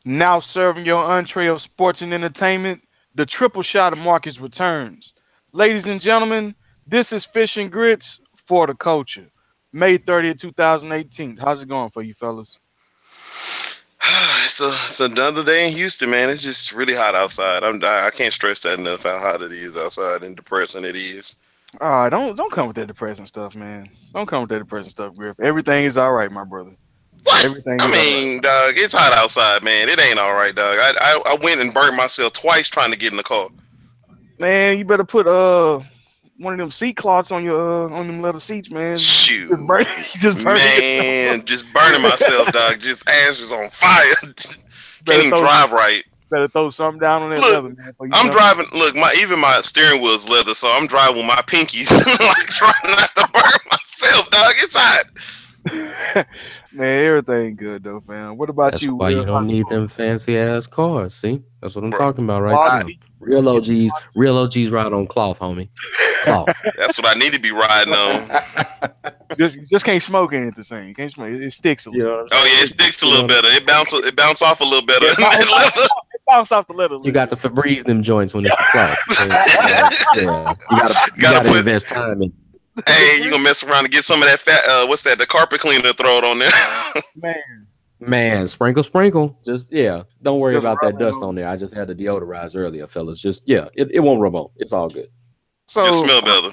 Now serving your entree of sports and entertainment, the triple shot of Marcus returns. Ladies and gentlemen, this is Fish and Grits for the Culture. May 30th, 2018. How's it going for you fellas? It's another day in Houston, man. It's just really hot outside. I can't stress that enough how hot it is outside and depressing it is. Don't come with that depressing stuff, man. Don't come with that depressing stuff, Griff. Everything is all right, my brother. What? Everything I is all right. mean, dog, it's hot outside, man. It ain't all right, dog. I went and burnt myself twice trying to get in the car. Man, you better put one of them seat cloths on your on them leather seats, man. Just Shoot, burn, just burning yourself up. man, just burning myself, dog. Just ass is on fire. Can't Better even throw drive right. better throw something down on that Look, leather, man. Before you I'm jump in. driving. Look, my even my steering wheel's leather, so I'm driving with my pinkies, like trying not to burn myself, dog. It's hot. Man, everything good though, fam. What about That's you, why you Will? don't How's it need going? them fancy ass cars. See, that's what I'm Bro, talking about right I, there. Bossy. Real Get the OGs, bossy. real OGs ride on cloth, homie. Cloth. that's what I need to be riding on. Just can't smoke in it the same. You can't smoke. It sticks a You little. know what I'm Oh yeah, it saying? sticks a You know little what I'm better. It bounce off a little better Yeah, than that leather. it bounce off the leather a You little got bit. to Febreze them joints when it's the cloth. Yeah, you Gotta gotta put. invest time in. Hey, you Febreze, gonna mess around and get some of that fat? What's that? The carpet cleaner. Throw it on there. man. Man, sprinkle, sprinkle. Just yeah. Don't worry Just about rub that it dust on. on there. I just had to deodorize earlier, fellas. Just yeah, it won't rub on. It's all good. Just So smell better.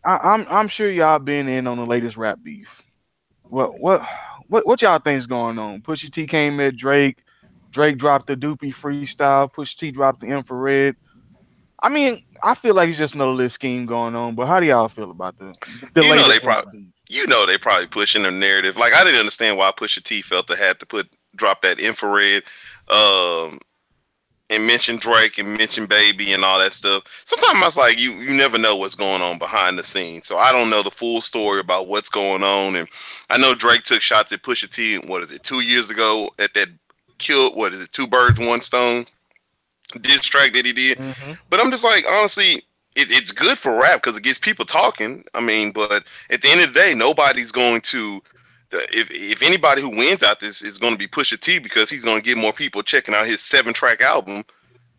I'm sure y'all been in on the latest rap beef. What y'all think's going on? Pusha T came at Drake. Drake dropped the Doopy freestyle. Pusha T dropped the infrared. I mean, I feel like it's just another little scheme going on. But how do y'all feel about the You know latest they rap probably. beef? They probably pushing the narrative. Like I didn't understand why Pusha T felt to have to put drop that infrared. Um, and mention Drake and mention Baby and all that stuff. Sometimes I was like, you never know what's going on behind the scenes. So I don't know the full story about what's going on. And I know Drake took shots at Pusha T. What is it? 2 years ago at that killed. What is it? Two birds, one stone diss track that he did. Hmm. But I'm just like, honestly. It's good for rap because it gets people talking. I mean, but at the end of the day, nobody's going to if anybody who wins out this is going to be Pusha T because he's going to get more people checking out his 7 track album.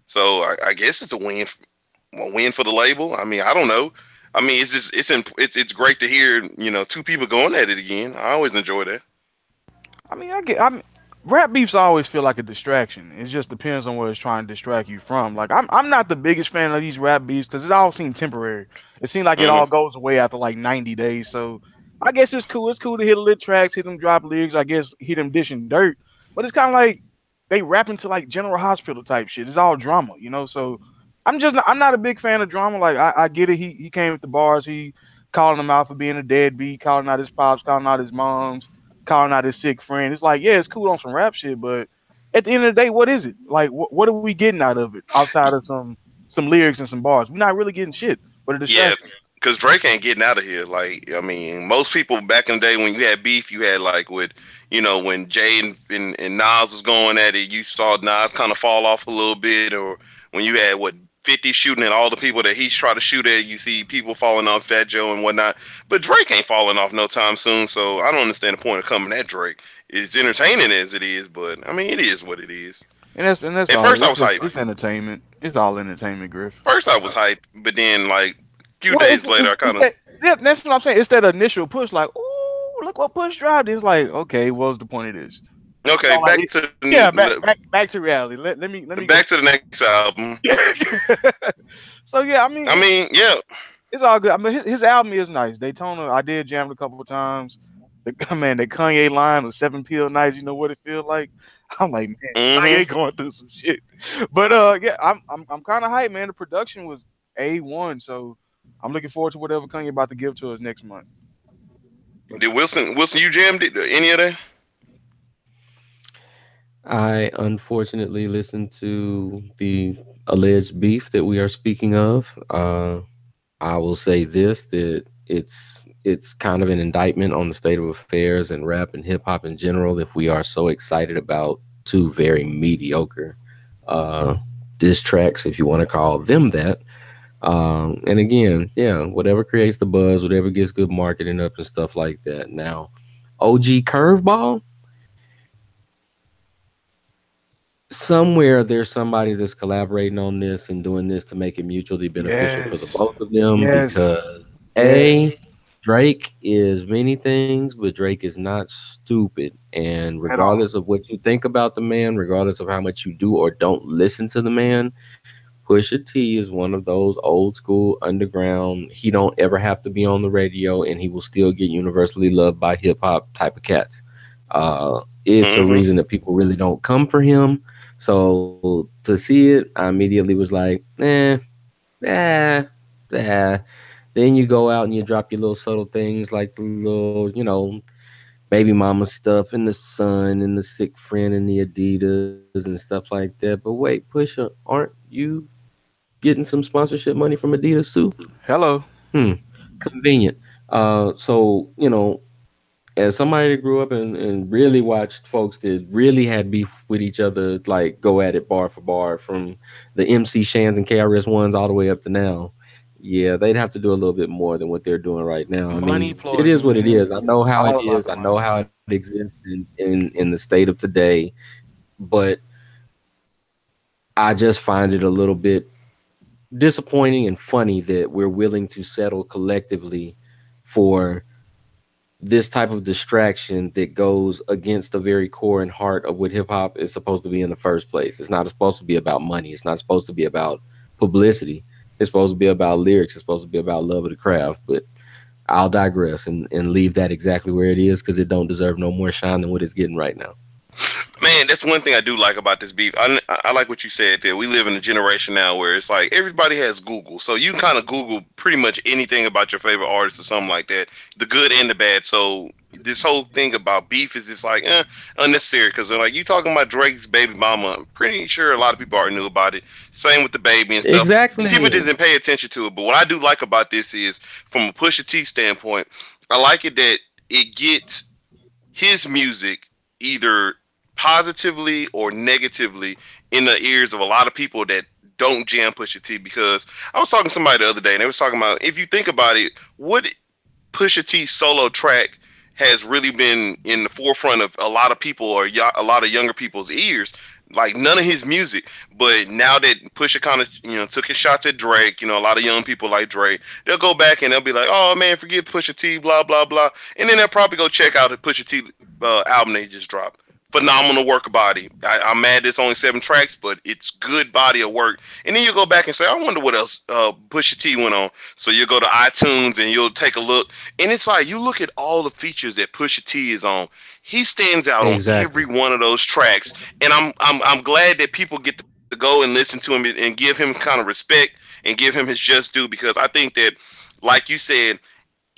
So I guess it's a win for the label. I mean, I don't know. I mean, it's just it's great to hear two people going at it again. I always enjoy that. I mean, rap beefs always feel like a distraction. It just depends on what it's trying to distract you from. Like I'm not the biggest fan of these rap beefs because it all seems temporary. It seems like it Hmm. all goes away after like 90 days. So I guess it's cool. It's cool to hit lit tracks, hit them drop lyrics. I guess hit them dishing dirt. But it's kind of like they rap into like General Hospital type shit. It's all drama, you know. So I'm not a big fan of drama. Like I get it. He came with the bars. He calling him out for being a deadbeat, calling out his pops, calling out his moms, calling out his sick friend. It's like, yeah, it's cool on some rap shit, but at the end of the day, what is it? Like, what are we getting out of it outside of some lyrics and some bars? We're not really getting shit, but a Yeah, distraction. because Drake ain't getting out of here. Like, I mean, most people back in the day when you had beef, you had like with, when Jay and Nas was going at it, you saw Nas kind of fall off a little bit, or when you had 50 shooting at all the people that he tried to shoot at, you see people falling off Fat Joe and whatnot. But Drake ain't falling off no time soon, so I don't understand the point of coming at Drake. It's entertaining as it is, but I mean, it is what it is. And that's At all. first, I It's was just hyped. it's entertainment. It's all entertainment, Griff. First, I was hyped, but then like a few Well, days later, I it's kind of that yeah, that's what I'm saying. It's that initial push, like, ooh, look what push dropped. It's like, okay, what was the point of this? okay. So like, yeah, back to reality. Let me back go. to the next album. So yeah, I I mean, mean, yeah, it's all good. I mean, his album is nice. Daytona, I did jam it a couple of times. Man, the Kanye line of 7 pill nights. You know what it feel like? I'm like, man, hmm Kanye going through some shit. But yeah, I'm kind of hyped, man. The production was A1, so I'm looking forward to whatever Kanye about to give to us next month. Did Wilson you jammed it? Any of that? I unfortunately listened to the alleged beef that we are speaking of. I will say this that it's kind of an indictment on the state of affairs and rap and hip hop in general if we are so excited about two very mediocre uh, diss tracks, if you want to call them that. And again, yeah, whatever creates the buzz, whatever gets good marketing up and stuff like that. Now, OG Curveball somewhere there's somebody that's collaborating on this and doing this to make it mutually beneficial for the Yes. both of them Yes. because Yes. Drake is many things, but Drake is not stupid. And At all. regardless of what you think about the man, regardless of how much you do or don't listen to the man, Pusha T is one of those old school underground. He don't ever have to be on the radio, and he will still get universally loved by hip hop type of cats. It's a Hmm. reason that people really don't come for him. So to see it, I immediately was like, eh, eh. Then you go out and you drop your little subtle things like the little, baby mama stuff and the son and the sick friend and the Adidas and stuff like that. But wait, Pusha, aren't you getting some sponsorship money from Adidas too? Hello. Hmm, convenient. So as somebody that grew up and really watched folks that really had beef with each other, like go at it bar for bar, from the MC Shans and KRS Ones all the way up to now. Yeah, they'd have to do a little bit more than what they're doing right now. I Money mean, it is ploys, what it man. is. I know how it All about is. the I know money. how it exists in the state of today. But I just find it a little bit disappointing and funny that we're willing to settle collectively for this type of distraction that goes against the very core and heart of what hip hop is supposed to be in the first place. It's not supposed to be about money. It's not supposed to be about publicity. It's supposed to be about lyrics. It's supposed to be about love of the craft. But I'll digress and leave that exactly where it is because it don't deserve no more shine than what it's getting right now. Man, that's one thing I do like about this beef. I like what you said there. We live in a generation now where it's like everybody has Google. So you kind of Google pretty much anything about your favorite artist or something like that, the good and the bad. So this whole thing about beef is just like unnecessary because like you talking about Drake's baby mama. I'm pretty sure a lot of people already knew about it. Same with the baby and stuff. People Exactly. didn't pay attention to it. But what I do like about this is from a Pusha T standpoint, I like it that it gets his music either positively or negatively in the ears of a lot of people that don't jam Pusha T. Because I was talking to somebody the other day and they was talking about, if you think about it, what Pusha T's solo track has really been in the forefront of a lot of people or a lot of younger people's ears. Like none of his music, but now that Pusha kind of took his shots at Drake, a lot of young people like Drake, they'll go back and they'll be like, "Oh man, forget Pusha T, blah blah blah," and then they'll probably go check out the Pusha T album they just dropped. Phenomenal work body. I'm mad it's only 7 tracks, but it's good body of work. And then you go back and say, I wonder what else Pusha T went on. So you go to iTunes and you'll take a look, and it's like you look at all the features that Pusha T is on. He stands out on every Exactly. one of those tracks, and I'm glad that people get to go and listen to him and give him kind of respect and give him his just due because I think that, like you said,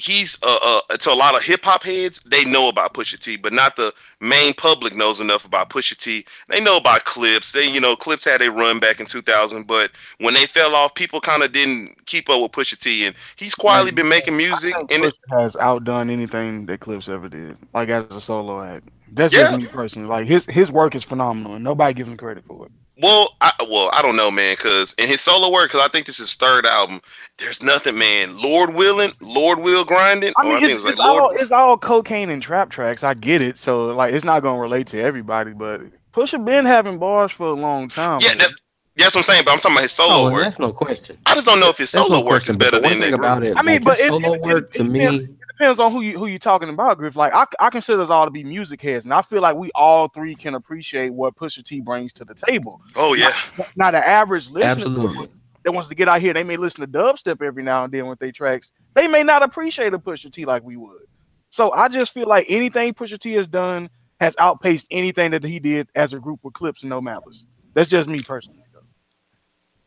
he's to a lot of hip hop heads, they know about Pusha T, but not the main public knows enough about Pusha T. They know about Clips. Clips had a run back in 2000, but when they fell off, people kind of didn't keep up with Pusha T, and he's quietly Man, been making I music. think And Pusha has outdone anything that Clips ever did. Like as a solo act. That's just yeah, me personally. Like his work is phenomenal, and nobody gives him credit for it. well, I don't know, man, because in his solo work, because I think this is his third album. There's nothing, man. Lord willing, Lord will grinding, I or mean, I think it it's was like it's Lord. all it's all cocaine and trap tracks. I get it. So like, it's not gonna relate to everybody, but Pusha been having bars for a long time, Yeah, man. that's what I'm saying. But I'm talking about his Oh, solo and work. that's no question. I just don't know if his That's no solo work is question. But better the one than thing that group. about it, I mean, like but his it, solo it, it, work, to it depends. me, It depends on who you talking about, Griff. Like I consider us all to be music heads, and I feel like we all three can appreciate what Pusha T brings to the table. Oh Now, yeah. now the average listener absolutely. that wants to get out here, they may listen to dubstep every now and then with their tracks. They may not appreciate a Pusha T like we would. So I just feel like anything Pusha T has done has outpaced anything that he did as a group with Clips and No Malice. That's just me personally, though.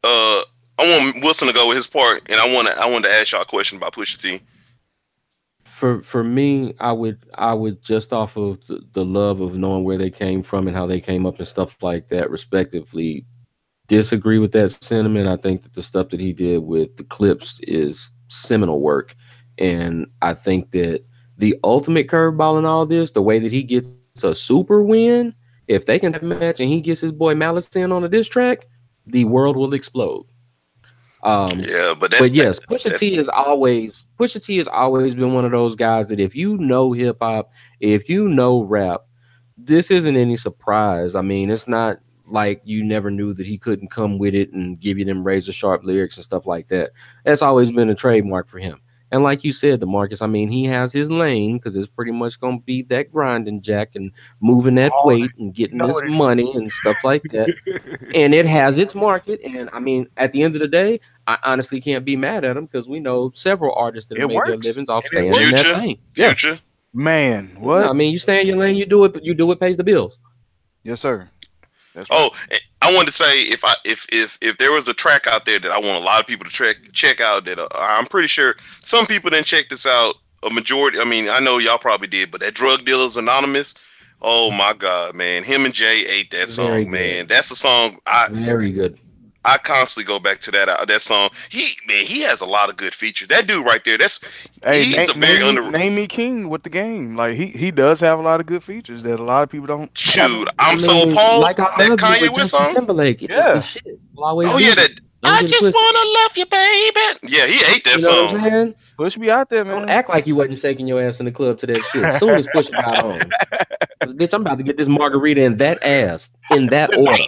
uh, I want Wilson to go with his part, and I wanted to ask y'all a question about Pusha T. For me, I would just off of the love of knowing where they came from and how they came up and stuff like that, respectively, disagree with that sentiment. I think that the stuff that he did with the Clips is seminal work, and I think that the ultimate curveball in all this, the way that he gets a super win, if they can have a match and he gets his boy Malice in on a diss track, the world will explode. Yeah, but But that's that. yes, That's Pusha T has always been one of those guys that if you know hip hop, if you know rap, this isn't any surprise. I mean, it's not like you never knew that he couldn't come with it and give you them razor sharp lyrics and stuff like that. That's always been a trademark for him. And like you said, DeMarcus, I mean, he has his lane because it's pretty much going to be that grinding jack and moving that weight and getting this money and stuff like that. And it has its market. And I mean, at the end of the day, I honestly can't be mad at him because we know several artists that have made their livings off staying in that lane. Future. Man, what? I mean, you stay in your lane, you do it, but you do what pays the bills. Yes, sir. That's right. Oh, I wanted to say if there was a track out there that I want a lot of people to check out, that I'm pretty sure some people didn't check this out. A majority, I mean, I know y'all probably did, but that Drug Dealers Anonymous. Oh my God, man! Him and Jay ate that song, man. That's a song very good. I constantly go back to that song. He has a lot of good features. That dude right there, name me king with the game. Like he does have a lot of good features that a lot of people don't. Shoot, I'm so appalled. Like that Kanye West song. Timberlake, yeah. the shit. That. I just wanna love you, baby. Yeah, he ate that song. What I'm saying? Push me out there, man. Don't act like you wasn't shaking your ass in the club to that shit. As soon as Push got on, bitch, I'm about to get this margarita in that ass in that order.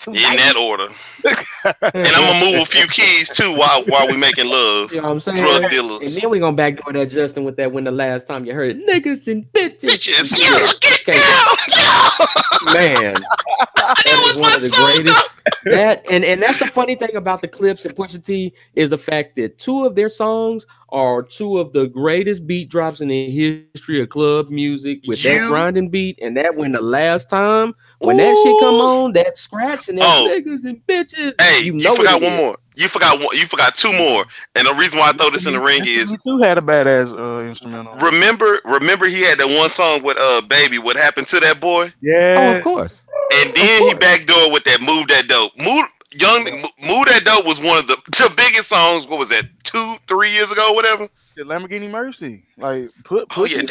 In that order. And I'm gonna move a few keys too while we making love. You know what I'm saying? Drug dealers. And then we gonna backdoor that Justin with that when the last time you heard niggas and bitches. Man, that was one of the greatest. And that's the funny thing about the Clips and Pusha T is the fact that two of their songs are two of the greatest beat drops in the history of club music with that grinding beat, and that when the last time when that shit come on, that scratch and that niggas and bitches. Hey, you forgot one more. You forgot two more. And the reason why I throw this in the ring is he too had a badass instrumental. Remember he had that one song with Baby. What happened to that boy? Yeah. Oh, of course. And then he backdoored with that Move That Dope. Move That Dope was one of the biggest songs. What was that? 2-3 years ago, whatever. The Lamborghini Mercy, like push with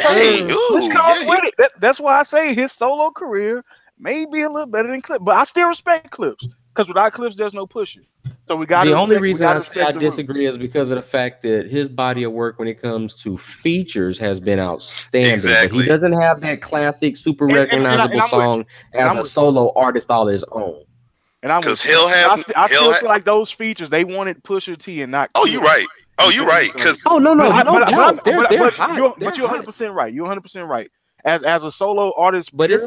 it. That's why I say his solo career may be a little better than Clips, but I still respect Clips because without Clips, there's no Pusha. So we got the only reason I disagree is because of the fact that his body of work when it comes to features has been outstanding. Exactly. But he doesn't have that classic, super recognizable song as a solo artist all his own. And I'm because I still feel like those features they wanted Pusha T and not. Oh, you're right. Oh, you're right. Because but you're 100% right. You're 100% right. As a solo artist, but it's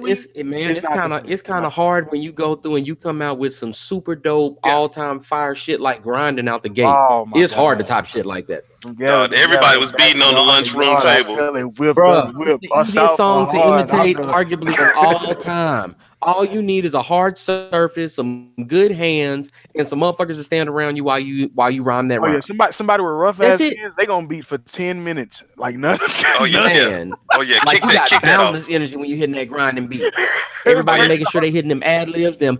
kind of hard when you go through and you come out with some super dope all-time fire shit like grinding out the gate. It's hard to top shit like that. Everybody was beating on the lunchroom table. The easiest song to imitate, arguably of all time. All you need is a hard surface, some good hands, and some motherfuckers to stand around you while you rhyme that rhyme. Yeah, somebody with rough ass hands, they gonna beat for 10 minutes like nothing. Man. Like you got boundless energy when you hitting that grinding beat. Everybody making sure they hitting them ad libs, them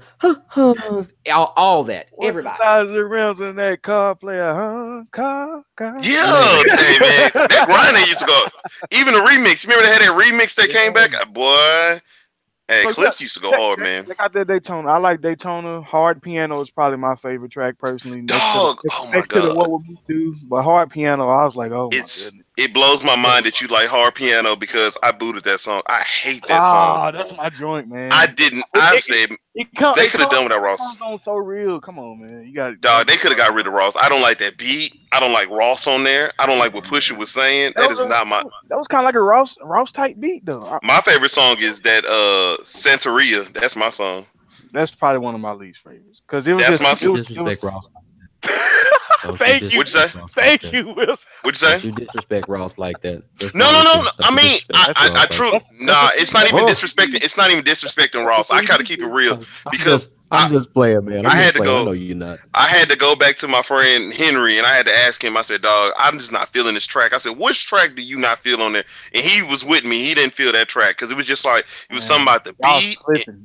all that. Everybody. Size of rounds in that car player, car. Yeah, hey man, that grinding used to go. Even the remix. Remember they had that remix that came back, boy. Hey, Clips used to go hard, man. Check out that Daytona. I like Daytona. Hard Piano is probably my favorite track personally. Dog, next to the What Would We Do? But Hard Piano, I was like, oh my goodness. It blows my mind that you like Hard Piano because I booted that song. I hate that song. Oh, that's my joint, man. I didn't. I said they could have done without Ross. So real. Come on, man. You got dog. They could have got rid of Ross. I don't like that beat. I don't like Ross on there. I don't like what Pusha was saying. That is not my. That was kind of like a Ross type beat, though. My favorite song is that Santeria. That's my song. That's probably one of my least favorites because it was disrespect Ross. Thank you. What'd you say? Thank you, Wilson. What'd you say? Don't you disrespect Ross like that. No. I mean, I truly. Nah, it's not even disrespecting. It's not even disrespecting Ross. I gotta keep it real because I'm just playing, man. I had to go. I know you're not. I had to go back to my friend Henry, and I had to ask him. I said, "Dog, I'm just not feeling this track." I said, "Which track do you not feel on there?" And he was with me. He didn't feel that track because it was just like it was something about the beat.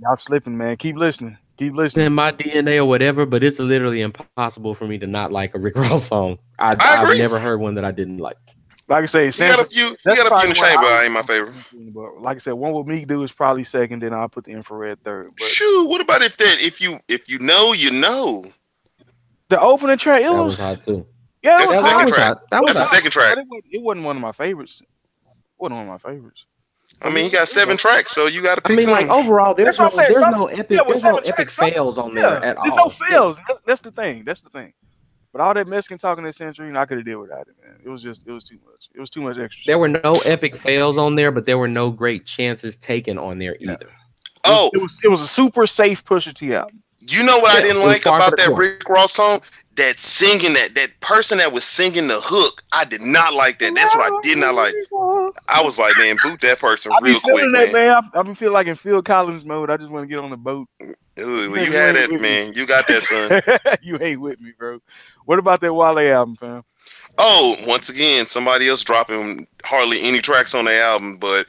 Y'all slipping, man. Keep listening. Keep listening. In my DNA or whatever, but it's literally impossible for me to not like a Rick Ross song. I've never heard one that I didn't like. Like I say, you got a few in the chamber. I ain't my favorite. But like I said, One With Me Do is probably second. Then I'll put the Infrared third. But shoot, what about if you know, you know? The opening track, that was hot too. Yeah, that's the second track. That was the second track. It wasn't one of my favorites. It wasn't one of my favorites. I mean, he got 7 tracks, so you got to I pick mean, like something. overall, there's That's what I'm saying. there's no epic fails on there at all. There's no fails. That's the thing. That's the thing. But all that Mexican talking this century, I could have dealt without it, man. It was too much. It was too much extra. There were no epic fails on there, but there were no great chances taken on there either. It was a super safe Pusha T album. You know what I didn't like about that Rick Ross song? That singing, that person that was singing the hook, I did not like that. That's what I did not like. I was like, man, boot that person real quick, man. I've been feeling like in Phil Collins mode. I just want to get on the boat. Ooh, well, you had that, man. You got that, son. You ain't with me, bro. What about that Wale album, fam? Oh, once again, somebody else dropping hardly any tracks on the album, but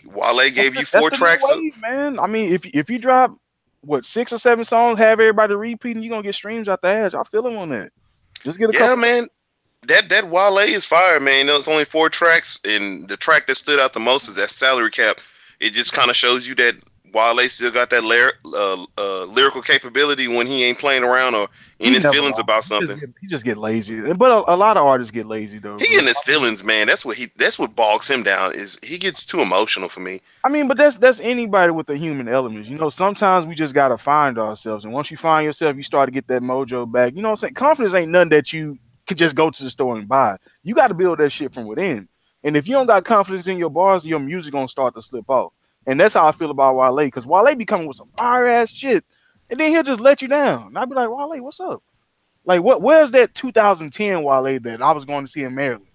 Wale gave you 4 tracks. Wave, man. I mean, if you drop 6 or 7 songs, have everybody repeating, you're gonna get streams out the ass. I feel him on that. Just get a couple. Man. That Wale is fire, man. It's only 4 tracks, and the track that stood out the most is that Salary Cap. It just kind of shows you that Wale still got that lyrical capability when he ain't playing around or in his feelings about something. He just get lazy, but a lot of artists get lazy though. He in his feelings, man. That's what bogs him down. Is he gets too emotional for me. I mean, but that's anybody with the human elements. You know, sometimes we just gotta find ourselves, and once you find yourself, you start to get that mojo back. You know what I'm saying? Confidence ain't nothing that you could just go to the store and buy. You got to build that shit from within. And if you don't got confidence in your bars, your music gonna start to slip off. And that's how I feel about Wale, because Wale be coming with some fire ass shit, and then he'll just let you down. And I'll be like, Wale, what's up? Like, where's that 2010 Wale that I was going to see in Maryland?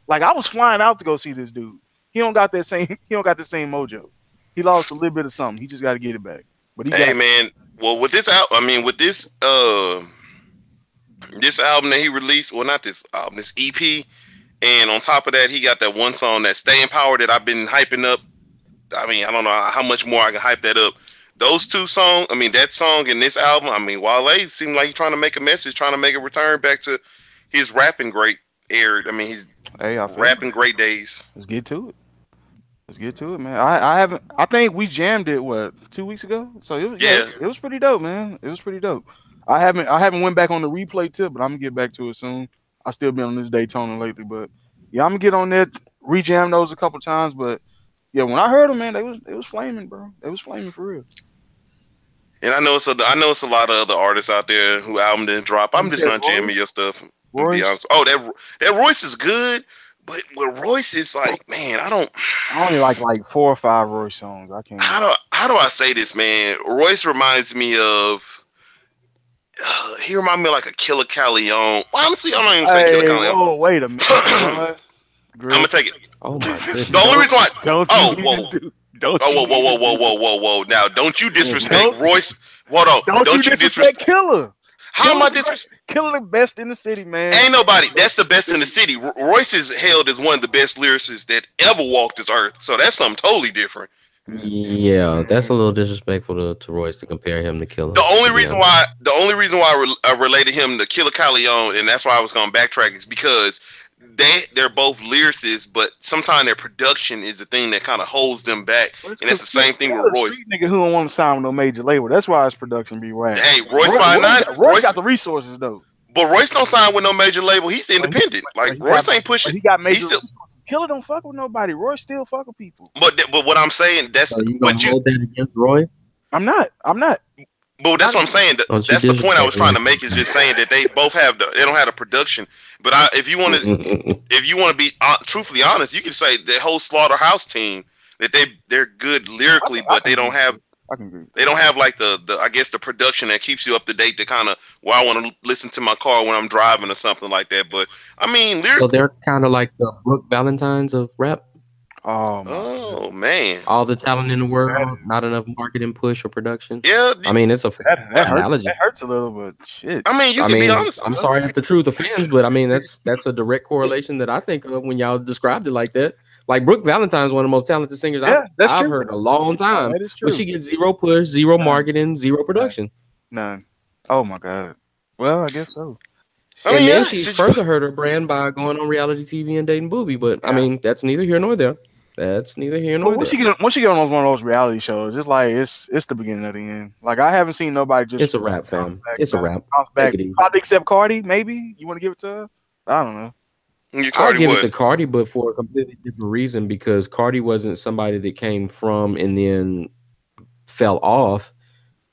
Like, I was flying out to go see this dude. He don't got the same mojo. He lost a little bit of something. He just got to get it back. But man, well, with this album that he released, well, not this album, this EP, and on top of that, he got that one song, that Staying Power, that I've been hyping up. I mean, I don't know how much more I can hype that up. Those 2 songs, I mean, that song and this album, I mean, Wale seemed like he's trying to make a message, trying to make a return back to his rapping great era. I mean, he's rapping great days. Let's get to it, man. I think we jammed it 2 weeks ago. So it was pretty dope, man. It was pretty dope. I haven't went back on the replay tip, but I'm gonna get back to it soon. I still been on this Daytona lately, but yeah, I'm gonna get on that, rejam those a couple times, but yeah, when I heard them, man, it was flaming, bro. It was flaming for real. And I know it's a lot of other artists out there who album didn't drop. I'm just not jamming your stuff. To be honest. Oh, that Royce is good, but with Royce, it's like, man, I only like 4 or 5 Royce songs. I can't. How do I say this, man? Royce reminds me of. He reminds me of like a Killer Calion. Well, honestly, I'm not even saying Killer Calion. Oh, wait a minute. I'm gonna take it. Oh my goodness. The only reason why. Whoa. Now, don't you disrespect Royce. Hold on. Don't you disrespect Killer. How am I disrespect? Killer the best in the city, man. Ain't nobody. That's the best in the city. Royce is hailed as one of the best lyricists that ever walked this earth. So that's something totally different. Yeah, that's a little disrespectful to Royce to compare him to Killer. The only reason why I related him to Killer Calion, and that's why I was going to backtrack, is because they're both lyricists, but sometimes their production is the thing that kind of holds them back, and that's the same thing with Royce. Nigga who don't want to sign with no major label. That's why his production be right. Hey, Royce got the resources though. But Royce don't sign with no major label. He's independent. Royce ain't pushing. He got major resources. Killer don't fuck with nobody. Royce still fuck with people. But what I'm saying, that's so hold that against Roy. I'm not. But that's what I'm saying. That's the point I was trying to make. Is just saying that they both they don't have the production. But if you want to be truthfully honest, you can say the whole Slaughterhouse team that they're good lyrically, but they don't have. I can agree. They don't have like the I guess the production that keeps you up to date. To kind of I want to listen to my car when I'm driving or something like that. But I mean, lyrically, so they're kind of like the Brooke Valentines of rap. Oh man! All the talent in the world, not enough marketing push or production. Yeah, I mean it's a analogy. That hurts a little, but shit. I mean, you can be honest. I'm sorry if the truth offends, but I mean that's a direct correlation that I think of when y'all described it like that. Like Brooke Valentine is one of the most talented singers I've heard in a long time, but she gets zero push, zero marketing, zero production. None. Oh my god. Well, I guess so. I mean, then she further hurt her brand by going on reality TV and dating Booby, but I mean that's neither here nor there. That's neither here nor there. Once you get on one of those reality shows, it's like it's the beginning of the end. Like I haven't seen nobody just. It's a rap, fam. It's a rap. Probably except Cardi. Maybe you want to give it to her. I don't know. You I'll Cardi give it what? to Cardi, but for a completely different reason because Cardi wasn't somebody that came from and then fell off.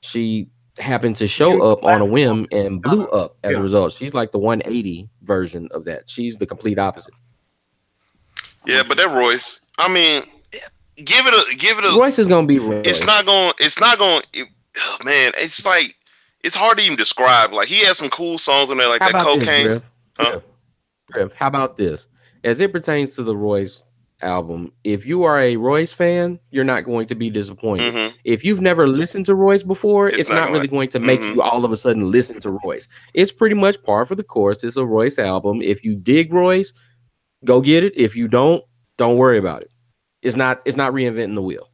She happened to show Used the up on a platform. whim and blew up as a Yeah. result. She's like the 180 version of that. She's the complete opposite. Yeah, but that Royce. I mean, give it a. Royce is gonna be Royce. It's not going. Oh, man, it's like it's hard to even describe. Like he has some cool songs on there, like How that about this, cocaine. Griff? Huh? Griff, how about this? As it pertains to the Royce album, if you are a Royce fan, you're not going to be disappointed. Mm-hmm. If you've never listened to Royce before, It's it's not not gonna. really going to make Mm-hmm. you all of a sudden listen to Royce. It's pretty much par for the course. It's a Royce album. If you dig Royce, go get it. If you don't worry about it. It's not reinventing the wheel.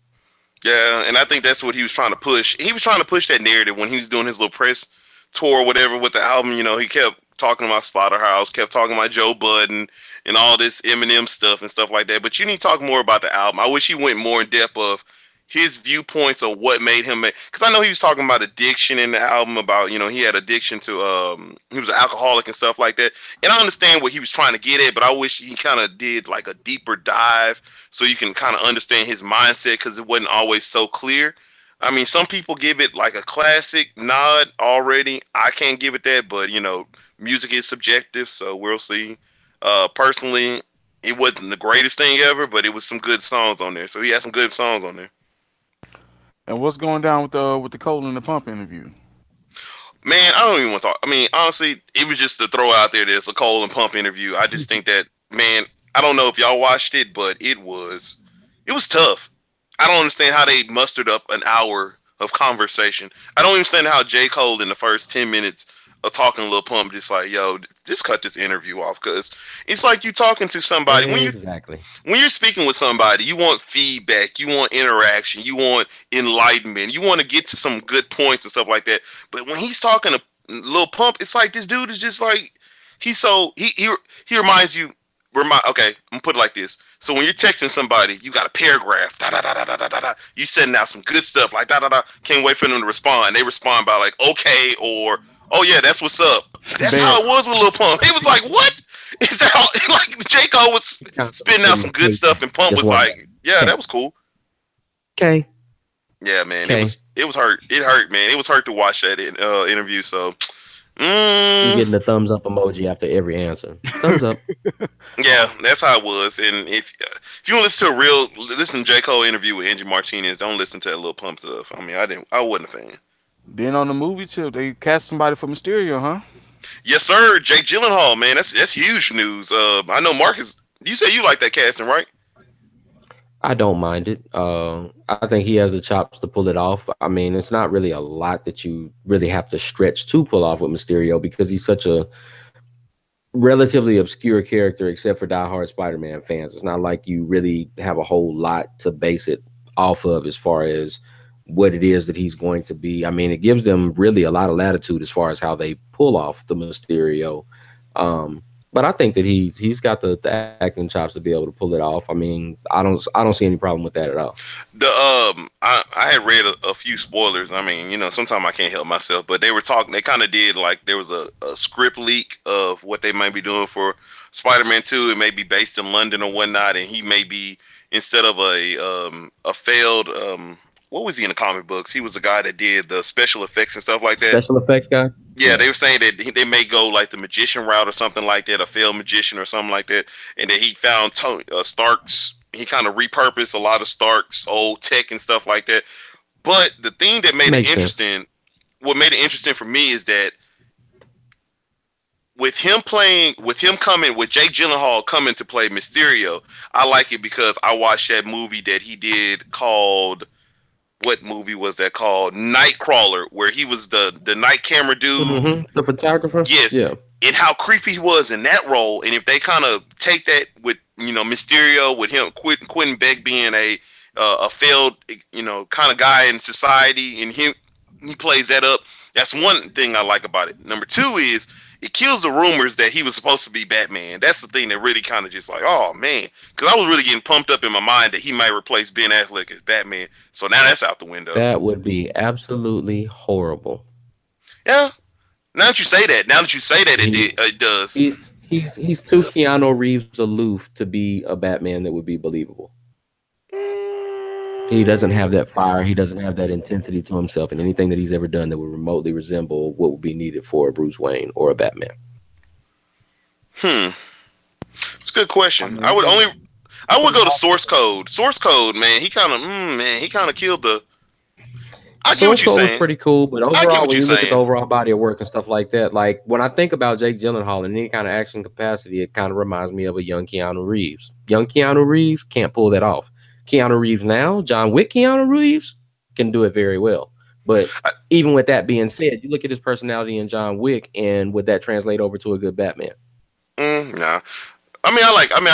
Yeah, and I think that's what he was trying to push. He was trying to push that narrative when he was doing his little press tour or whatever with the album. You know, he kept talking about Slaughterhouse, kept talking about Joe Budden and all this Eminem stuff and stuff like that. But you need to talk more about the album. I wish he went more in depth of his viewpoints of what made him make. Because I know he was talking about addiction in the album, about, you know, he had addiction to he was an alcoholic and stuff like that. And I understand what he was trying to get at, but I wish he kind of did like a deeper dive so you can kind of understand his mindset, because it wasn't always so clear. I mean, some people give it like a classic nod already. I can't give it that, but you know, music is subjective, so we'll see. Personally, it wasn't the greatest thing ever, but it was some good songs on there. So he had some good songs on there. And what's going down with the Cole and the Pump interview? Man, I don't even want to talk. I mean, honestly, it was just to throw out there that it's a Cole and Pump interview. I just think that, man, I don't know if y'all watched it, but it was tough. I don't understand how they mustered up an hour of conversation. I don't understand how J. Cole in the first 10 minutes of talking to Lil Pump just like, yo, just cut this interview off, because it's like you talking to somebody. Exactly. When you're speaking with somebody, you want feedback, you want interaction, you want enlightenment, you want to get to some good points and stuff like that. But when he's talking to Lil Pump, it's like this dude is just like, he reminds you. Okay, I'm gonna put it like this. So when you're texting somebody, you got a paragraph, da da da da da da da. You sending out some good stuff, like da da da. Can't wait for them to respond. They respond by like, okay, or oh yeah, that's what's up. That's how it was with Lil Pump. He was like, what? Is that how, like J. Cole was spitting out some good stuff, and Pump was like, yeah, that was cool. Okay. Yeah, man, it was hurt. It hurt, man. It was hurt to watch that interview. So. You're getting the thumbs up emoji after every answer. Thumbs up. Yeah, that's how it was. And if you want to listen to J. Cole interview with Angie Martinez, don't listen to that Lil Pump stuff. I mean, I wasn't a fan. Then on the movie tip, they cast somebody for Mysterio, huh? Yes, sir. Jake Gyllenhaal, man, that's huge news. I know Marcus. You say you like that casting, right? I don't mind it. I think he has the chops to pull it off. I mean, it's not really a lot that you really have to stretch to pull off with Mysterio, because he's such a relatively obscure character, except for diehard Spider-Man fans. It's not like you really have a whole lot to base it off of as far as what it is that he's going to be. I mean, it gives them really a lot of latitude as far as how they pull off the Mysterio. But I think that he's got the acting chops to be able to pull it off. I mean, I don't see any problem with that at all. I had read a few spoilers. I mean, you know, sometimes I can't help myself, but they were talking. They kind of did like there was a script leak of what they might be doing for Spider-Man 2. It may be based in London or whatnot, and he may be, instead of a failed what was he in the comic books? He was the guy that did the special effects and stuff like that. Special effects guy? Yeah, they were saying that they may go like the magician route or something like that, a failed magician or something like that, and that he found Tony Stark's. He kind of repurposed a lot of Stark's old tech and stuff like that. But the thing that made it interesting, what made it interesting for me, is that with him coming, with Jake Gyllenhaal coming to play Mysterio, I like it because I watched that movie that he did called. What movie was that called? Nightcrawler, where he was the night camera dude. Mm-hmm. The photographer? Yes. Yeah. And how creepy he was in that role. And if they kind of take that with, you know, Mysterio, with him, Quentin Beck being a failed, you know, kind of guy in society, and he plays that up. That's one thing I like about it. Number two is it kills the rumors that he was supposed to be Batman. That's the thing that really kind of just like, oh man, because I was really getting pumped up in my mind that he might replace Ben Affleck as Batman. So now that's out the window. That would be absolutely horrible. Yeah. Now that you say that, it does. He's too Keanu Reeves aloof to be a Batman that would be believable. He doesn't have that fire. He doesn't have that intensity to himself in anything that he's ever done that would remotely resemble what would be needed for a Bruce Wayne or a Batman. It's a good question. I would go to Source Code. Source Code, man, he kind of killed the. I get what you're saying. Was pretty cool, but overall, when you look at the overall body of work and stuff like that, like when I think about Jake Gyllenhaal in any kind of action capacity, it kind of reminds me of a young Keanu Reeves. Young Keanu Reeves can't pull that off. Keanu Reeves now, John Wick Keanu Reeves can do it very well. But even with that being said, you look at his personality in John Wick, and would that translate over to a good Batman? Nah. I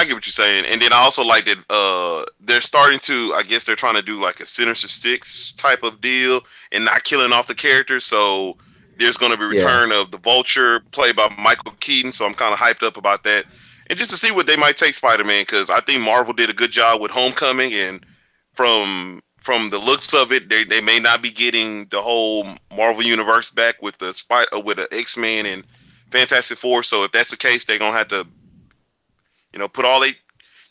get what you're saying, and then I also like that they're starting to. I guess they're trying to do like a Sinister Six type of deal and not killing off the characters. So there's going to be return of the Vulture, played by Michael Keaton. So I'm kind of hyped up about that, and just to see what they might take Spider-Man, because I think Marvel did a good job with Homecoming, and from the looks of it, they may not be getting the whole Marvel universe back with the X-Men and Fantastic Four. So if that's the case, they're gonna have to, put all their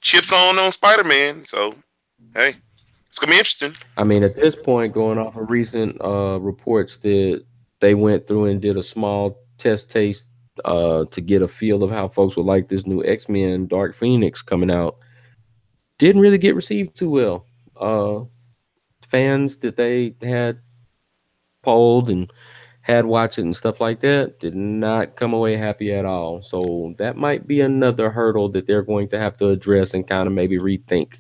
chips on Spider-Man. So, hey, it's going to be interesting. I mean, at this point, going off of recent reports that they went through and did a small test taste to get a feel of how folks would like this new X-Men Dark Phoenix coming out, didn't really get received too well. Fans that they had polled and had watched it and stuff like that did not come away happy at all. So that might be another hurdle that they're going to have to address and kind of maybe rethink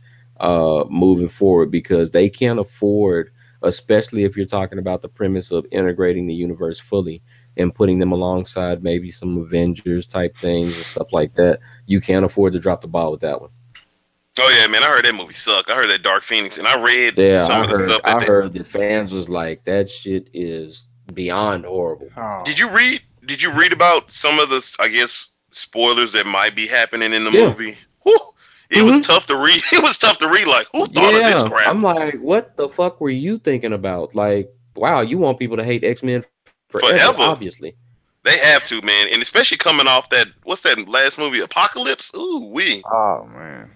moving forward, because they can't afford, especially if you're talking about the premise of integrating the universe fully and putting them alongside maybe some Avengers type things and stuff like that. You can't afford to drop the ball with that one. Oh yeah, man! I heard that movie sucked. I heard that Dark Phoenix, and I read some of the stuff. I heard that fans was like, that shit is beyond horrible. Oh. Did you read about some of the, I guess, spoilers that might be happening in the movie? Whew. It was tough to read. It was tough to read. Like, who thought of this crap? I'm like, what the fuck were you thinking about? Like, wow, you want people to hate X-Men forever. Obviously. They have to, man. And especially coming off that, what's that last movie, Apocalypse? Ooh, wee. Oh, man.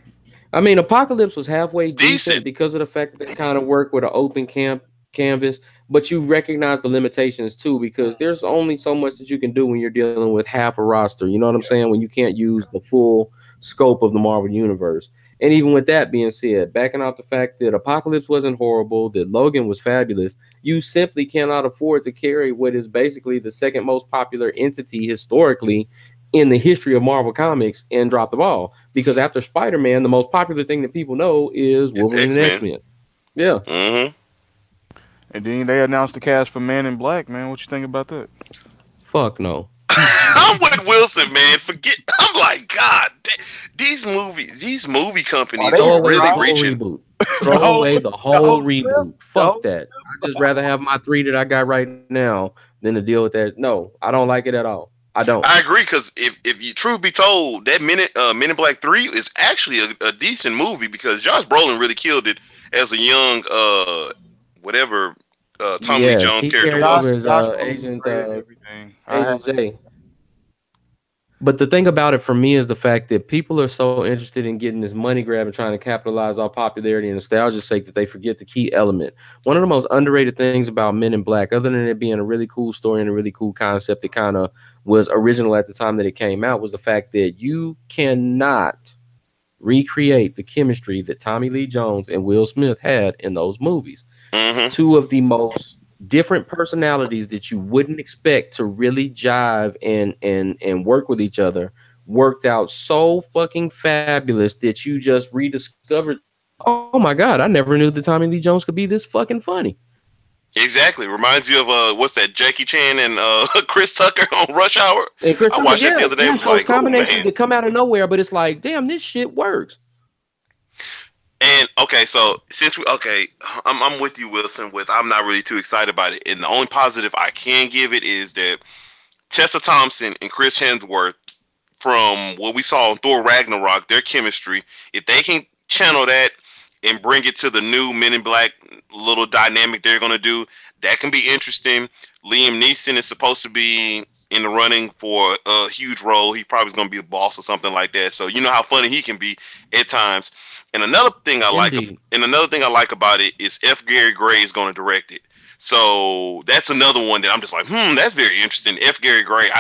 I mean, Apocalypse was halfway decent because of the fact that they kind of work with an open canvas, but you recognize the limitations too, because there's only so much that you can do when you're dealing with half a roster. You know what I'm saying? When you can't use the full scope of the Marvel Universe. And even with that being said, backing out the fact that Apocalypse wasn't horrible, that Logan was fabulous, you simply cannot afford to carry what is basically the second most popular entity historically in the history of Marvel Comics and drop the ball. Because after Spider-Man, the most popular thing that people know is Wolverine and X-Men. Yeah. Mm-hmm. And then they announced the cast for Men in Black, man. What you think about that? Fuck no. I'm with Wilson, man. I'm like, God, these movie companies are really reaching. Throw away the whole reboot. Fuck that. I'd just rather have my 3 that I got right now than to deal with that. No, I don't like it at all. I don't. I agree, because if you truth be told, that Men in Black 3 is actually a decent movie, because Josh Brolin really killed it as a young Tommy Lee Jones character was. Agent J. But the thing about it for me is the fact that people are so interested in getting this money grab and trying to capitalize on popularity and nostalgia's sake that they forget the key element. One of the most underrated things about Men in Black, other than it being a really cool story and a really cool concept that kind of was original at the time that it came out, was the fact that you cannot recreate the chemistry that Tommy Lee Jones and Will Smith had in those movies. Mm-hmm. 2 of the most different personalities that you wouldn't expect to really jive and work with each other worked out so fucking fabulous that you just rediscovered, oh my God, I never knew that Tommy Lee Jones could be this fucking funny. Exactly. Reminds you of what's that, Jackie Chan and Chris Tucker on Rush Hour? And Chris I watched that the other day. Those combinations that come out of nowhere, but it's like, damn, this shit works. And okay, so I'm with you, Wilson. I'm not really too excited about it, and the only positive I can give it is that Tessa Thompson and Chris Hemsworth, from what we saw in Thor Ragnarok, their chemistry, if they can channel that and bring it to the new Men in Black little dynamic they're gonna do, that can be interesting. Liam Neeson is supposed to be in the running for a huge role. He probably is going to be the boss or something like that. So you know how funny he can be at times. And another thing I like, Indeed. about it is F. Gary Gray is going to direct it. So that's another one that I'm just like, that's very interesting. F. Gary Gray.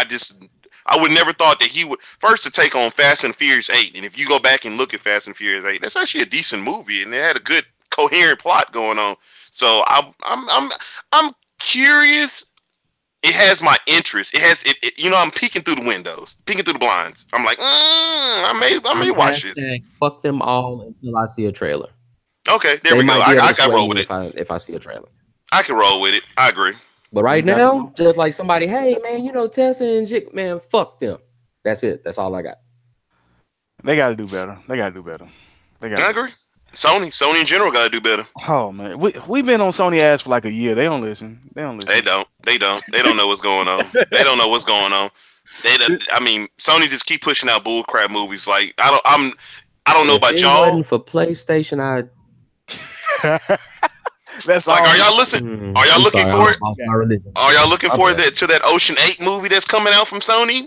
I would never thought that he would first to take on Fast and Furious 8. And if you go back and look at Fast and Furious 8, that's actually a decent movie, and it had a good coherent plot going on. So I'm curious. It has my interest. It has it. You know, I'm peeking through the windows, peeking through the blinds. I'm like, I may watch this. Fuck them all until I see a trailer. Okay, there we go. I can roll with it. If I see a trailer, I can roll with it. I agree. But right now, just like somebody, hey man, you know Tessa and Jake, man, fuck them. That's it. That's all I got. They got to do better. I agree. Sony in general got to do better. Oh man, we've been on Sony ass for like a year. They don't listen. They don't. They don't know what's going on. They don't know what's going on. I mean, Sony just keep pushing out bullcrap movies. Like I don't know about y'all. Wasn't for PlayStation, That's like, all. are y'all listening? Are y'all looking for it? Are y'all looking forward to that Ocean 8 movie that's coming out from Sony?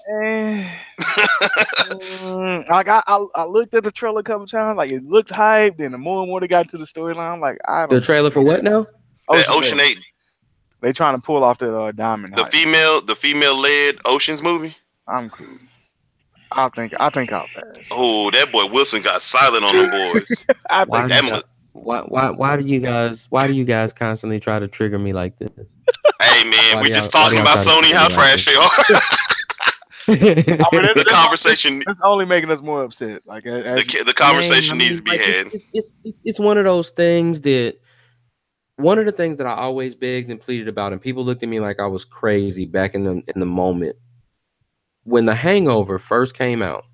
Like I looked at the trailer a couple times, like it looked hyped, and the more and more they got to the storyline, like the trailer for what now? Ocean 8. They trying to pull off that Diamond. The female led Oceans movie. I'm cool. I think I'll pass. Oh, that boy Wilson got silent on them boys. I think that. Why do you guys constantly try to trigger me like this? Hey man, we just talking about Sony, how trash they are. The conversation that's only making us more upset. Like the conversation needs to be had. It's one of those things that one of the things that I always begged and pleaded about, and people looked at me like I was crazy back in the moment when The Hangover first came out.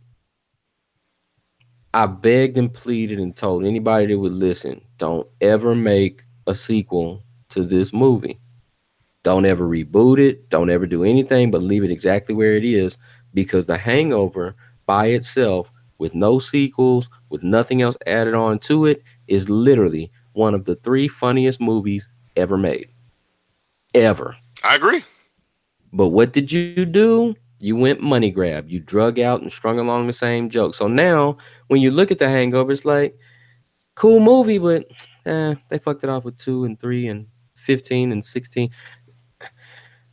I begged and pleaded and told anybody that would listen, don't ever make a sequel to this movie. Don't ever reboot it. Don't ever do anything but leave it exactly where it is, because The Hangover by itself, with no sequels, with nothing else added on to it, is literally one of the 3 funniest movies ever made. Ever. I agree. But what did you do? You went money grab. You drug out and strung along the same joke. So now, when you look at The Hangover, it's like, cool movie, but they fucked it off with 2 and 3 and 15 and 16.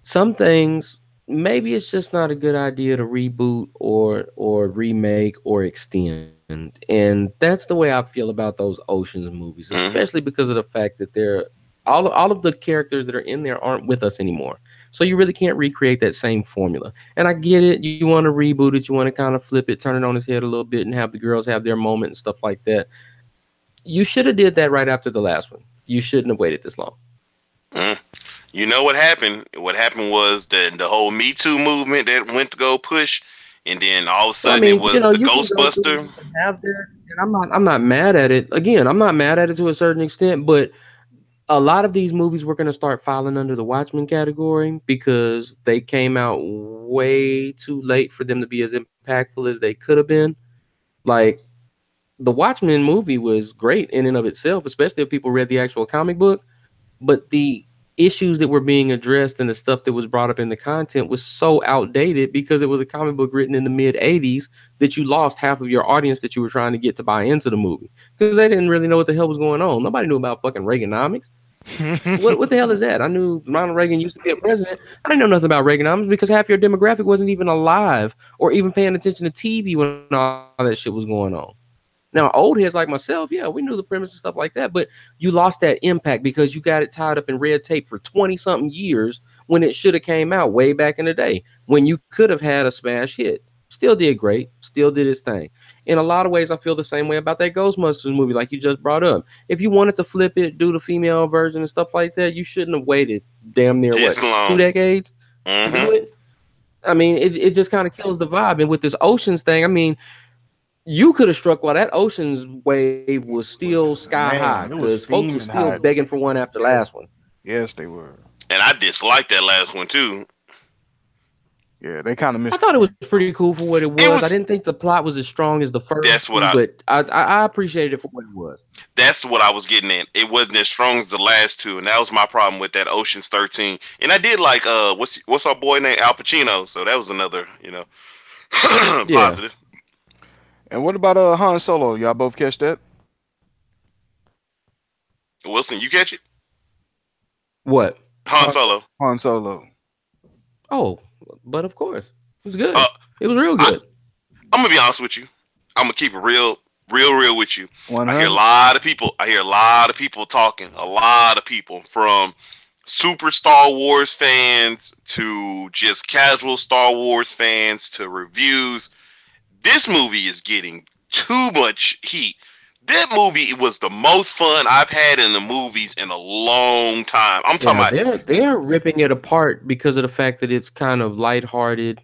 Some things, maybe it's just not a good idea to reboot or remake or extend. And that's the way I feel about those Oceans movies, especially because of the fact that they're all of the characters that are in there aren't with us anymore. So you really can't recreate that same formula. And I get it. You want to reboot it. You want to kind of flip it, turn it on its head a little bit and have the girls have their moment and stuff like that. You should have did that right after the last one. You shouldn't have waited this long. You know what happened? What happened was the whole Me Too movement that went to go push. And then all of a sudden it was the Ghostbuster. And I'm not mad at it. Again, I'm not mad at it to a certain extent, but a lot of these movies were going to start falling under the Watchmen category because they came out way too late for them to be as impactful as they could have been. Like, the Watchmen movie was great in and of itself, especially if people read the actual comic book. But the issues that were being addressed and the stuff that was brought up in the content was so outdated because it was a comic book written in the mid 80s that you lost half of your audience that you were trying to get to buy into the movie because they didn't really know what the hell was going on. Nobody knew about fucking Reaganomics. What the hell is that? I knew Ronald Reagan used to be a president. I didn't know nothing about Reaganomics because half your demographic wasn't even alive or even paying attention to TV when all that shit was going on. Now, old heads like myself, yeah, we knew the premise and stuff like that, but you lost that impact because you got it tied up in red tape for 20-something years when it should have came out way back in the day when you could have had a smash hit. Still did great, still did its thing. In a lot of ways, I feel the same way about that Ghostbusters movie like you just brought up. If you wanted to flip it, do the female version and stuff like that, you shouldn't have waited damn near, 2 decades to do it? I mean, it just kind of kills the vibe. And with this Oceans thing, I mean, you could have struck while that Oceans wave was still sky high because folks were still begging for one after the last one. Yes, they were. And I disliked that last one too. Yeah, they kind of I missed. thought it was pretty cool for what it It was. I was. didn't think the plot was as strong as the first That's what two, I. but I appreciated it for what it was. That's what I was getting at. It wasn't as strong as the last two, and that was my problem with that Ocean's 13. And I did like what's our boy named Al Pacino, so that was another Yeah. positive. And what about Han Solo? Y'all both catch that? Wilson, you catch it? What? Han Solo. Han Solo. Oh, but of course, it was good. Uh, It was real I, good. I'm gonna be honest with you. I'm gonna keep it real with you. I hear a 100. lot of people. I hear a lot of people talking. A lot of people from super Star Wars fans to just casual Star Wars fans to reviews. This movie is getting too much heat. That movie was the most fun I've had in the movies in a long time. I'm talking Yeah, about they're ripping it apart because of the fact that it's kind of lighthearted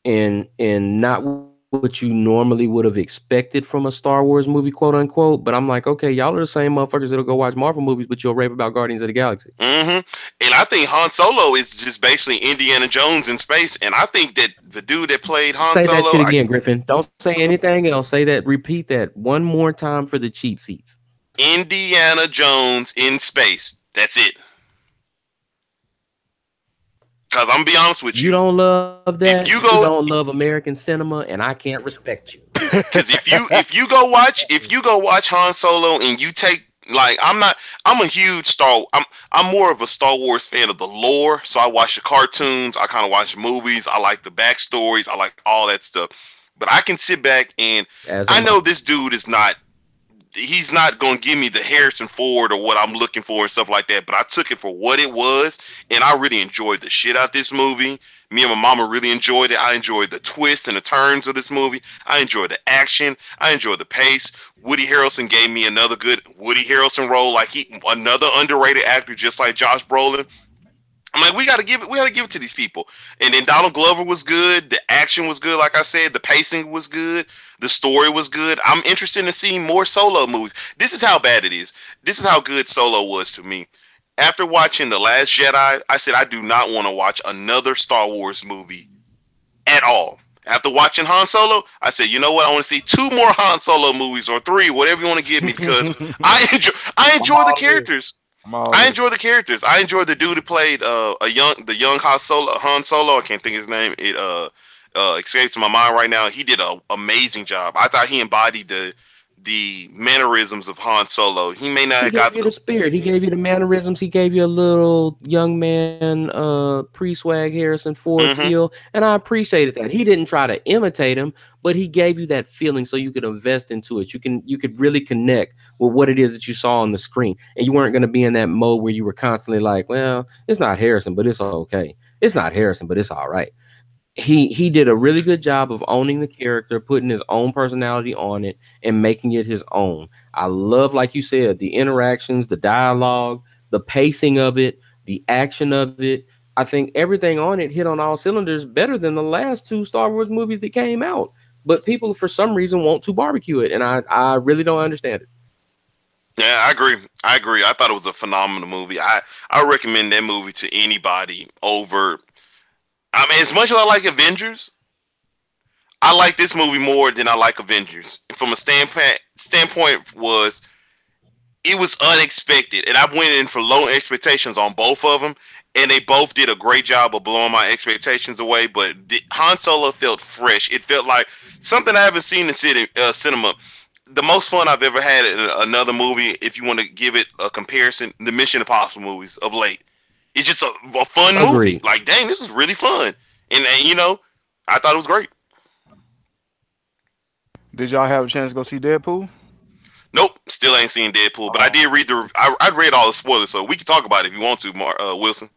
and not what you normally would have expected from a Star Wars movie, quote unquote. But I'm like, okay, y'all are the same motherfuckers that'll go watch Marvel movies, but you'll rave about Guardians of the Galaxy. And I think Han Solo is just basically Indiana Jones in space. And I think that the dude that played Han Say Solo, that shit again, Griffin. Don't say anything else. Say that. Repeat that one more time for the cheap seats. Indiana Jones in space. That's it. Because I'm gonna be honest with You you. don't love that. If you You go, don't love American cinema, and I can't respect you. because if you go watch Han Solo and you take like I'm a huge I'm more of a Star Wars fan of the lore, so I watch the cartoons, I kind of watch the movies, I like the backstories, I like all that stuff. But I can sit back and As I am know this dude is not he's not gonna give me the Harrison Ford or what I'm looking for and stuff like that. But I took it for what it was, and I really enjoyed the shit out this movie. Me and my mama really enjoyed it. I enjoyed the twists and the turns of this movie. I enjoyed the action. I enjoyed the pace. Woody Harrelson gave me another good Woody Harrelson role, like another underrated actor, just like Josh Brolin. I'm like, we gotta give it to these people. And then Donald Glover was good. The action was good, like I said. The pacing was good. The story was good. I'm interested in seeing more Solo movies. This is how bad it is. This is how good Solo was to me. After watching The Last Jedi, I said I do not want to watch another Star Wars movie at all. After watching Han Solo, I said, you know what? I want to see 2 more Han Solo movies or 3, whatever you want to give me, because I enjoy the characters. I enjoy the characters. I enjoy the dude who played the young Han Solo. I can't think of his name. It escapes my mind right now. He did an amazing job. I thought he embodied the mannerisms of Han Solo. He may not He have gave got you the spirit. He gave you the mannerisms. He gave you a little young man, pre-swag Harrison Ford feel, and I appreciated that. He didn't try to imitate him, but he gave you that feeling so you could invest into it. You could really connect with what it is that you saw on the screen, and you weren't going to be in that mode where you were constantly like, well, it's not Harrison, but it's okay. It's not Harrison, but it's all right. He did a really good job of owning the character, putting his own personality on it, and making it his own. I love, like you said, the interactions, the dialogue, the pacing of it, the action of it. I think everything on it hit on all cylinders better than the last 2 Star Wars movies that came out. But people, for some reason, want to barbecue it, and I really don't understand it. Yeah, I agree. I thought it was a phenomenal movie. I recommend that movie to anybody over. I mean, as much as I like Avengers, I like this movie more than I like Avengers. From a standpoint was it was unexpected, and I went in for low expectations on both of them, and they both did a great job of blowing my expectations away. But Han Solo felt fresh. It felt like something I haven't seen in cinema. The most fun I've ever had in another movie, if you want to give it a comparison, the Mission Impossible movies of late. It's just a fun movie. Like, dang, this is really fun. And I thought it was great. Did y'all have a chance to go see Deadpool? Nope, still ain't seen Deadpool. But I did read I read all the spoilers, so we can talk about it if you want to, Wilson.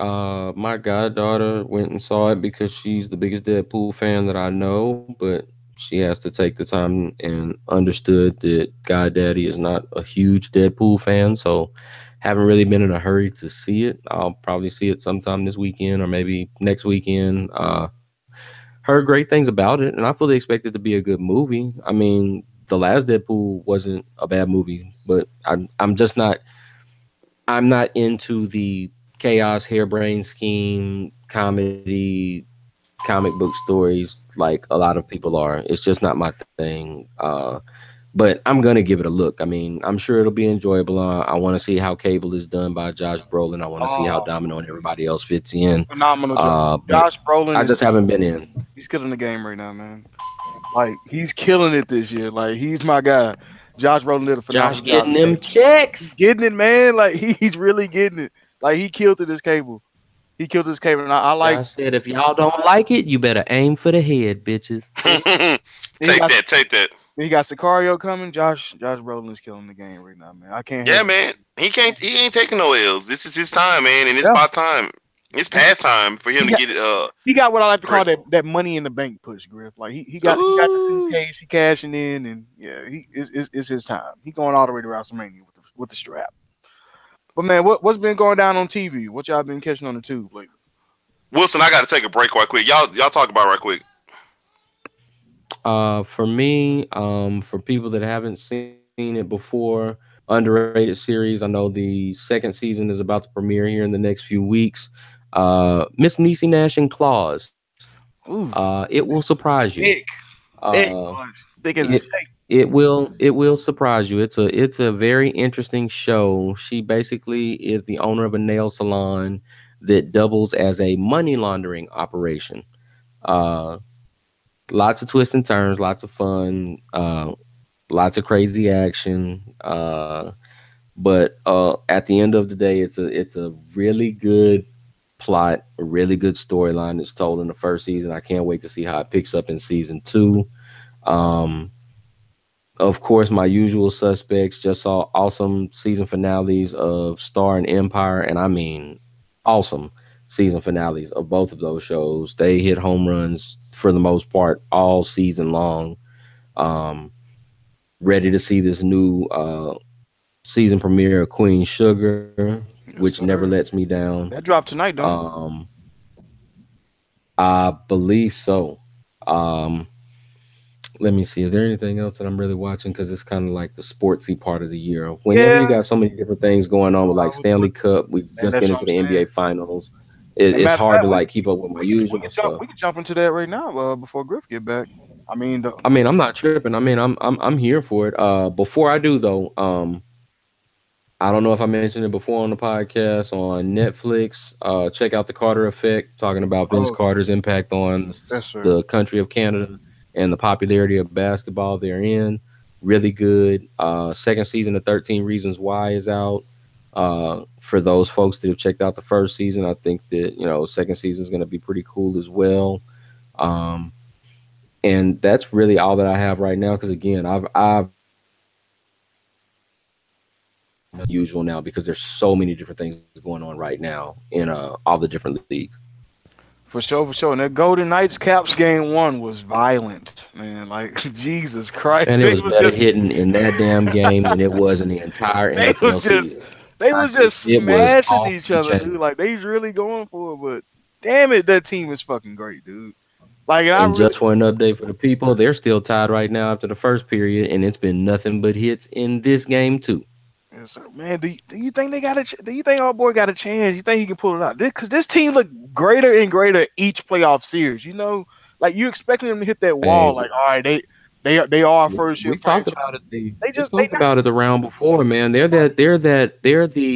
My goddaughter went and saw it because she's the biggest Deadpool fan that I know, but she has to take the time and understood that Goddaddy is not a huge Deadpool fan, so haven't really been in a hurry to see it. I'll probably see it sometime this weekend or maybe next weekend. Heard great things about it, and I fully expect it to be a good movie. I mean, the last Deadpool wasn't a bad movie, but I'm just not. I'm not into the chaos, harebrained scheme, comedy, comic book stories like a lot of people are. It's just not my thing. But I'm gonna give it a look. I mean, I'm sure it'll be enjoyable. I want to see how Cable is done by Josh Brolin. I want to see how Oh, Domino and everybody else fits in. phenomenal job. But Josh Brolin I is just haven't been in. he's killing the game right now, man. Like he's killing it this year. Like he's my guy. Josh Brolin did a phenomenal Josh job. getting as them Cable. He's checks. getting it, man. Like he's really getting it. Like he killed it as Cable. He killed his Cable. And I like. Josh said, if y'all don't like it, you better aim for the head, bitches. Take that. He got Sicario coming. Josh Brolin is killing the game right now, man. I can't. Yeah, man. He ain't taking no L's. This is his time, man, and it's Yeah. about time. It's past time for him He to got- get it. He got what I like to call that money in the bank push, Griff. Like he got the Ooh. suitcase, he cashing in, and yeah, it's his time. He going all the way to WrestleMania with the strap. But man, what's been going down on TV? What y'all been catching on the tube lately? Wilson, I got to take a break right quick. Y'all talk about it right quick. For me, for people that haven't seen it before, underrated series. I know the second season is about to premiere here in the next few weeks. Miss Niecy Nash and Claus. Ooh, It will surprise you. thick, Uh, thick as a it- steak. It will surprise you. It's a very interesting show. She basically is the owner of a nail salon that doubles as a money laundering operation. Uh, Lots of twists and turns, lots of fun, lots of crazy action. But at the end of the day, it's a really good plot, a really good storyline that's told in the first season. I can't wait to see how it picks up in season 2. Of course, my usual suspects. Just saw awesome season finales of Star and Empire, and I mean awesome season finales of both of those shows. They hit home runs for the most part all season long. Ready to see this new season premiere of Queen Sugar, which never lets me down. That dropped tonight, don't it? I believe so. Let me see. Is there anything else that I'm really watching? Because it's kind of like the sportsy part of the year. Whenever you got so many different things going on with like Stanley Cup, we just that's get what into the I'm saying. NBA Finals. It's matter of hard fact, to we- like keep up with my usual stuff. We can jump into that right now before Griff get back. I mean, I'm not tripping. I mean, I'm here for it. Before I do though, I don't know if I mentioned it before on the podcast on Netflix. Check out The Carter Effect, talking about Vince Carter's impact on the country of Canada and the popularity of basketball therein. Really good. Second season of 13 Reasons Why is out. For those folks that have checked out the first season, I think that second season is going to be pretty cool as well. And that's really all that I have right now. Because again, I've usual now because there's so many different things going on right now in all the different leagues. For sure. And that Golden Knights Caps game 1 was violent, man. Like Jesus Christ, and it was better hitting in that damn game than it was in the entire NFL season. They was just smashing each other, dude. Like they's really going for it, but damn it, that team is fucking great, dude. Like, just for an update for the people, they're still tied right now after the first period, and it's been nothing but hits in this game too. Yes, sir. Man, do you think they got do you think our boy got a chance? You think he can pull it out? Because this team look greater and greater each playoff series. Like you expecting them to hit that wall. Like, all right, they are first year. We talked about it. They talked about it the round before, man. They're the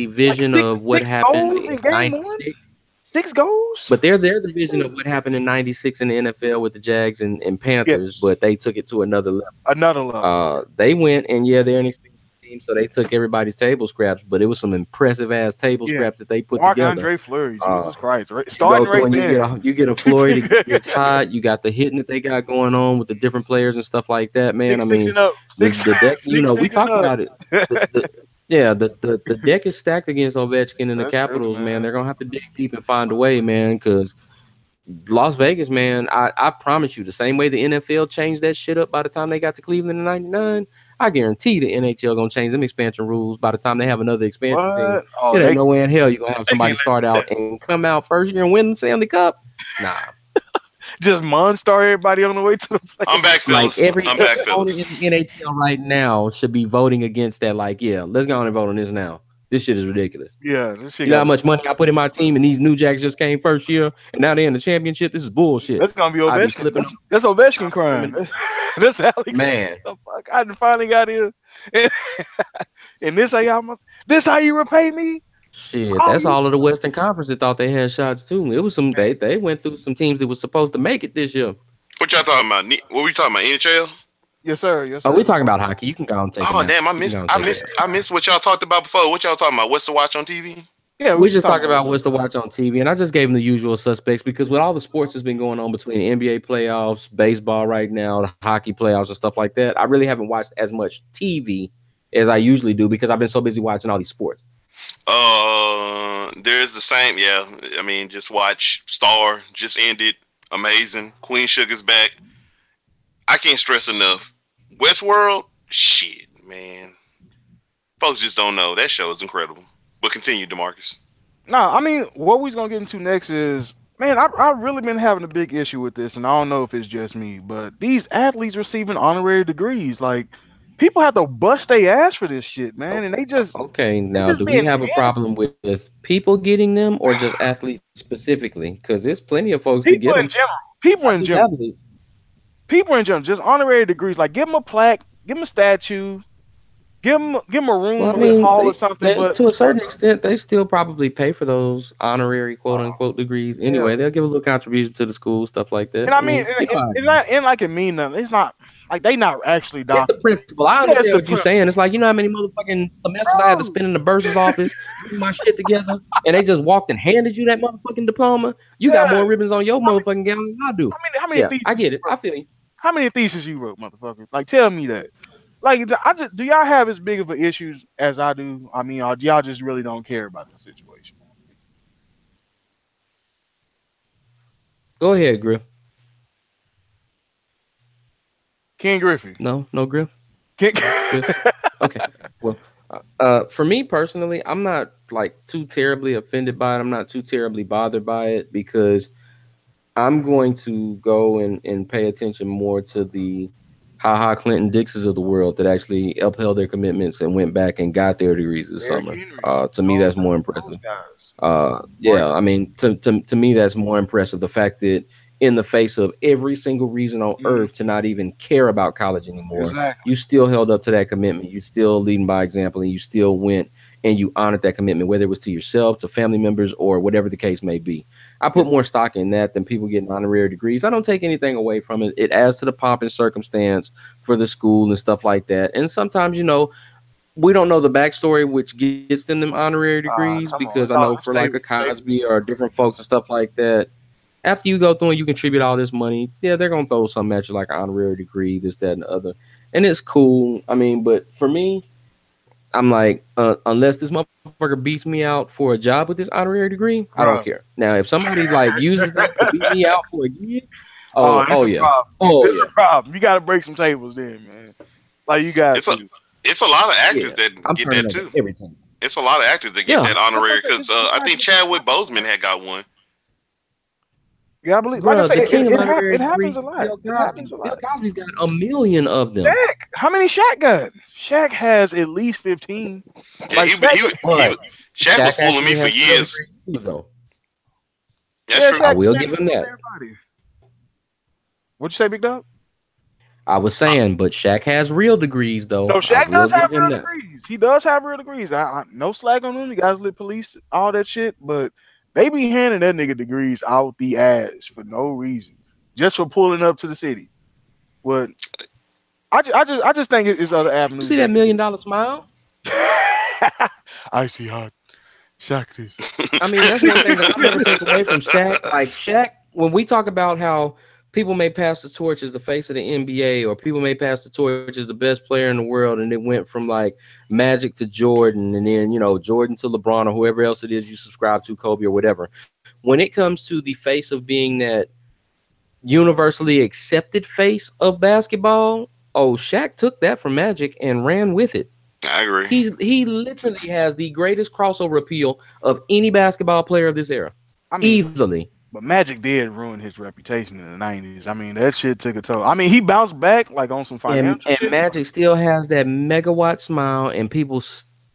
vision of what happened in '96. 6 goals, but they're the vision of what happened in '96 in the NFL with the Jags and Panthers. Yes. But they took it to another level. They went and they're an experienced team, so they took everybody's table scraps. But it was some impressive ass table scraps that they put together. Andre Fleury, Jesus Christ! Right? Starting right there, you get a Fleury that gets hot. You got the hitting that they got going on with the different players and stuff like that, man. The deck. We talked about it. The deck is stacked against Ovechkin and the Capitals, man. They're gonna have to dig deep and find a way, man, because Las Vegas, man, I promise you, the same way the NFL changed that shit up by the time they got to Cleveland in '99, I guarantee the NHL gonna change them expansion rules by the time they have another expansion team. There ain't no way in hell you're gonna have somebody start out and come out first year and win the Stanley Cup. Nah. Just Monstar everybody on the way to the play. I'm back, fellas. Like every owner in the NHL right now should be voting against that. Like, let's go on and vote on this now. This shit is ridiculous. Yeah, this shit. You know how much money I put in my team, and these New Jacks just came first year, and now they're in the championship. This is bullshit. That's gonna be I be Ovechkin. flipping. That's Ovechkin crime. That's Alex. Man, The fuck! I done finally got here, and this how you repay me? shit. That's all of the Western Conference that thought they had shots too. It was some they went through some teams that was supposed to make it this year. What y'all talking about? What we talking about? NHL? Yes, sir. Yes, sir. Oh, we talking about hockey. You can go and take. Oh damn! I missed what y'all talked about before. What y'all talking about? What's to watch on TV? Yeah, we just talking about what's to watch on TV, and I just gave them the usual suspects because with all the sports that's been going on between the NBA playoffs, baseball right now, the hockey playoffs, and stuff like that, I really haven't watched as much TV as I usually do because I've been so busy watching all these sports. There's the same. Yeah, I mean, just watch Star. Just ended. Amazing. Queen Sugar's back. I can't stress enough. Westworld, shit, man. Folks just don't know. That show is incredible. But continue, DeMarcus. Nah, I mean, what we're gonna get into next is, man, I've really been having a big issue with this, and I don't know if it's just me, but these athletes receiving honorary degrees, like, people have to bust their ass for this shit, man, and they just okay. Now, do we have a problem with people getting them or just athletes specifically? Because there's plenty of folks that get them. People in general, just honorary degrees. Like, give them a plaque, give them a statue. Give them a room hall or something. But to a certain extent, they still probably pay for those honorary quote unquote degrees. Anyway, they'll give a little contribution to the school, stuff like that. And I mean, it's not like it mean nothing. It's not like they not actually doctors. It's the principle. I understand what you're saying. It's like, you know how many motherfucking semesters I had to spend in the bursar's office getting my shit together, and they just walked and handed you that motherfucking diploma. You got more ribbons on your motherfucking gown than I do. How many theses I get it. I feel you. How many theses you wrote, motherfucker? Like, tell me that. Like, do y'all have as big of an issue as I do? I mean, y'all just really don't care about the situation? Go ahead, Griff. Ken Griffey. No Griff. Griff. Okay. Well, for me personally, I'm not like too terribly offended by it. I'm not too terribly bothered by it because I'm going to go and pay attention more to the Clinton Dixes of the world that actually upheld their commitments and went back and got their degrees this summer. To me, that's more impressive. Yeah, I mean, to me, that's more impressive. The fact that in the face of every single reason on earth to not even care about college anymore, you still held up to that commitment. You still leading by example, and you still went and you honored that commitment, whether it was to yourself, to family members, or whatever the case may be. I put more stock in that than people getting honorary degrees. I don't take anything away from it. It adds to the pomp and circumstance for the school and stuff like that. And sometimes, you know, we don't know the backstory, which gets them honorary degrees, because I know for like a Cosby or different folks and stuff like that, after you go through and you contribute all this money, yeah, they're going to throw something at you like an honorary degree, this, that, and the other. And it's cool. I mean, but for me, I'm like, unless this motherfucker beats me out for a job with this honorary degree, I don't care. Now, if somebody like uses that to beat me out for a year, it's a problem. You got to break some tables then, man. Like, you got it's a lot of actors that get that too. Everything. It's a lot of actors that get that honorary because I think Chadwick Boseman had got one. Yeah, I believe. Like I said, it happens a lot. Bill Cosby's got a million of them. Shaq, how many Shaq got? Shaq has at least 15. Yeah, like, Shaq was fooling me for years. That's true. I will give him that. What'd you say, Big Dog? I was saying, but Shaq has real degrees, though. No, Shaq does have real degrees. He does have real degrees. No slack on him. You guys lit police, all that shit, but they be handing that nigga degrees out the ass for no reason, just for pulling up to the city. But I just think it's other avenues. See that $1 million smile? I see how Shaq is. I mean, that's one thing that I never take away from Shaq. Like Shaq, when we talk about how people may pass the torch as the face of the NBA, or people may pass the torch as the best player in the world, and it went from like Magic to Jordan, and then, you know, Jordan to LeBron, or whoever else it is you subscribe to, Kobe or whatever. When it comes to the face of being that universally accepted face of basketball, Shaq took that from Magic and ran with it. I agree. He literally has the greatest crossover appeal of any basketball player of this era. I mean, easily. But Magic did ruin his reputation in the 90s. I mean, that shit took a toll. I mean, he bounced back like on some financial shit. And Magic still has that megawatt smile, and people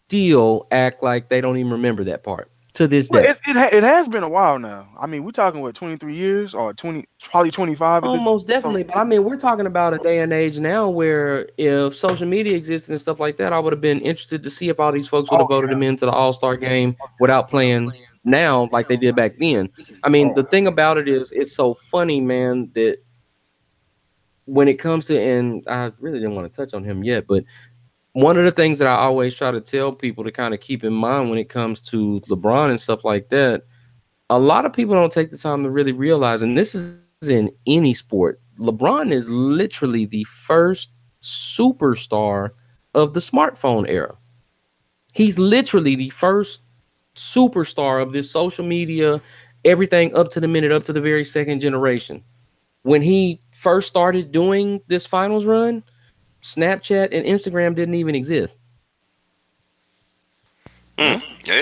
still act like they don't even remember that part to this Well, day. it has been a while now. I mean, we're talking what 23 years or 20, probably 25. Almost definitely. But I mean, we're talking about a day and age now where if social media existed and stuff like that, I would have been interested to see if all these folks would have voted him into the All-Star game without playing now like they did back then. I mean, the thing about it is it's so funny, man, that when it comes to, and I really didn't want to touch on him yet, but one of the things that I always try to tell people to kind of keep in mind when it comes to LeBron and stuff like that, a lot of people don't take the time to really realize, and this is in any sport, LeBron is literally the first superstar of the smartphone era. He's literally the first superstar of this social media, everything up to the minute, up to the very second generation. When he first started doing this finals run, Snapchat and Instagram didn't even exist.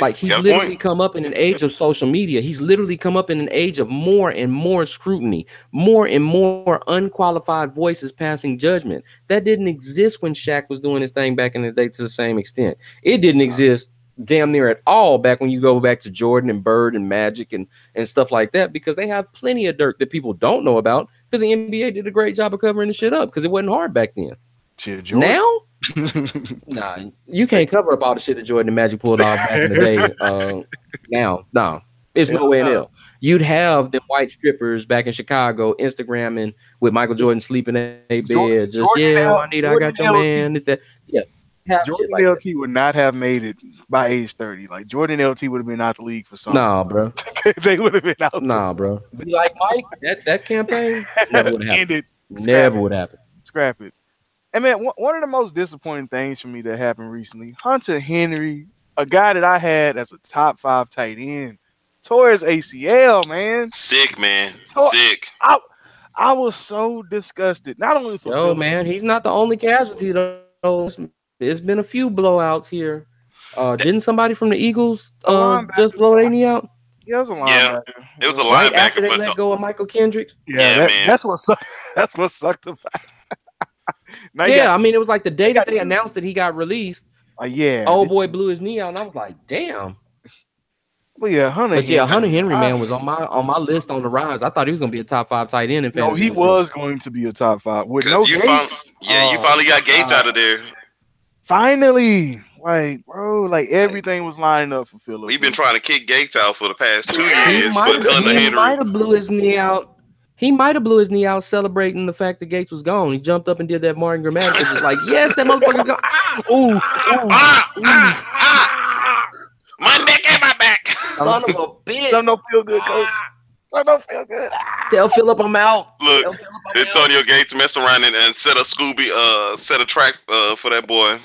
Like he's literally come up in an age of social media. He's literally come up in an age of more and more scrutiny, more and more unqualified voices passing judgment. That didn't exist when Shaq was doing his thing back in the day to the same extent. It didn't exist damn near at all back when you go back to Jordan and Bird and Magic and stuff like that, because they have plenty of dirt that people don't know about because the NBA did a great job of covering the shit up because it wasn't hard back then. Now, nah, you can't cover up all the shit that Jordan and Magic pulled off back in the day. Now, no, it's nowhere in hell. You'd have the white strippers back in Chicago Instagramming with Michael Jordan sleeping in a bed. Just Juanita, I got your man. It's that, Jordan like LT would not have made it by age 30. Like Jordan LT would have been out the league for something. Nah, bro. They would have been out. Nah, bro. Be like Mike, that campaign never would have happened. Never would happen. Scrap it. And man, one of the most disappointing things for me that happened recently, Hunter Henry, a guy that I had as a top 5 tight end, tore his ACL, man. Sick, man. Sick. I was so disgusted. Not only for man, he's not the only casualty though. There's been a few blowouts here. Didn't somebody from the Eagles just blow their knee out? Yeah, it was a linebacker. It was a linebacker. Right after they let go of Michael Kendricks. Man. That's what sucked. That's what sucked about it. I mean, it was like the day that they announced that he got released. Old boy blew his knee out, and I was like, damn. Well, Hunter Henry, man, was on my list on the rise. I thought he was gonna be a top 5 tight end. No, he was going to be a top 5 with no Gates. You finally got Gates out of there. Finally, like, bro, like everything was lining up for Philip. We've been trying to kick Gates out for the past 2 years. He might have blew his knee out. He might have blew his knee out celebrating the fact that Gates was gone. He jumped up and did that Martin Grammatica, just like, yes, that motherfucker's gone. My neck and my back. Son of a bitch. Son don't feel good, coach. Son don't feel good. Tell Philip I'm out. Look, Antonio Gates mess around and set a track for that boy.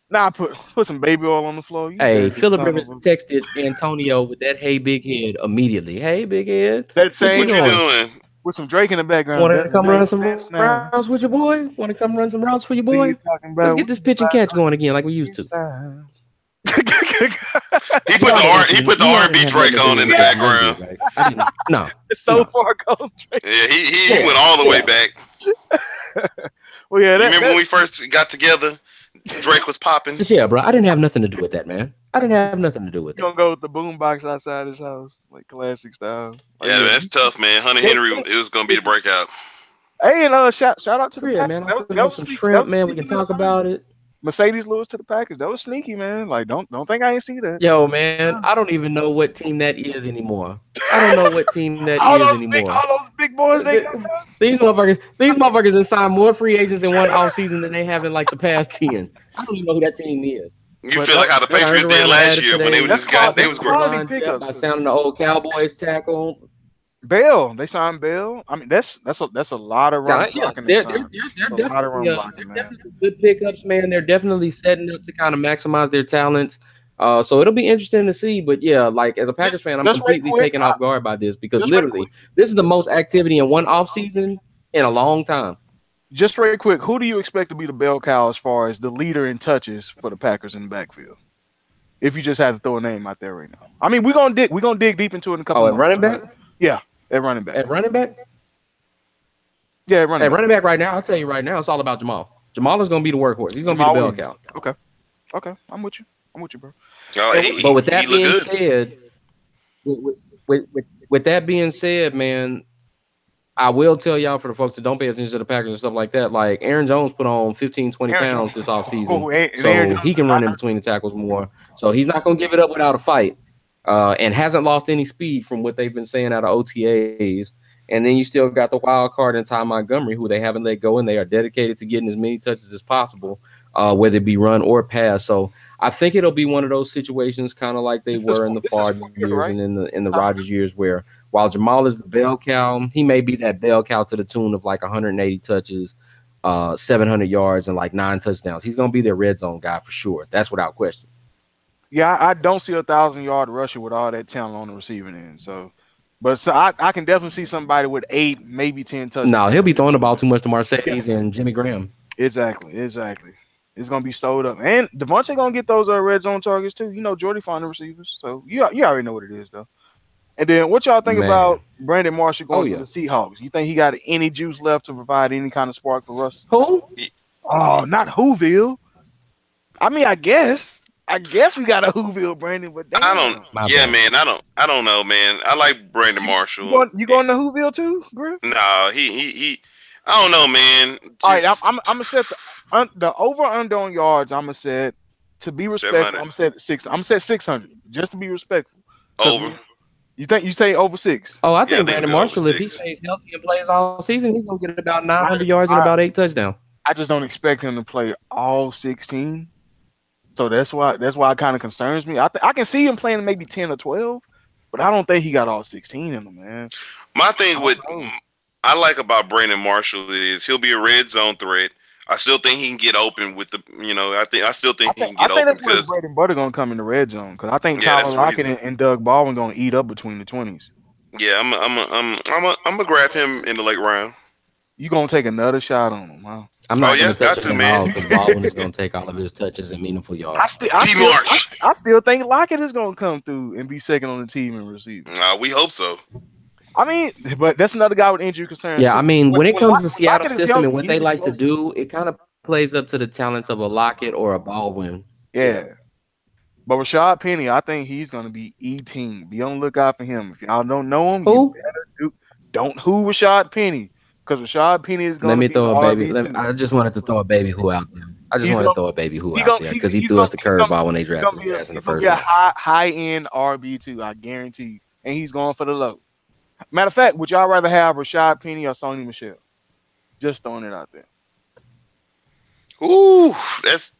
Nah, put some baby oil on the floor. Hey, Philip Rivers texted Antonio with that "Hey big head" immediately. Hey big head. That same. What you doing? With some Drake in the background. Want to come run some routes with your boy? Want to come run some routes for your boy? Let's get this pitch and catch going again like we used to. He put the R&B Drake on in the background. No, it's so far gone. Drake. Yeah, he went all the way back. Well, yeah. Remember when we first got together? Drake was popping. Yeah, bro. I didn't have nothing to do with that, man. I didn't have nothing to do with it. You gonna go with the boombox outside his house, like classic style. Yeah, that's tough, man. Hunter Henry, it was gonna be the breakout. Hey, and shout out to the Packers, man. That was some shrimp, man. We can talk about it. Mercedes Lewis to the Packers. That was sneaky, man. Like, don't think I ain't see that. Yo, man, I don't even know what team that is anymore. I don't know what team that is anymore. All those big boys, these motherfuckers have signed more free agents in one offseason than they have in like the past 10. I don't even know who that team is. You feel like how the Patriots did last year when they was great. By sounding the old Cowboys tackle. Bell, they signed Bell. I mean, that's a lot of run blocking. They're definitely good pickups, man. They're definitely setting up to kind of maximize their talents. So it'll be interesting to see. But yeah, like as a Packers fan, I'm completely taken off guard by this because literally this is the most activity in one offseason in a long time. Just very quick, who do you expect to be the bell cow as far as the leader in touches for the Packers in the backfield? If you just had to throw a name out there right now. I mean, we're gonna dig deep into it in a couple of running back? Yeah, at running back. At running back? Yeah, at running back right now, I'll tell you right now, it's all about Jamal. Jamal is gonna be the workhorse. He's gonna be the bell cow. Okay, I'm with you. I'm with you, bro. Oh, And he, But with he, that he look being good. said, with that being said, man, I will tell y'all for the folks that don't pay attention to the Packers and stuff like that, like Aaron Jones put on 15, 20 Aaron pounds Jones, this offseason. and Aaron So Jones he is can not run in between the tackles more. So he's not going to give it up without a fight. And hasn't lost any speed from what they've been saying out of OTAs. And then you still got the wild card in Ty Montgomery, who they haven't let go, and they are dedicated to getting as many touches as possible, whether it be run or pass. So I think it'll be one of those situations, kind of like they were in the this is Favre fourth year, years right? and in the Rodgers years, where while Jamal is the bell cow, he may be that bell cow to the tune of like 180 touches, 700 yards, and like 9 touchdowns. He's going to be their red zone guy for sure. That's without question. Yeah, I don't see a 1,000-yard rusher with all that talent on the receiving end. So I can definitely see somebody with 8, maybe 10 touchdowns. No, he'll be throwing the ball too much to Mercedes and Jimmy Graham. Exactly. It's gonna be sold up, and Devontae gonna get those red zone targets too. You know, Jordy find the receivers, so you already know what it is though. And then what y'all think about Brandon Marshall going to the Seahawks? You think he got any juice left to provide any kind of spark for Russ? Who? Oh, not Whoville. I mean, I guess we got a Whoville Brandon, but damn. I don't. Yeah, man. I don't know, man. I like Brandon Marshall. You going to Whoville too, Griff? No, he. I don't know, man. All right, I'm gonna set the over under on yards. I'm gonna set to be respectful. 700. I'm gonna set 6. I'm gonna set 600 just to be respectful. Over. You say over 6? Oh, I Yeah, think I think Brandon it'll be Marshall, over if he 6. stays healthy and plays all season, he's gonna get about 900 yards and about 8 touchdowns. I just don't expect him to play all 16. So that's why it kind of concerns me. I can see him playing maybe 10 or 12, but I don't think he got all 16 in him, man. My thing I like about Brandon Marshall is he'll be a red zone threat. I still think he can get open with the, I still think he can get open that's where because Brady Butter gonna come in the red zone because I think Yeah, Tyler Lockett and Doug Baldwin gonna eat up between the 20s. yeah, I'm gonna grab him in the late round. You gonna take another shot on him, huh? I'm not yeah, going to touch got him to, at all man. because Baldwin is going to take all of his touches and meaningful yards. I still think Lockett is gonna come through and be second on the team in receiving. We hope so. I mean, but that's another guy with injury concerns. Yeah, I mean, when it comes to the Seattle Lockett is system healthy, and what they he's like to explosive. do, it kind of plays up to the talents of a Lockett or a Baldwin. Yeah. But Rashad Penny, I think he's gonna be eating. Be on the lookout for him. If y'all don't know him, Who? don't who Rashad Penny. Because Rashad Penny is going to be throw a baby. RB2. I just wanted to throw a baby who out there. Because he threw us the curveball when they drafted his ass in the first round. High-end RB2, I guarantee. And he's going for the low. Matter of fact, would y'all rather have Rashad Penny or Sony Michel? Just throwing it out there. Ooh, that's.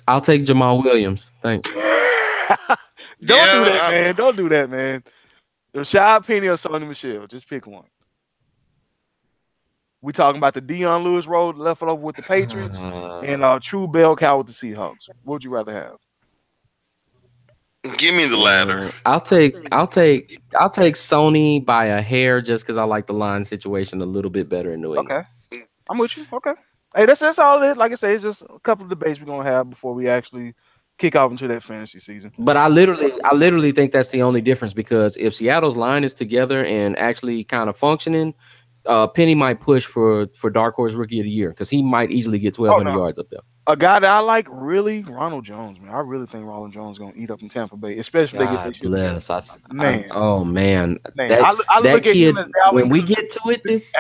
I'll take Jamal Williams. Thanks. Don't do that, man. Don't do that, man. Rashad Penny or Sony Michel. Just pick one. We talking about the Dion Lewis road left over with the Patriots and true bell cow with the Seahawks. What would you rather have? Give me the latter. I'll take Sony by a hair just because I like the line situation a little bit better in New England. Okay, I'm with you. Okay, hey, that's all it is. Like I say, it's just a couple of debates we're gonna have before we actually kick off into that fantasy season. But I literally think that's the only difference because if Seattle's line is together and actually kind of functioning, Penny might push for Dark Horse Rookie of the Year because he might easily get 1,200 yards up there. A guy that I like really, Ronald Jones, man. I really think Ronald Jones is gonna eat up in Tampa Bay, especially if they get this shit. Man. I that look at kid, him as Alvin when we get to it this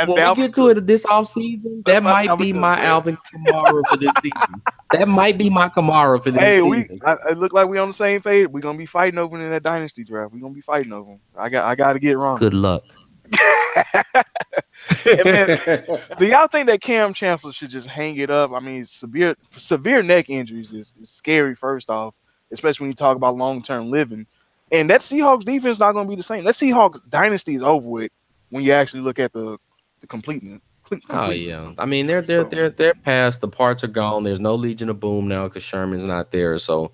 offseason, that might be my Alvin Kamara for this season. That might be my Kamara for this season. It look like we on the same page. We're gonna be fighting over him in that dynasty draft. We're gonna be fighting over him. I got to get wrong. Good luck. Man, do y'all think that Cam Chancellor should just hang it up? I mean, severe neck injuries is scary. First off, especially when you talk about long-term living, and that Seahawks defense is not going to be the same. That Seahawks dynasty is over with when you actually look at the completeness. Oh yeah, I mean they're past. The parts are gone. There's no Legion of Boom now because Sherman's not there, so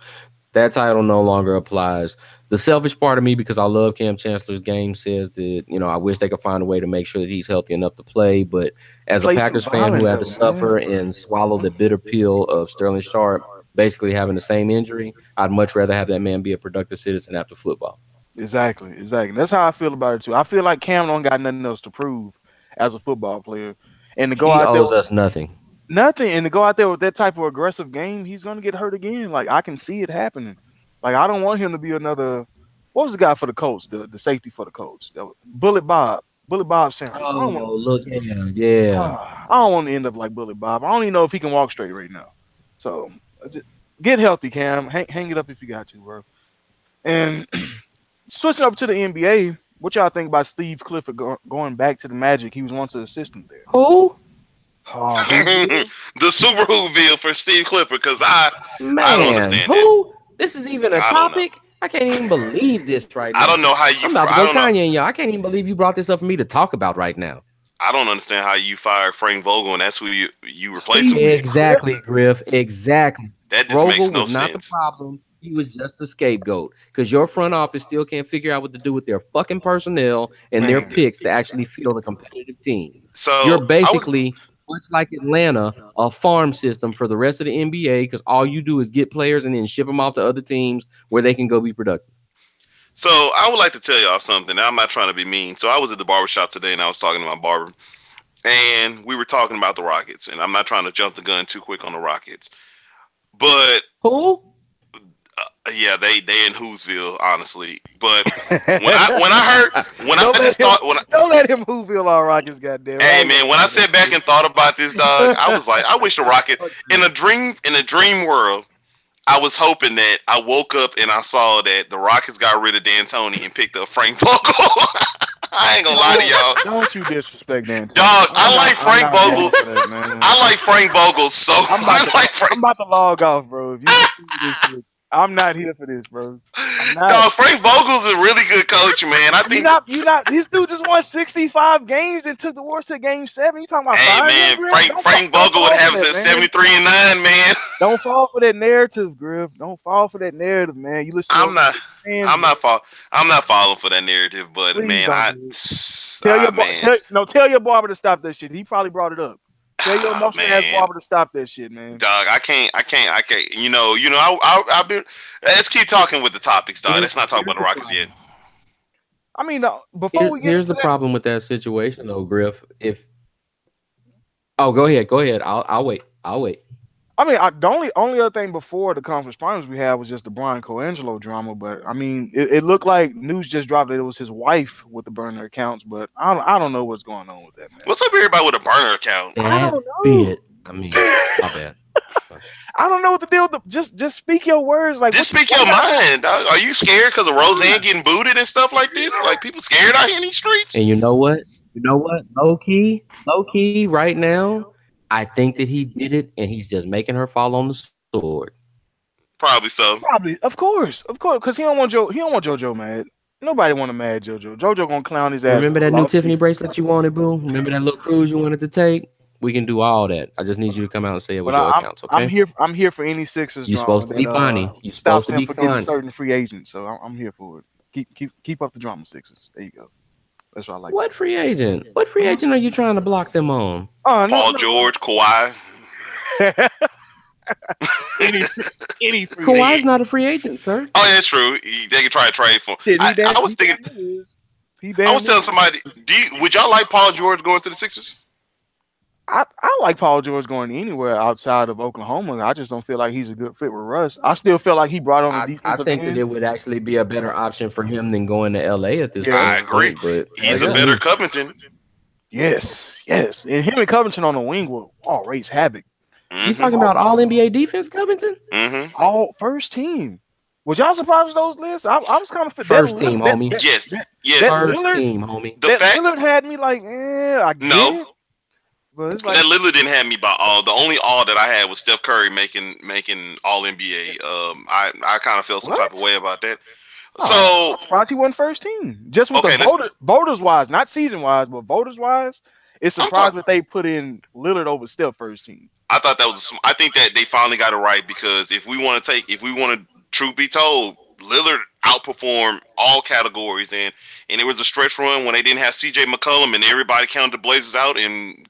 that title no longer applies. The selfish part of me, because I love Cam Chancellor's game, says that, I wish they could find a way to make sure that he's healthy enough to play. But as a Packers fan who had to suffer and swallow the bitter pill of Sterling Sharp basically having the same injury, I'd much rather have that man be a productive citizen after football. Exactly. That's how I feel about it, too. I feel like Cam don't got nothing else to prove as a football player. And to go out there. He owes us nothing. Nothing, and to go out there with that type of aggressive game, he's gonna get hurt again. Like I can see it happening. Like I don't want him to be another. What was the guy for the Colts? The safety for the Colts? Bullet Bob. Bullet Bob Sanders. Oh, look, yeah. I don't want to end up like Bullet Bob. I don't even know if he can walk straight right now. So just get healthy, Cam. Hang it up if you got to, bro. And switching over to the NBA, what y'all think about Steve Clifford going back to the Magic? He was once an assistant there. Who? Oh, the Super Whoville for Steve Clifford, because I don't understand who? This is even a I don't topic? I can't even believe this right now. I don't know how you. I'm about to go Kanye and y'all. I can't even believe you brought this up for me to talk about right now. I don't understand how you fired Frank Vogel and that's who you replace him with. Exactly, Griff. Exactly. That just Vogel makes no was sense. not the problem. He was just the scapegoat because your front office still can't figure out what to do with their fucking personnel and their picks to actually field a competitive team. So you're basically, much like Atlanta, a farm system for the rest of the NBA because all you do is get players and then ship them off to other teams where they can go be productive. So I would like to tell y'all something. I'm not trying to be mean. So I was at the barbershop today and I was talking to my barber and we were talking about the Rockets. And I'm not trying to jump the gun too quick on the Rockets. But who? Yeah, they in Whoville, honestly. But when I don't let him Whoville our Rockets, goddamn. Hey man, when I sat back and thought about this, dog, I was like, I wish the Rockets in a dream world. I was hoping that I woke up and I saw that the Rockets got rid of D'Antoni and picked up Frank Vogel. I ain't gonna lie to y'all. Don't you disrespect D'Antoni. Dog, I like Frank Vogel. I like Frank Vogel so I'm about to log off, bro. If you this shit, I'm not here for this, bro. Dog, Frank Vogel's a really good coach, man. I think you not. This dude just won 65 games and took the worst at Game 7. You talking about? Hey man, Frank Vogel would have us at 73-9, man. Don't fall for that narrative, Griff. Don't fall for that narrative, man. You listen. I'm not falling for that narrative, but please man, tell your barber to stop that shit. He probably brought it up. Tell your emotional ass barber to stop that shit, man. Dog, I can't. You know. I've been. Let's keep talking with the topics, dog. Let's not talk about the Rockets yet. I mean, before we get here's the problem with that situation, though, Griff. Go ahead. I'll wait. I mean, the only other thing before the conference finals we had was just the Brian Colangelo drama. But I mean, it looked like news just dropped that it was his wife with the burner accounts. But I don't know what's going on with that, man. What's up with everybody with a burner account? I don't know. I mean, my bad. I don't know what to deal with. Just speak your words. Like, just speak your mind. Dog. Are you scared because of Roseanne getting booted and stuff like this? Like people scared out here in these streets? And you know what? Low key, right now. I think that he did it, and he's just making her fall on the sword. Probably so. Probably, of course, because he don't want JoJo mad. Nobody want to mad JoJo. JoJo gonna clown his ass. Remember that new Tiffany bracelet you wanted, boo? Remember that little cruise you wanted to take? We can do all that. I just need you to come out and say it was your accounts, okay? I'm here for any Sixers. You're supposed to be funny. You're supposed to be funny. Certain free agents, so I'm here for it. Keep up the drama, Sixers. There you go. That's what I like. What free agent? What free agent are you trying to block them on? Paul George, Kawhi. any free Kawhi's agent. not a free agent, sir. Oh, yeah, that's true. They can try to trade for. I was thinking. I was telling somebody, would y'all like Paul George going to the Sixers? I like Paul George going anywhere outside of Oklahoma. I just don't feel like he's a good fit with Russ. I still feel like he brought on the defensive I think that it would actually be a better option for him than going to LA at this point. I agree. But he's a better Covington. Yes. And him and Covington on the wing will all raise havoc. Mm-hmm. You talking about all NBA defense, Covington? Mm-hmm. All first team. Was y'all surprised with those lists? I was kind of first team, homie. Yes. First team, homie. Lillard had me like, I get it. But it's like, that Lillard didn't have me by all. The only all that I had was Steph Curry making all NBA. I kind of felt some type of way about that. So surprised he wasn't first team. Just with the voters wise, not season wise, but voters wise, it's surprised that they put in Lillard over Steph first team. I thought that was. I think that they finally got it right because if we want to, truth be told, Lillard outperformed all categories, and it was a stretch run when they didn't have CJ McCollum and everybody counted the Blazers out and.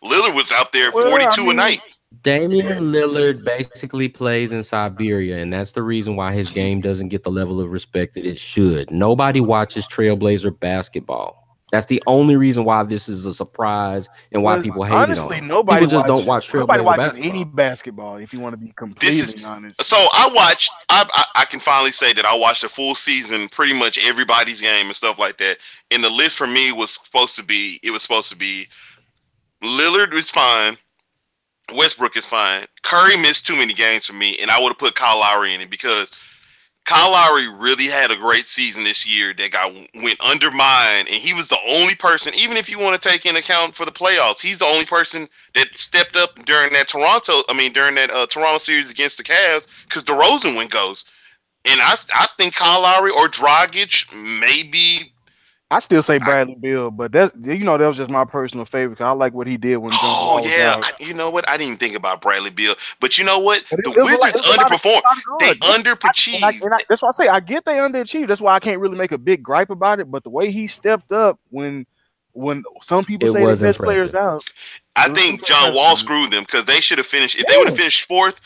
Lillard was out there 42 a night. Damian Lillard basically plays in Siberia, and that's the reason why his game doesn't get the level of respect that it should. Nobody watches Trailblazer basketball. That's the only reason why this is a surprise and why people hate honestly, it on. nobody People just don't watch nobody Trailblazer watches basketball. any basketball. If you want to be completely honest, so I watched. I can finally say that I watched a full season, pretty much everybody's game and stuff like that. And the list for me was supposed to be. It was supposed to be Lillard is fine. Westbrook is fine. Curry missed too many games for me, and I would have put Kyle Lowry in it because Kyle Lowry really had a great season this year that went undermined, and he was the only person, even if you want to take into account for the playoffs, he's the only person that stepped up during that Toronto series against the Cavs because DeRozan went ghost. And I think Kyle Lowry or Dragic maybe. I still say Bradley Beal, but that was just my personal favorite. Cause I like what he did when John Wall was out. You know what? I didn't even think about Bradley Beal, but you know what? The Wizards underperformed. They underachieved. That's why I say I get they underachieved. That's why I can't really make a big gripe about it. But the way he stepped up when some people say the best players out. I think John Wall screwed them because they should have finished. If they would have finished fourth,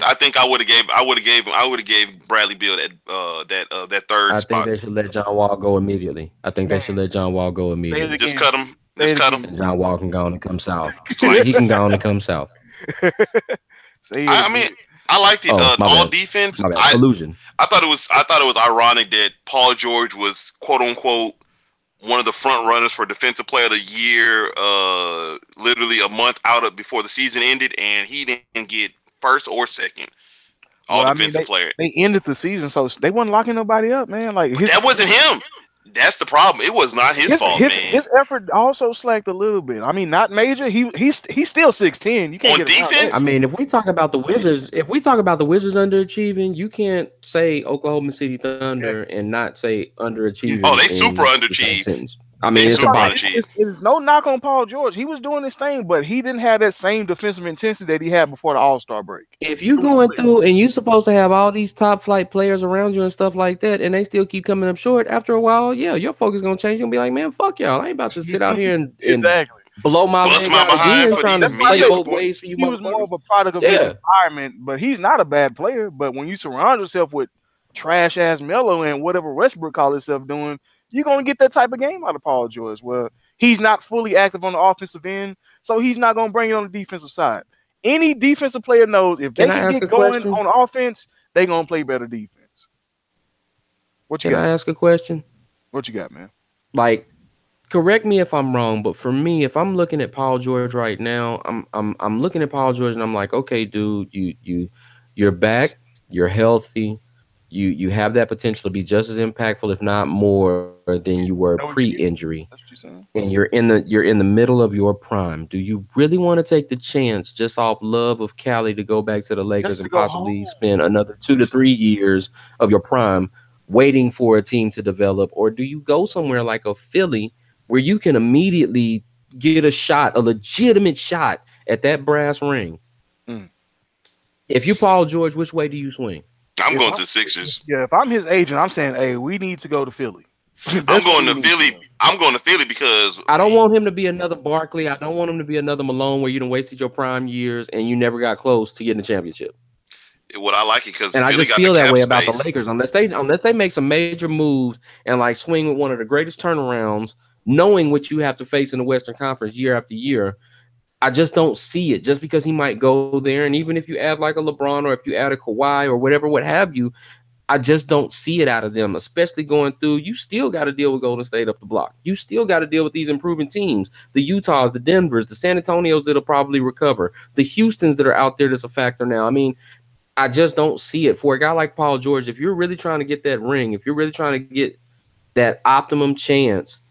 I think I would have gave Bradley Beal that third I spot. think they should let John Wall go immediately. Just cut him. And John Wall can go on and come south. He can go on and come south. I mean, I liked it. All defense. Illusion. I thought it was ironic that Paul George was quote unquote one of the front runners for Defensive Player of the Year, literally a month out before the season ended, and he didn't get first or second. Defensive player. They ended the season, so they wasn't locking nobody up, man. That wasn't him. That's the problem. It was not his fault, man. His effort also slacked a little bit. I mean, not major. He's still 6'10". You can't on get defense. I mean, if we talk about the Wizards underachieving, you can't say Oklahoma City Thunder and not say underachieving. Oh, they super underachieved. I mean, it's no knock on Paul George. He was doing his thing, but he didn't have that same defensive intensity that he had before the All-Star break. If you're going through and you're supposed to have all these top flight players around you and stuff like that, and they still keep coming up short, after a while, your focus is going to change. You're going to be like, man, fuck y'all. I ain't about to sit out here and exactly. blow my leg out again trying to play both ways for you. He was more of a product of his environment, but he's not a bad player. But when you surround yourself with trash-ass Melo and whatever Westbrook call himself doing, you're going to get that type of game out of Paul George. Well, he's not fully active on the offensive end, so he's not going to bring it on the defensive side. Any defensive player knows if they can get going on offense, they're going to play better defense. Can I ask a question? What you got, man? Like, correct me if I'm wrong, but for me, if I'm looking at Paul George right now, I'm looking at Paul George and I'm like, okay, dude, you're back, you're healthy. You have that potential to be just as impactful, if not more, than you were pre-injury. And you're in the middle of your prime. Do you really want to take the chance, just off love of Cali, to go back to the Lakers and possibly spend another 2 to 3 years of your prime waiting for a team to develop? Or do you go somewhere like a Philly where you can immediately get a legitimate shot at that brass ring? If you Paul George, which way do you swing? I'm going to Sixers. Yeah, if I'm his agent, I'm saying, hey, we need to go to Philly. I'm going to Philly because I don't want him to be another Barkley. I don't want him to be another Malone where you done wasted your prime years and you never got close to getting a championship. What I like it because I just feel that way about the Lakers unless they make some major moves and like swing with one of the greatest turnarounds, knowing what you have to face in the Western Conference year after year. I just don't see it just because he might go there. And even if you add like a LeBron or if you add a Kawhi or whatever, what have you, I just don't see it out of them, especially going through. You still got to deal with Golden State up the block. You still got to deal with these improving teams, the Utahs, the Denvers, the San Antonios that'll probably recover, the Houstons that are out there that's a factor now. I mean, I just don't see it. For a guy like Paul George, if you're really trying to get that ring, if you're really trying to get that optimum chance,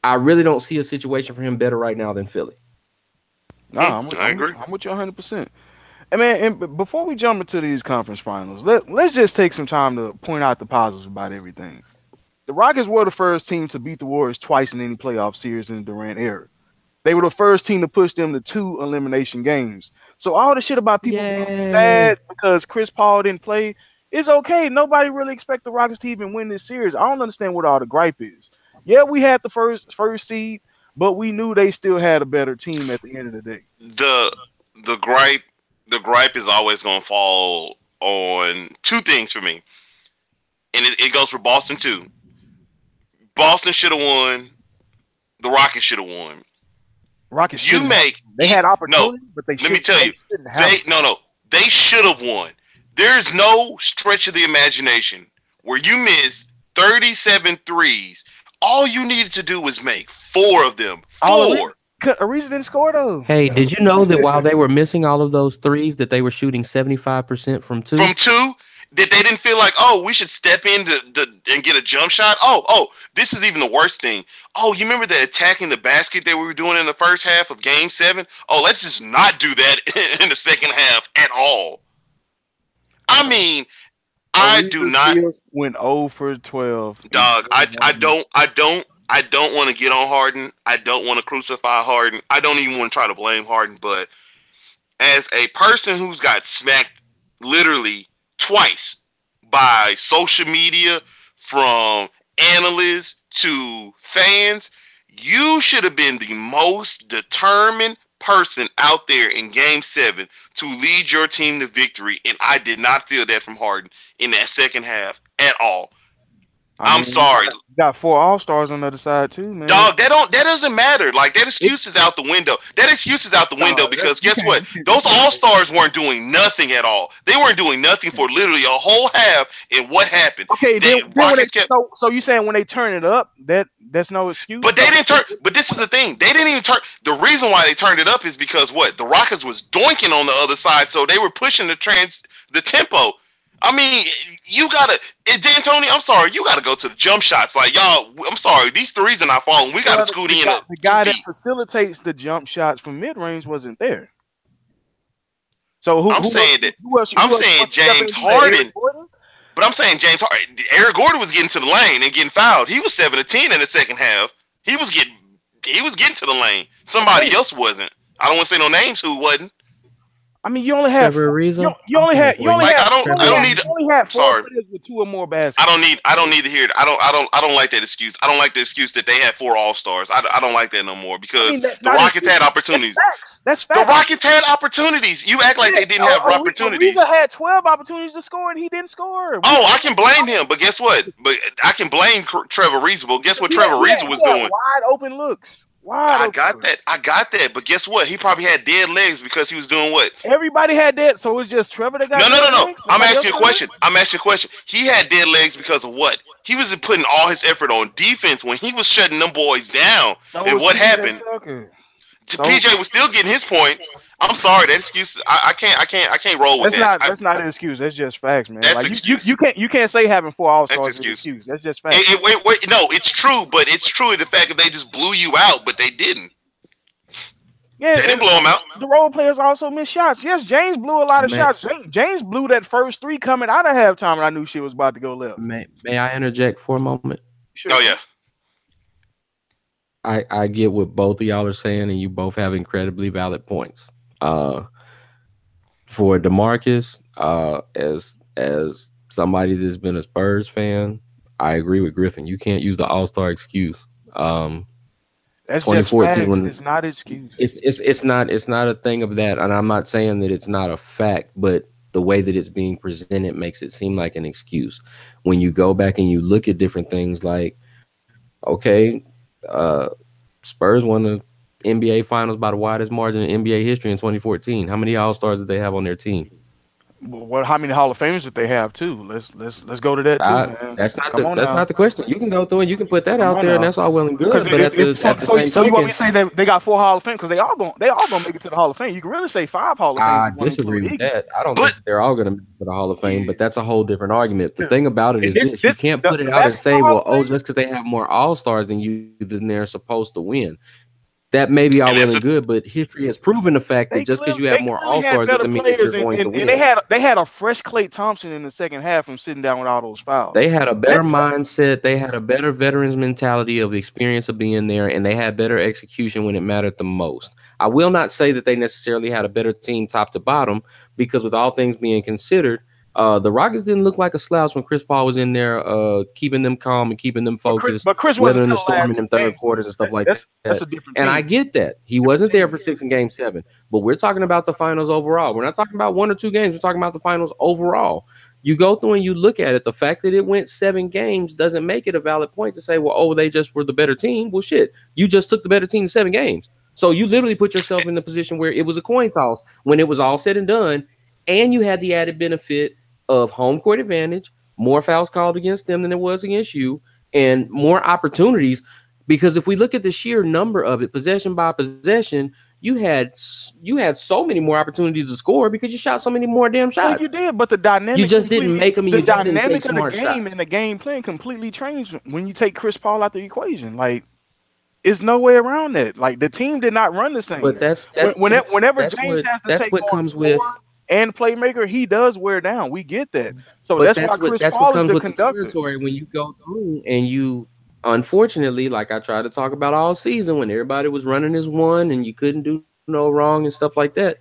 I really don't see a situation for him better right now than Philly. No, I agree. I'm with you 100%. And man, and before we jump into these conference finals, let's just take some time to point out the positives about everything. The Rockets were the first team to beat the Warriors twice in any playoff series in the Durant era. They were the first team to push them to 2 elimination games. So all the shit about people being bad because Chris Paul didn't play is okay. Nobody really expect the Rockets to even win this series. I don't understand what all the gripe is. Yeah, we had the first seed, but we knew they still had a better team at the end of the day. The gripe is always going to fall on 2 things for me, and it goes for Boston too. Boston should have won. The Rockets should have won. Rockets You make they had opportunity, no. but they Let me tell you, they should have won. There's no stretch of the imagination where you miss 37 threes. All you needed to do was make 4 of them. 4. Ariza didn't score though. Hey, did you know that while they were missing all of those threes, that they were shooting 75% from 2? From 2, that they didn't feel like, oh, we should step in and get a jump shot. Oh, this is even the worst thing. Oh, you remember that attacking the basket that we were doing in the first half of Game 7? Oh, let's just not do that in the second half at all. I mean, I do not went 0 for 12. Dog, I don't want to get on Harden. I don't want to crucify Harden. I don't even want to try to blame Harden. But as a person who's got smacked literally twice by social media, from analysts to fans, you should have been the most determined person out there in Game 7 to lead your team to victory. And I did not feel that from Harden in that second half at all. I'm sorry. You got 4 All-Stars on the other side too, man. Dog, that doesn't matter. Like, that excuse is out the window. That excuse is out the window because guess what? Those All-Stars weren't doing nothing at all. They weren't doing nothing for literally a whole half. And what happened? Okay, so you saying when they turn it up, that's no excuse? But they didn't turn. But this is the thing. They didn't even turn. The reason why they turned it up is because what? The Rockets was doinking on the other side, so they were pushing the tempo. I mean, you gotta, D'Antoni, I'm sorry, you gotta go to the jump shots. Like, y'all, I'm sorry, these threes are not falling. We gotta scoot in. The guy that facilitates the jump shots from mid range wasn't there. So I'm saying James Harden. But I'm saying James Harden. Eric Gordon was getting to the lane and getting fouled. He was 7 of 10 in the second half. He was getting to the lane. Somebody else wasn't. I don't want to say no names who wasn't. I mean, you only had Trevor Ariza. You only had 4 sorry. players with 2 or more baskets. I don't need to hear it. I don't like that excuse. I don't like the excuse that they had 4 All-Stars. I don't like that no more because the Rockets had opportunities. That's facts. The Rockets had opportunities. You act like they didn't have opportunities. Ariza had 12 opportunities to score and he didn't score. I can blame him, but guess what? But I can blame Trevor Ariza. But guess what Trevor Ariza was doing? Wide open looks. I got that. But guess what? He probably had dead legs because he was doing what? Everybody had dead. So it's just Trevor that got No. I'm asking you a question. He had dead legs because of what? He was putting all his effort on defense when he was shutting them boys down. And what happened? PJ was still getting his points. I'm sorry, that excuse. I can't roll with that. That's not an excuse. That's just facts, man. That's like, you can't say having 4 All-Stars is an excuse. That's just facts. Wait, no, it's true, but it's true in the fact that they just blew you out, but they didn't. Yeah, they didn't blow them out. The role players also missed shots. Yes, James blew a lot of shots. James blew that first 3 coming out of halftime, and I knew shit was about to go left. May I interject for a moment? Sure. Oh yeah. I get what both of y'all are saying, and you both have incredibly valid points. For DeMarcus, as somebody that's been a Spurs fan, I agree with Griffin. You can't use the All-Star excuse. That's 2014. It's not an excuse. It's not a thing of that, and I'm not saying that it's not a fact, but the way that it's being presented makes it seem like an excuse. When you go back and you look at different things, like, okay, Spurs won the NBA Finals by the widest margin in NBA history in 2014. How many All-Stars did they have on their team? Well, how many Hall of Famers did they have too? Let's go to that too. Man. That's not the question. You can go through and you can put that out there, and that's all well and good. But at the same token, you want me to say that they got 4 Hall of Fame because they all gonna make it to the Hall of Fame. You can really say 5 Hall of Fame. I disagree with that. I don't think they're all gonna make it to the Hall of Fame, but that's a whole different argument. The thing about it is this: you can't put it out and say, well, just because they have more All-Stars than you, then they're supposed to win. That may be all well and good, but history has proven the fact that just because you have more All-Stars doesn't mean that you're going to win. And they had a fresh Klay Thompson in the second half from sitting down with all those fouls. They had a better mindset. They had a better veterans mentality of the experience of being there, and they had better execution when it mattered the most. I will not say that they necessarily had a better team top to bottom, because with all things being considered, the Rockets didn't look like a slouch when Chris Paul was in there, keeping them calm and keeping them focused. But Chris wasn't the storm in them third quarters and stuff like that. That's a different. And I get that he wasn't there for 6 in Game 7, but we're talking about the finals overall. We're not talking about 1 or 2 games. We're talking about the finals overall. You go through and you look at it. The fact that it went 7 games doesn't make it a valid point to say, well, oh, they just were the better team. Well, shit, you just took the better team in 7 games. So you literally put yourself in the position where it was a coin toss when it was all said and done, and you had the added benefit of home court advantage, more fouls called against them than it was against you, and more opportunities. Because if we look at the sheer number of it, possession by possession, you had so many more opportunities to score because you shot so many more damn shots. Well, you did, but the dynamic you just didn't make them. The you just didn't dynamic take of the smart game shots. and the game plan completely changed when you take Chris Paul out the equation. Like, there's no way around that. Like, the team did not run the same. But whenever James has to take what comes with and playmaker, he does wear down. We get that. So that's why Chris Paul is the conductor. When you go through and you, unfortunately, like I tried to talk about all season, when everybody was running as one and you couldn't do no wrong and stuff like that.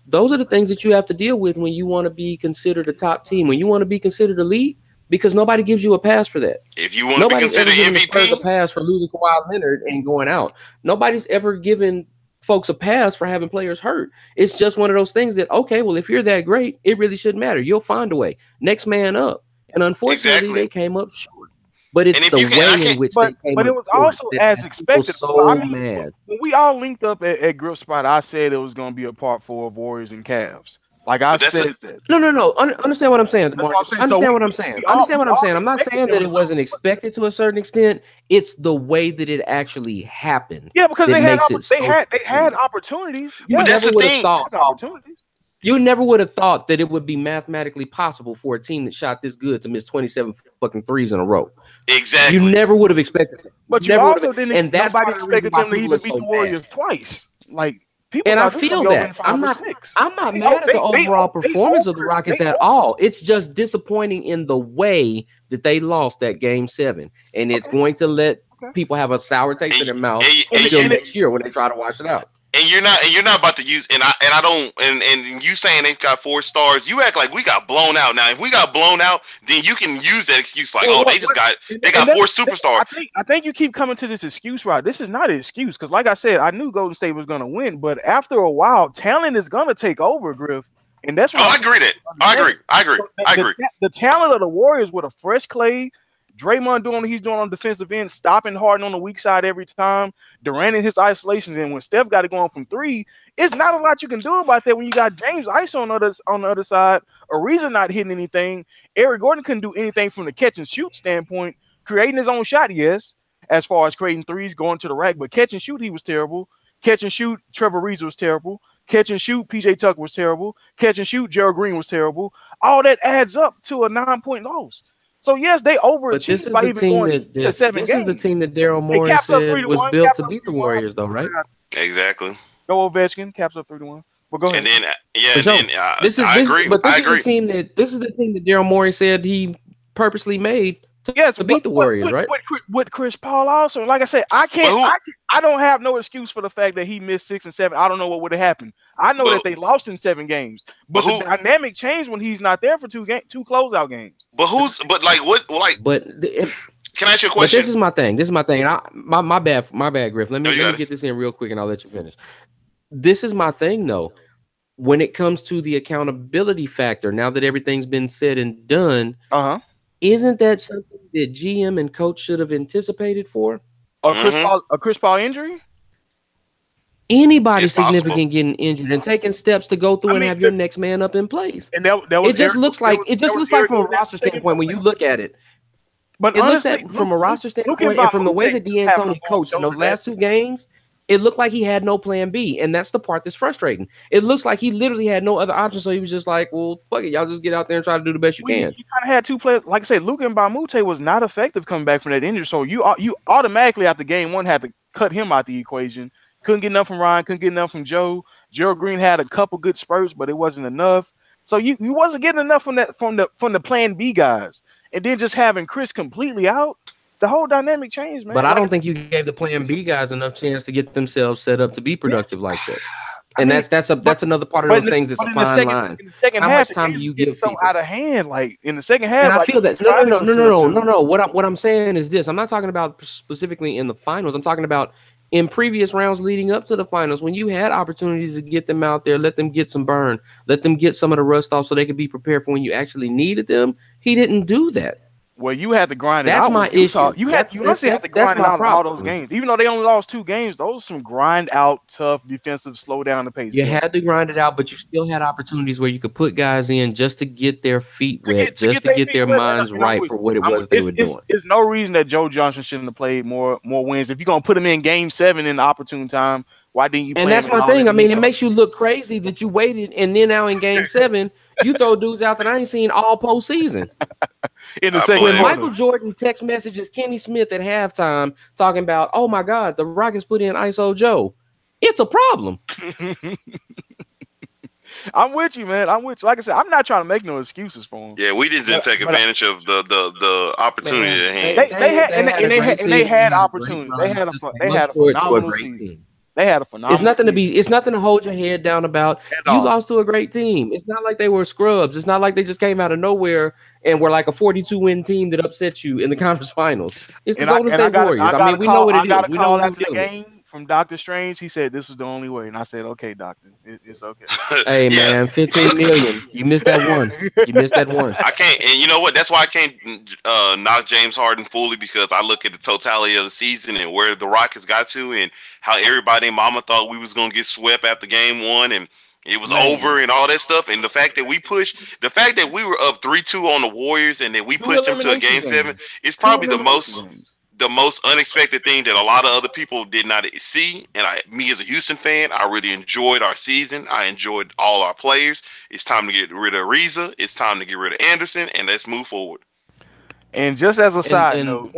Those are the things that you have to deal with when you want to be considered a top team, when you want to be considered elite, because nobody gives you a pass for that. If you want to be considered MVP, a pass for losing Kawhi Leonard and going out. Nobody's ever given folks a pass for having players hurt. It's just one of those things that, okay, well, if you're that great, it really shouldn't matter. You'll find a way. Next man up. And unfortunately, they came up short. But it's the way in which they came up. But it was also as expected. So mad. When we all linked up at Griff Spot, I said it was going to be a part 4 of Warriors and Cavs. Like I said that. No. Understand what I'm saying. Understand what I'm saying. Understand what I'm saying. I'm not saying that it wasn't expected to a certain extent. It's the way that it actually happened. Yeah, because they had opportunities. Yeah, but that's the thing. You never would have thought that it would be mathematically possible for a team that shot this good to miss 27 fucking threes in a row. Exactly. You never would have expected it. But you also didn't. And nobody expected them to even beat the Warriors twice. Like. And I feel that I'm not mad at the overall performance of the Rockets at all. It's just disappointing in the way that they lost that game 7, and it's going to let people have a sour taste in their mouth until next year when they try to wash it out. And you're not about to use and you saying they got 4 stars. You act like we got blown out. Now, if we got blown out, then you can use that excuse like, they got 4 superstars. I think you keep coming to this excuse route. This is not an excuse because, like I said, I knew Golden State was going to win, but after a while, talent is going to take over, Griff, and that's what I agree. The talent of the Warriors with a fresh Clay. Draymond doing what he's doing on defensive end, stopping Harden on the weak side every time. Durant in his isolations, and when Steph got it going from 3, it's not a lot you can do about that when you got James Ice on the other side. Ariza not hitting anything. Eric Gordon couldn't do anything from the catch and shoot standpoint. Creating his own shot, yes, as far as creating threes, going to the rack, but catch and shoot, he was terrible. Catch and shoot, Trevor Ariza was terrible. Catch and shoot, PJ Tucker was terrible. Catch and shoot, Gerald Green was terrible. All that adds up to a 9-point loss. So, yes, they overachieved by even going to 7 games. This is the team that Daryl Morey said was built to beat the Warriors, though, right? Exactly. Go Ovechkin, caps up 3-1. But go ahead. And then, I agree. But this is the team that Daryl Morey said he purposely made to beat the Warriors, right? With Chris Paul also. Like I said, I don't have no excuse for the fact that he missed 6 and 7. I don't know what would have happened. I know that they lost in 7 games, but the dynamic changed when he's not there for 2 closeout games. Can I ask you a question? But this is my thing. My bad, Griff. Let me get this in real quick, and I'll let you finish. This is my thing, though. When it comes to the accountability factor, now that everything's been said and done, isn't that something that GM and coach should have anticipated for? A Chris Paul injury? Anybody significant getting injured and taking steps to go through and have your next man up in place. And it just looks like from a roster standpoint when you look at it. But it looks like from a roster standpoint and from the way that D'Antoni coached in those last 2 games, it looked like he had no plan B, and that's the part that's frustrating. It looks like he literally had no other option, so he was just like, well, fuck it, y'all just get out there and try to do the best you can. You kind of had 2 players. Like I said, Luka Mbamute was not effective coming back from that injury, so you automatically after game 1 had to cut him out the equation. Couldn't get enough from Ryan, couldn't get enough from Joe. Gerald Green had a couple good spurts, but it wasn't enough. So you wasn't getting enough from the plan B guys. And then just having Chris completely out, the whole dynamic changed, man. But I don't think you gave the plan B guys enough chance to get themselves set up to be productive like that. And that's another part of those things that's a fine line. In the second How half, much time do you give people? Out of hand, like in the second half. And I feel that. No. What I'm saying is this. I'm not talking about specifically in the finals. I'm talking about in previous rounds leading up to the finals, when you had opportunities to get them out there, let them get some burn, let them get some of the rust off so they could be prepared for when you actually needed them. He didn't do that. Well, you had to grind it That's out. my with Utah. issue. You actually had to grind it out in all those games. Even though they only lost 2 games, those were some grind out, tough, defensive, slow down the pace. You had to grind it out, but you still had opportunities where you could put guys in just to get their feet wet, just to get their minds right for what it was they were doing. There's no reason that Joe Johnson shouldn't have played more wins. If you're gonna put him in Game 7 in the opportune time, why didn't you? And that's my thing. I mean, it makes you look crazy that you waited, and then now in Game 7, you throw dudes out that I ain't seen all postseason. In the second, when Michael Jordan text messages Kenny Smith at halftime talking about, "Oh my God, the Rockets put in ISO Joe," it's a problem. I'm with you, man. I'm with you. Like I said, I'm not trying to make no excuses for him. Yeah, we just didn't take advantage of the opportunity at hand. They had opportunities. They had a phenomenal season. They had a phenomenal. It's nothing to hold your head down about. You lost to a great team. It's not like they were scrubs. It's not like they just came out of nowhere and were like a 42-win team that upset you in the conference finals. It's the Golden State Warriors. I mean, we know what it is. We know what the game from Dr. Strange. He said this is the only way, and I said, "Okay, doctor, it's okay." Hey, man, 15 million. You missed that one. I can't, and you know what? That's why I can't knock James Harden fully, because I look at the totality of the season and where the Rockets got to, and how everybody and mama thought we was gonna get swept after Game 1, and it was over and all that stuff. And the fact that we were up 3-2 on the Warriors, and that we pushed them to a Game 7 is probably the most unexpected thing that a lot of other people did not see. And me as a Houston fan, I really enjoyed our season. I enjoyed all our players. It's time to get rid of Ariza. It's time to get rid of Anderson, and let's move forward. And just as a side note,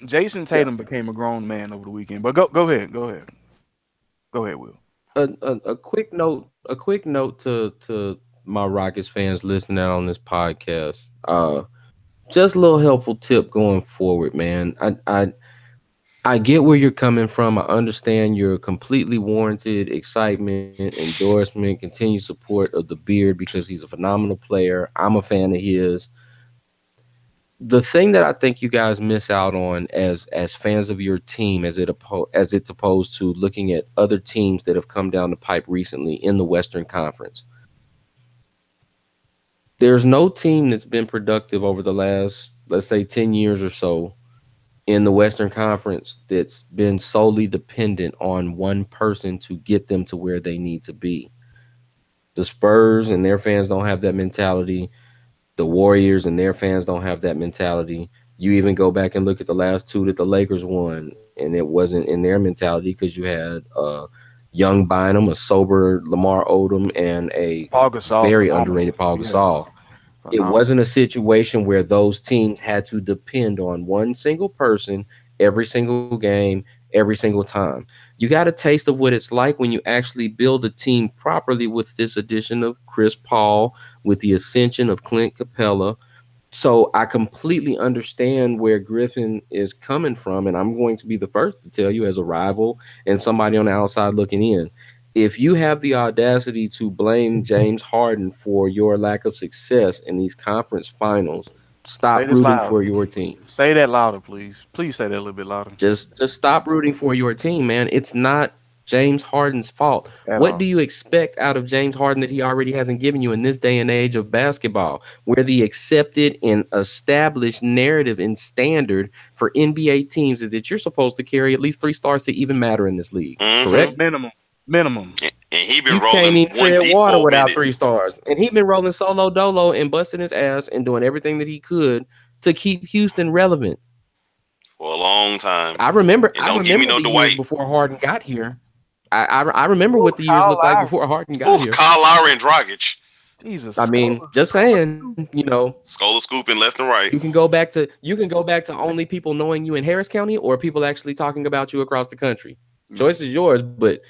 Jason Tatum became a grown man over the weekend. But go ahead, Will. A quick note to my Rockets fans listening out on this podcast. Just a little helpful tip going forward, man. I get where you're coming from. I understand your completely warranted excitement, endorsement, continued support of the Beard because he's a phenomenal player. I'm a fan of his. The thing that I think you guys miss out on as fans of your team, as it's opposed to looking at other teams that have come down the pipe recently in the Western Conference. There's no team that's been productive over the last, let's say, 10 years or so in the Western Conference that's been solely dependent on one person to get them to where they need to be. The Spurs and their fans don't have that mentality. The Warriors and their fans don't have that mentality. You even go back and look at the last 2 that the Lakers won, and it wasn't in their mentality because you had young Bynum, a sober Lamar Odom, and a very underrated Paul Gasol. It wasn't a situation where those teams had to depend on one single person every single game, every single time. You got a taste of what it's like when you actually build a team properly with this addition of Chris Paul, with the ascension of Clint Capella. So I completely understand where Griffin is coming from, and I'm going to be the first to tell you as a rival and somebody on the outside looking in. If you have the audacity to blame James Harden for your lack of success in these conference finals, stop rooting for your team. Say that louder, please. Please say that a little bit louder. Just stop rooting for your team, man. It's not James Harden's fault. What do you expect out of James Harden that he already hasn't given you in this day and age of basketball, where the accepted and established narrative and standard for NBA teams is that you're supposed to carry at least 3 stars to even matter in this league, correct? Minimum. And he been you rolling. Can't even tread water without 3 stars. And he been rolling solo dolo and busting his ass and doing everything that he could to keep Houston relevant for a long time. I remember the years before Harden got here. I remember what the years looked like before Harden got here. Kyle Lowry and Dragic. Jesus. I mean, just saying, Scholar scooping left and right. You can go back to only people knowing you in Harris County or people actually talking about you across the country. Choice is yours, but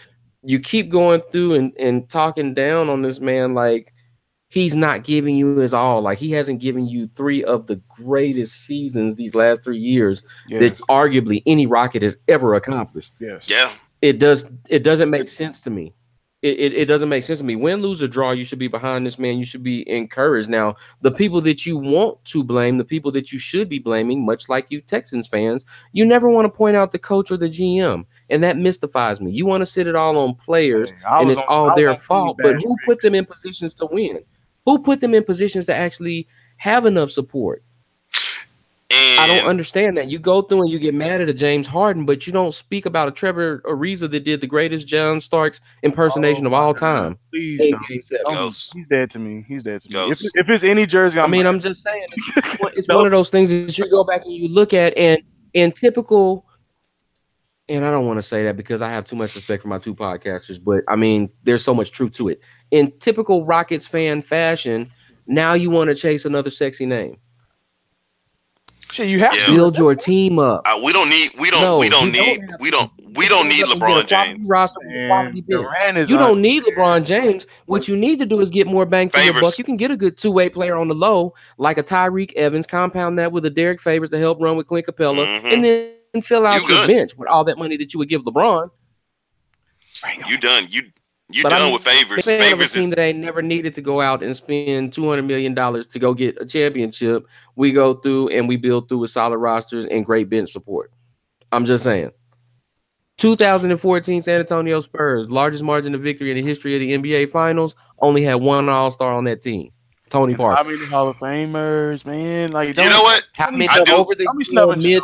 you keep going through and talking down on this man like he's not giving you his all. Like he hasn't given you 3 of the greatest seasons these last 3 years that arguably any Rocket has ever accomplished. Yes. Yeah. It doesn't make sense to me. It doesn't make sense to me. Win, lose, or draw, you should be behind this man. You should be encouraged. Now, the people that you want to blame, the people that you should be blaming, much like you Texans fans, you never want to point out the coach or the GM, and that mystifies me. You want to sit it all on players, and it's all their fault. But who put them in positions to win? Who put them in positions to actually have enough support? And I don't understand that. You go through and you get mad at a James Harden, but you don't speak about a Trevor Ariza that did the greatest John Starks impersonation of all time. Please don't. He's dead to me. He's dead to me. If it's any jersey, I'm just saying, it's one of those things that you go back and you look at, and in typical, and I don't want to say that because I have too much respect for my two podcasters, but I mean, there's so much truth to it. In typical Rockets fan fashion, now you want to chase another sexy name. Shit, you have to build your team up. We don't need LeBron James. You don't need LeBron James. What you need to do is get more bang for your buck. You can get a good two-way player on the low, like a Tyreek Evans, compound that with a Derek Favors to help run with Clint Capella, and then fill out your bench with all that money that you would give LeBron. You done. You done with Favors. Favors team that ain't never needed to go out and spend $200 million to go get a championship. We go through and we build through with solid rosters and great bench support. I'm just saying. 2014 San Antonio Spurs, largest margin of victory in the history of the NBA Finals, only had one All-Star on that team. Tony Parker. How many Hall of Famers, man? Like, you know what? How many over the mid-30s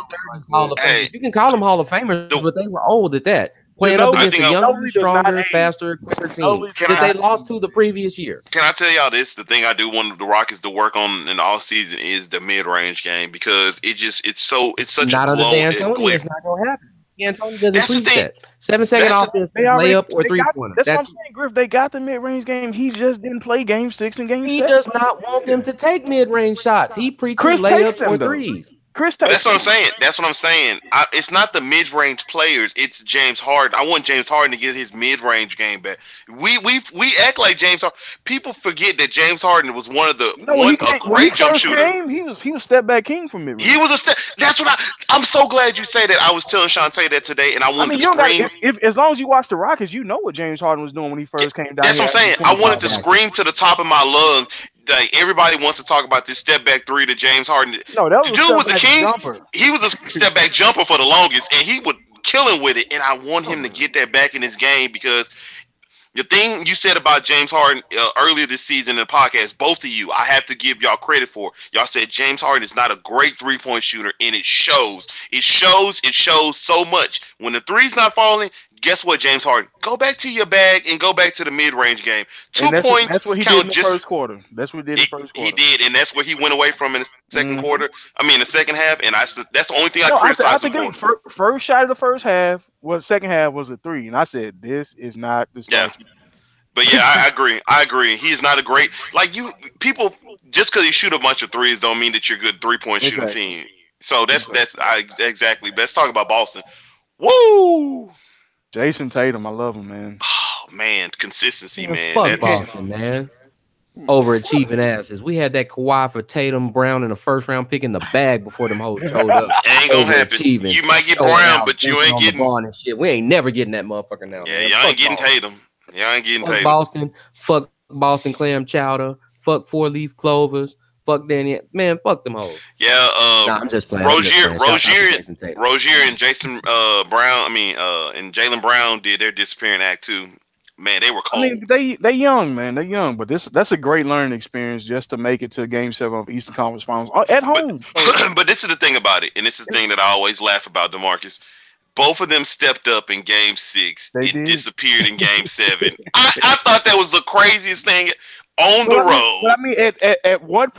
Hall of Famers? You can call them Hall of Famers, but they were old at that. Playing up against a younger, stronger, faster, quicker team that they lost to the previous year. Can I tell y'all this? The thing I do want the Rockets to work on in the off season is the mid-range game, because it's such not a under D'Antoni. It's not gonna happen. D'Antoni doesn't preach that. 7-second offense, layup or 3-pointer. That's what I'm saying, Griff. They got the mid-range game. He just didn't play Game 6 and Game 7. He does not want them to take mid-range shots. He preaches layups or threes. That's what I'm saying. It's not the mid-range players. It's James Harden. I want James Harden to get his mid-range game back. We act like James Harden. People forget that James Harden was one of the great jump shooter. He was step back king from mid-range. He was a step. That's what I'm so glad you say that. I was telling Shantae that today, and I wanted to scream. If as long as you watch the Rockets, you know what James Harden was doing when he first came down. That's what I'm saying. I wanted to scream to the top of my lungs. Like, everybody wants to talk about this step back three to James Harden. No, that was dude was the king. Jumper. He was a step back jumper for the longest, and he would kill him with it. And I want him to get that back in his game, because the thing you said about James Harden earlier this season in the podcast, both of you, I have to give y'all credit for. Y'all said James Harden is not a great three-point shooter, and it shows. It shows so much. When the three's not falling, guess what, James Harden? Go back to your bag and go back to the mid-range game. 2 points. That's what he did in the first quarter. That's what he did in the first quarter. He did, and that's what he went away from in the second quarter. I mean, the second half, and that's the only thing I criticized him for. First shot of the first half was second half was a three, and I said, this is not the start. Yeah. But yeah, I agree. He's not a great, like, people just because you shoot a bunch of threes don't mean that you're a good 3-point shooting team. So that's exactly. Let's talk about Boston. Woo! Jason Tatum, I love him, man. Oh man, consistency, man. Fuck Boston, man. Overachieving asses. We had that Kawhi for Tatum, Brown in the first round pick in the bag before them hoes showed up. Ain't gonna happen. You might get Brown, but you ain't getting and shit. We ain't never getting that motherfucker now. Yeah, y'all ain't getting Tatum. Y'all ain't getting Tatum. Boston. Fuck Boston clam chowder. Fuck 4-leaf clovers. Fuck Danny. Man, fuck them hoes. Yeah, I'm just playing. Rozier and Jason Brown, and Jaylen Brown did their disappearing act too. Man, they were cold. I mean, they young, man. They're young, but that's a great learning experience just to make it to Game 7 of Eastern Conference Finals at home. But this is the thing about it, and this is the thing that I always laugh about DeMarcus. Both of them stepped up in Game 6. It disappeared in Game 7. I thought that was the craziest thing on the road. But I mean, at what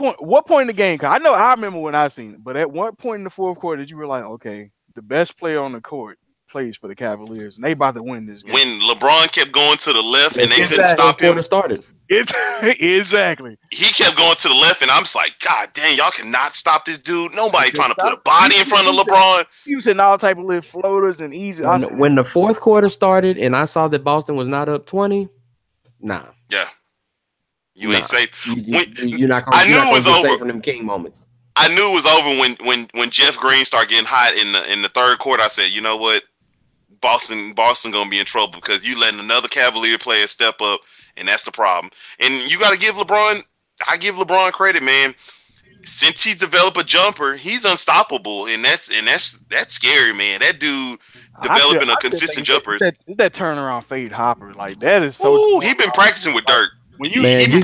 point in the game? Cause I remember when I seen it, but at what point in the fourth quarter did you realize, okay, the best player on the court plays for the Cavaliers, and they about to win this game? When LeBron kept going to the left and they couldn't stop him. Started. Exactly. He kept going to the left, and I'm just like, God dang, y'all cannot stop this dude. Nobody trying to put a body in front of LeBron. He was hitting all type of little floaters and easy. When the fourth quarter started, and I saw that Boston was not up 20, nah. Yeah. You ain't safe. You're not going to be safe from them king moments. I knew it was over when Jeff Green started getting hot in the third quarter. I said, you know what? Boston gonna be in trouble because you letting another Cavalier player step up, and that's the problem. And you got to give LeBron. I give LeBron credit, man. Since he's developed a jumper, he's unstoppable, and that's scary, man. That dude developing a consistent jumper. It's that turnaround fade hopper, like that is so. Ooh, he been practicing with Dirk. You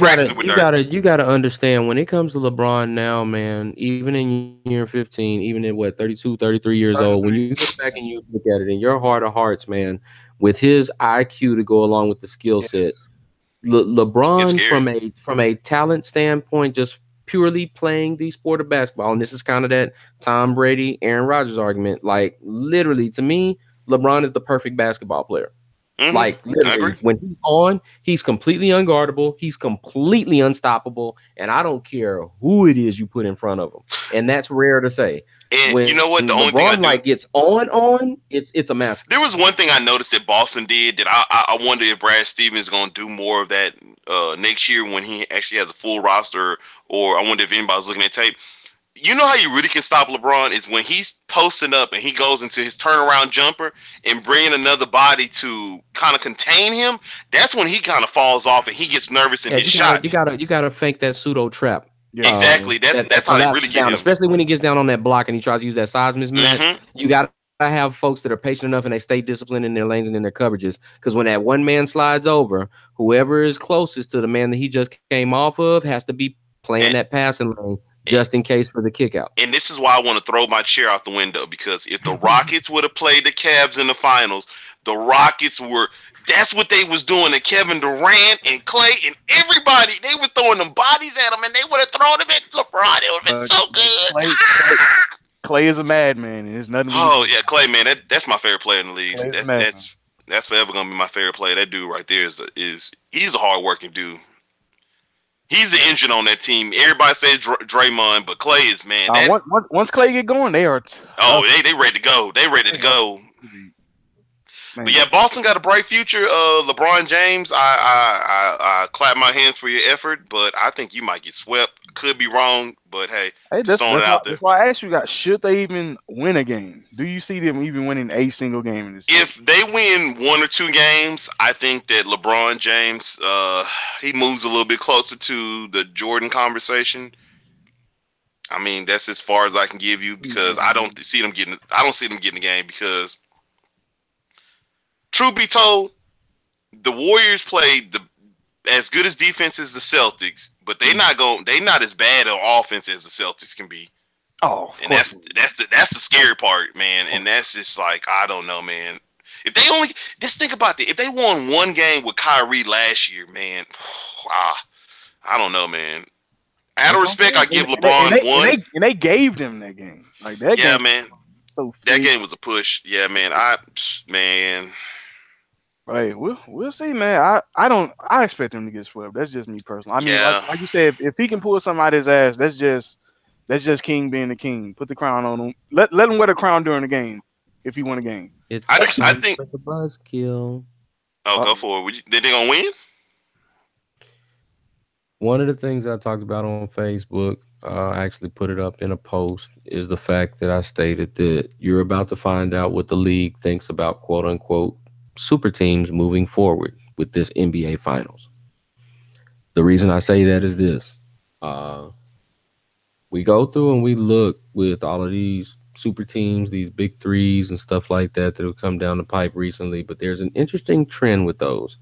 gotta understand when it comes to LeBron now, man, even in year 15, even at 32, 33 years old, when you go back and you look at it in your heart of hearts, man, with his IQ to go along with the skill set, LeBron from a talent standpoint, just purely playing the sport of basketball, and this is kind of that Tom Brady, Aaron Rodgers argument. Like literally, to me, LeBron is the perfect basketball player. Mm-hmm. Like literally, when he's on, he's completely unguardable. He's completely unstoppable, and I don't care who it is you put in front of him. And that's rare to say. And when, you know what? The only thing I do, like gets on, it's a massive. There was one thing I noticed that Boston did that I wonder if Brad Stevens is going to do more of that next year when he actually has a full roster, or I wonder if anybody's looking at tape. You know how you really can stop LeBron is when he's posting up and he goes into his turnaround jumper and bringing another body to kind of contain him. That's when he kind of falls off and he gets nervous in his shot. You gotta fake that pseudo trap. Yeah. Exactly. That's how they really get him. Especially when he gets down on that block and he tries to use that size mismatch. Mm-hmm. You gotta have folks that are patient enough and they stay disciplined in their lanes and in their coverages. Because when that one man slides over, whoever is closest to the man that he just came off of has to be playing that passing lane. Just in case for the kick out. And this is why I want to throw my chair out the window, because if the Rockets would have played the Cavs in the finals, the Rockets that's what they was doing to Kevin Durant and Clay and everybody. They were throwing them bodies at him, and they would have thrown them at LeBron. It would have been so good. Clay is a madman. There's nothing. Yeah, Clay, man, that's my favorite player in the league. That's forever gonna be my favorite player. That dude right there is he's a hardworking dude. He's the engine on that team. Everybody says Draymond, but Clay is, man. Once Clay get going, they are. They ready to go. They ready to go. Man. But yeah, Boston got a bright future. LeBron James, I clap my hands for your effort, but I think you might get swept. Could be wrong, but hey, that's why I asked you guys: should they even win a game? Do you see them even winning a single game in this? If they win one or two games, I think that LeBron James, he moves a little bit closer to the Jordan conversation. I mean, that's as far as I can give you because I don't see them getting the game because, truth be told, the Warriors played as good as defense as the Celtics, but they not as bad on offense as the Celtics can be. Oh, and that's the scary part, man. And that's just like, I don't know, man. If they only just think about that, if they won one game with Kyrie last year, man, I don't know, man. Out of respect, I give LeBron one. And they gave them that game. Like that game. Yeah, man. So that game was a push. Yeah, man. Right, we'll see, man. I expect him to get swept. That's just me personally. I mean, like you said, if he can pull something out of his ass, that's just King being the king. Put the crown on him. Let him wear the crown during the game if he win a game. I think the buzzkill. Oh, go for it. They gonna win? One of the things I talked about on Facebook, I actually put it up in a post, is the fact that I stated that you're about to find out what the league thinks about quote unquote super teams moving forward with this NBA Finals. The reason I say that is this. We go through and we look with all of these super teams, these big threes and stuff like that have come down the pipe recently, but there's an interesting trend with those.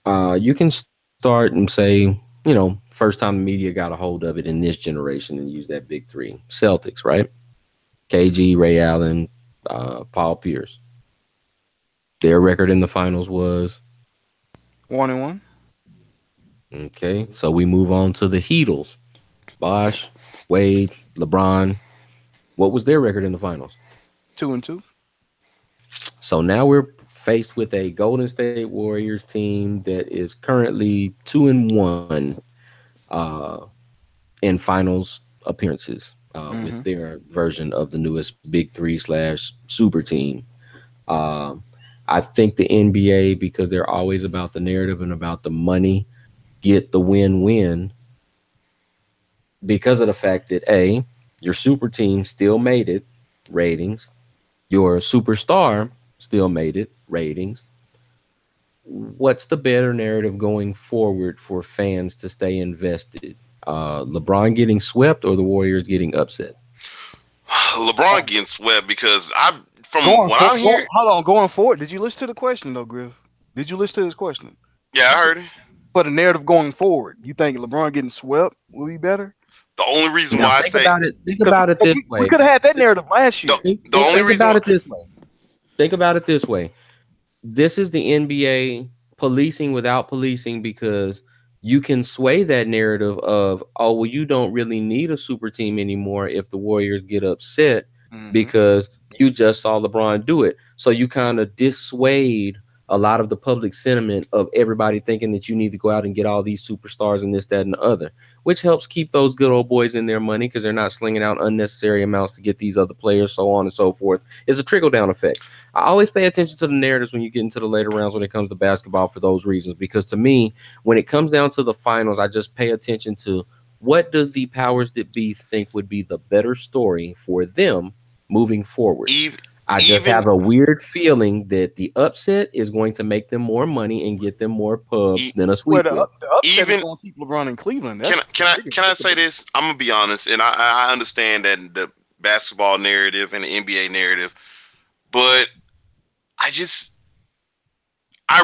You can start and say, first time the media got a hold of it in this generation and use that big three. Celtics, right? KG, Ray Allen, Paul Pierce. Their record in the finals was 1-1. Okay, so we move on to the Heatles. Bosh, Wade, LeBron. What was their record in the finals? 2-2. So now we're faced with a Golden State Warriors team that is currently 2-1 in finals appearances with their version of the newest Big Three / super team. I think the NBA, because they're always about the narrative and about the money, get the win-win because of the fact that, your super team still made it ratings. Your superstar still made it, ratings. What's the better narrative going forward for fans to stay invested? LeBron getting swept or the Warriors getting upset? LeBron getting swept because from Going what I'm hearing. hold on, going forward. Did you listen to the question though, Griff? Did you listen to his question? Yeah, I heard it. For the narrative going forward, you think LeBron getting swept will be better? The only reason Now, why I think say about it. Think about it this way. We could have had that narrative last year. Think only reason about it this way. Think about it this way. This is the NBA policing without policing, because you can sway that narrative of, oh, well, you don't really need a super team anymore if the Warriors get upset because you just saw LeBron do it. So you kind of dissuade a lot of the public sentiment of everybody thinking that you need to go out and get all these superstars and this, that, and the other, which helps keep those good old boys in their money because they're not slinging out unnecessary amounts to get these other players, so on and so forth. It's a trickle-down effect. I always pay attention to the narratives when you get into the later rounds when it comes to basketball for those reasons, because to me, when it comes down to the finals, I just pay attention to what do the powers that be think would be the better story for them moving forward. I just have a weird feeling that the upset is going to make them more money and get them more pub than a sweep. The upset is going to keep LeBron in Cleveland. Can I say this? I'm gonna be honest, and I understand that the basketball narrative and the NBA narrative, but I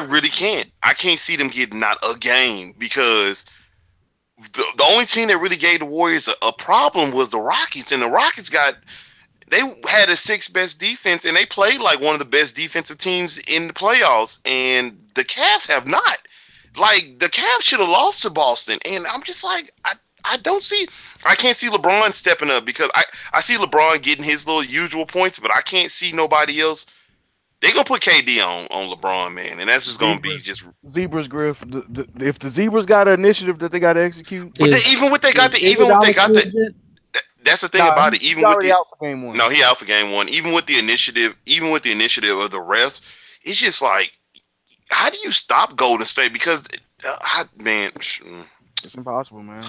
really can't. I can't see them getting not a game because the only team that really gave the Warriors a problem was the Rockets, and the Rockets they had a sixth best defense, and they played like one of the best defensive teams in the playoffs, and the Cavs have not. Like, the Cavs should have lost to Boston, and I'm just like, I can't see LeBron stepping up because I see LeBron getting his little usual points, but I can't see nobody else. They're going to put KD on LeBron, man, and that's just going to be just... Zebras, Griff. If the Zebras got an initiative that they got to execute... Even what they got the... That's the thing about it. Even with the out for game one. No, he out for game one. Even with the initiative of the refs, it's just like, how do you stop Golden State? Because, it's impossible, man.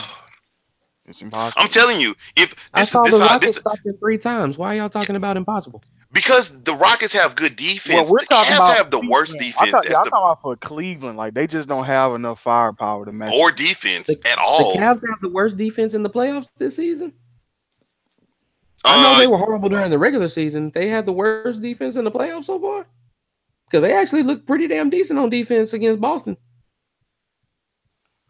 It's impossible. I'm telling you, if I saw the Rockets stopped it 3 times. Why are y'all talking about impossible? Because the Rockets have good defense. Well, the Cavs have the worst defense. I'm talking about for Cleveland. Like, they just don't have enough firepower to match. Or defense at all. The Cavs have the worst defense in the playoffs this season. I know they were horrible during the regular season. They had the worst defense in the playoffs so far because they actually looked pretty damn decent on defense against Boston.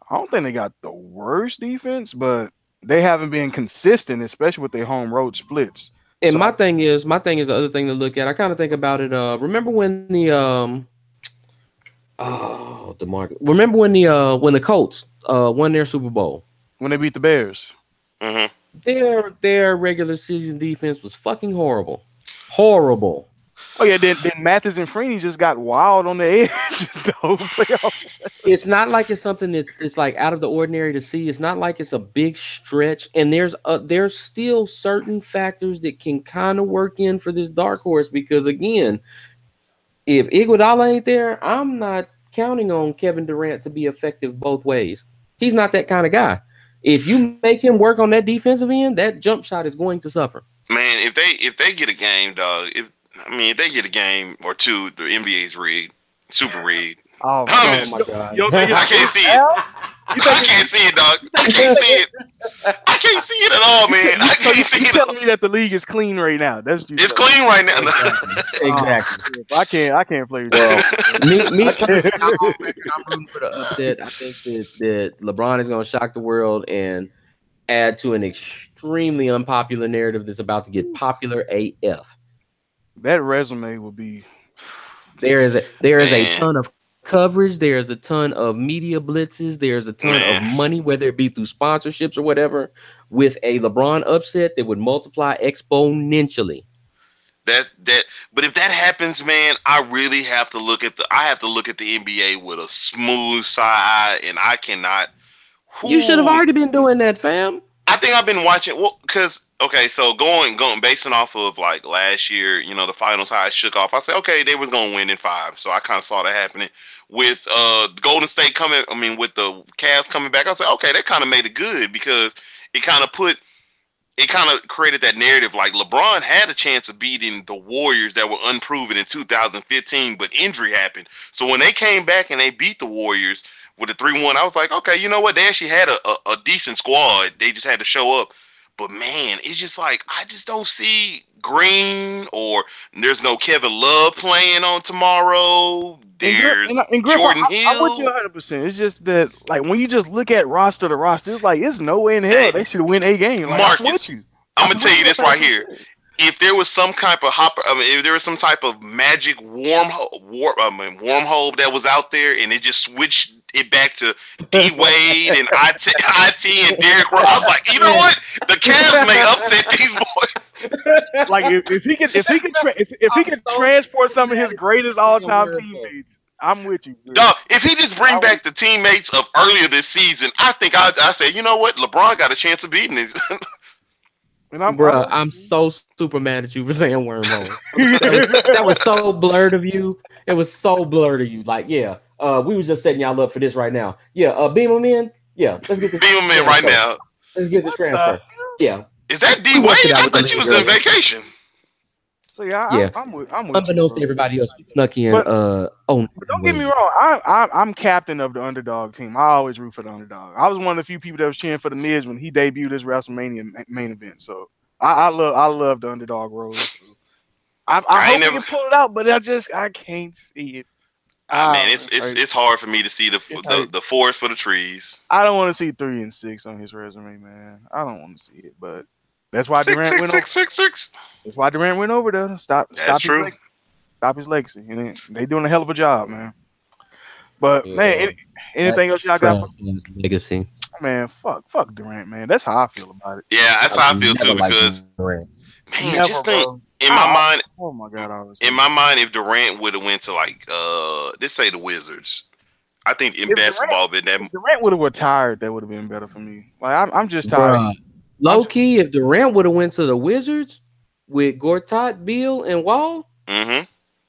I don't think they got the worst defense, but they haven't been consistent, especially with their home road splits. And my thing is the other thing to look at. I kind of think about it. Remember when the Remember when the Colts won their Super Bowl when they beat the Bears? Mm-hmm. Their regular season defense was fucking horrible. Oh yeah, then Mathis and Freeney just got wild on the edge the whole playoff. It's not like it's something that's like out of the ordinary to see. It's not like it's a big stretch, and there's still certain factors that can kind of work in for this dark horse because again, if Iguodala ain't there, I'm not counting on Kevin Durant to be effective both ways. He's not that kind of guy. If you make him work on that defensive end, that jump shot is going to suffer. Man, if they get a game, dog, if they get a game or two, the NBA's rigged, super rigged. Oh my God! I can't see it. I can't see it, dog. I can't see it. I can't see it at all, man. I can't see it. You're telling me that the league is clean right now? It's clean right now. Exactly. I can't play with that. Me personally, I'm rooting for the upset. I think that LeBron is going to shock the world and add to an extremely unpopular narrative that's about to get popular AF. That resume will be. There is a ton of coverage. There's a ton of media blitzes. There's a ton of money, whether it be through sponsorships or whatever, with a LeBron upset that would multiply exponentially. But if that happens, man, I really have to look at the NBA with a smooth side, and I cannot. You should have already been doing that, fam. I think I've been watching. Well, because so going basing off of like last year, the finals how it shook off. I said, okay, they was gonna win in 5, so I kind of saw that happening with Golden State coming. with the Cavs coming back. I said, okay, that kind of made it good because it kind of put it kind of created that narrative like LeBron had a chance of beating the Warriors that were unproven in 2015, but injury happened. So when they came back and they beat the Warriors with a 3-1, I was like, okay, you know what? They actually had a decent squad. They just had to show up. But man, it's just like I just don't see Green, or there's no Kevin Love playing on tomorrow. There's and Griff, Jordan Hill. I'm with you 100%. It's just that, like, when you just look at roster to roster, it's like it's no way in hell they should win a game. Like, Marcus, I'm gonna tell you this right here. If there was some type of if there was some type of magic wormhole that was out there, and it just switched it back to D Wade and IT and Derrick Rose, I was like, you know what? The Cavs may upset these boys. Like if he could transport some of his greatest all-time teammates, I'm with you. Dog, if he just bring back the teammates of earlier this season, I think I say, you know what? LeBron got a chance of beating this. Bruh, I'm so super mad at you for saying wormhole. that was so blurred of you. It was so blurred of you. Like, yeah, we was just setting y'all up for this right now. Yeah, beam them in. Yeah, let's get this. Beam them in right now. Let's get this transfer. Yeah. Is that D Wade? I thought you was on vacation. So yeah, I'm with unbeknownst to everybody else, snuck in. But don't get me wrong. I'm captain of the underdog team. I always root for the underdog. I was one of the few people that was cheering for the Miz when he debuted his WrestleMania main event. So I love the underdog role. I hope he can pull it out, but I can't see it. Man, it's hard for me to see the forest for the trees. I don't want to see 3-6 on his resume, man. I don't want to see it, but that's why Durant went over. That's why Durant went over there. Stop his legacy. And they doing a hell of a job, man. But man, anything else y'all got for legacy? Man, fuck Durant, man. That's how I feel about it. Yeah, that's how I feel too. Because man, just think in my mind. Oh my god, in my mind, if Durant would have went to like let's say the Wizards, I think in basketball, Durant would have retired, that would have been better for me. Like I'm just tired. Low key, if Durant would have went to the Wizards with Gortat, Beal, and Wall,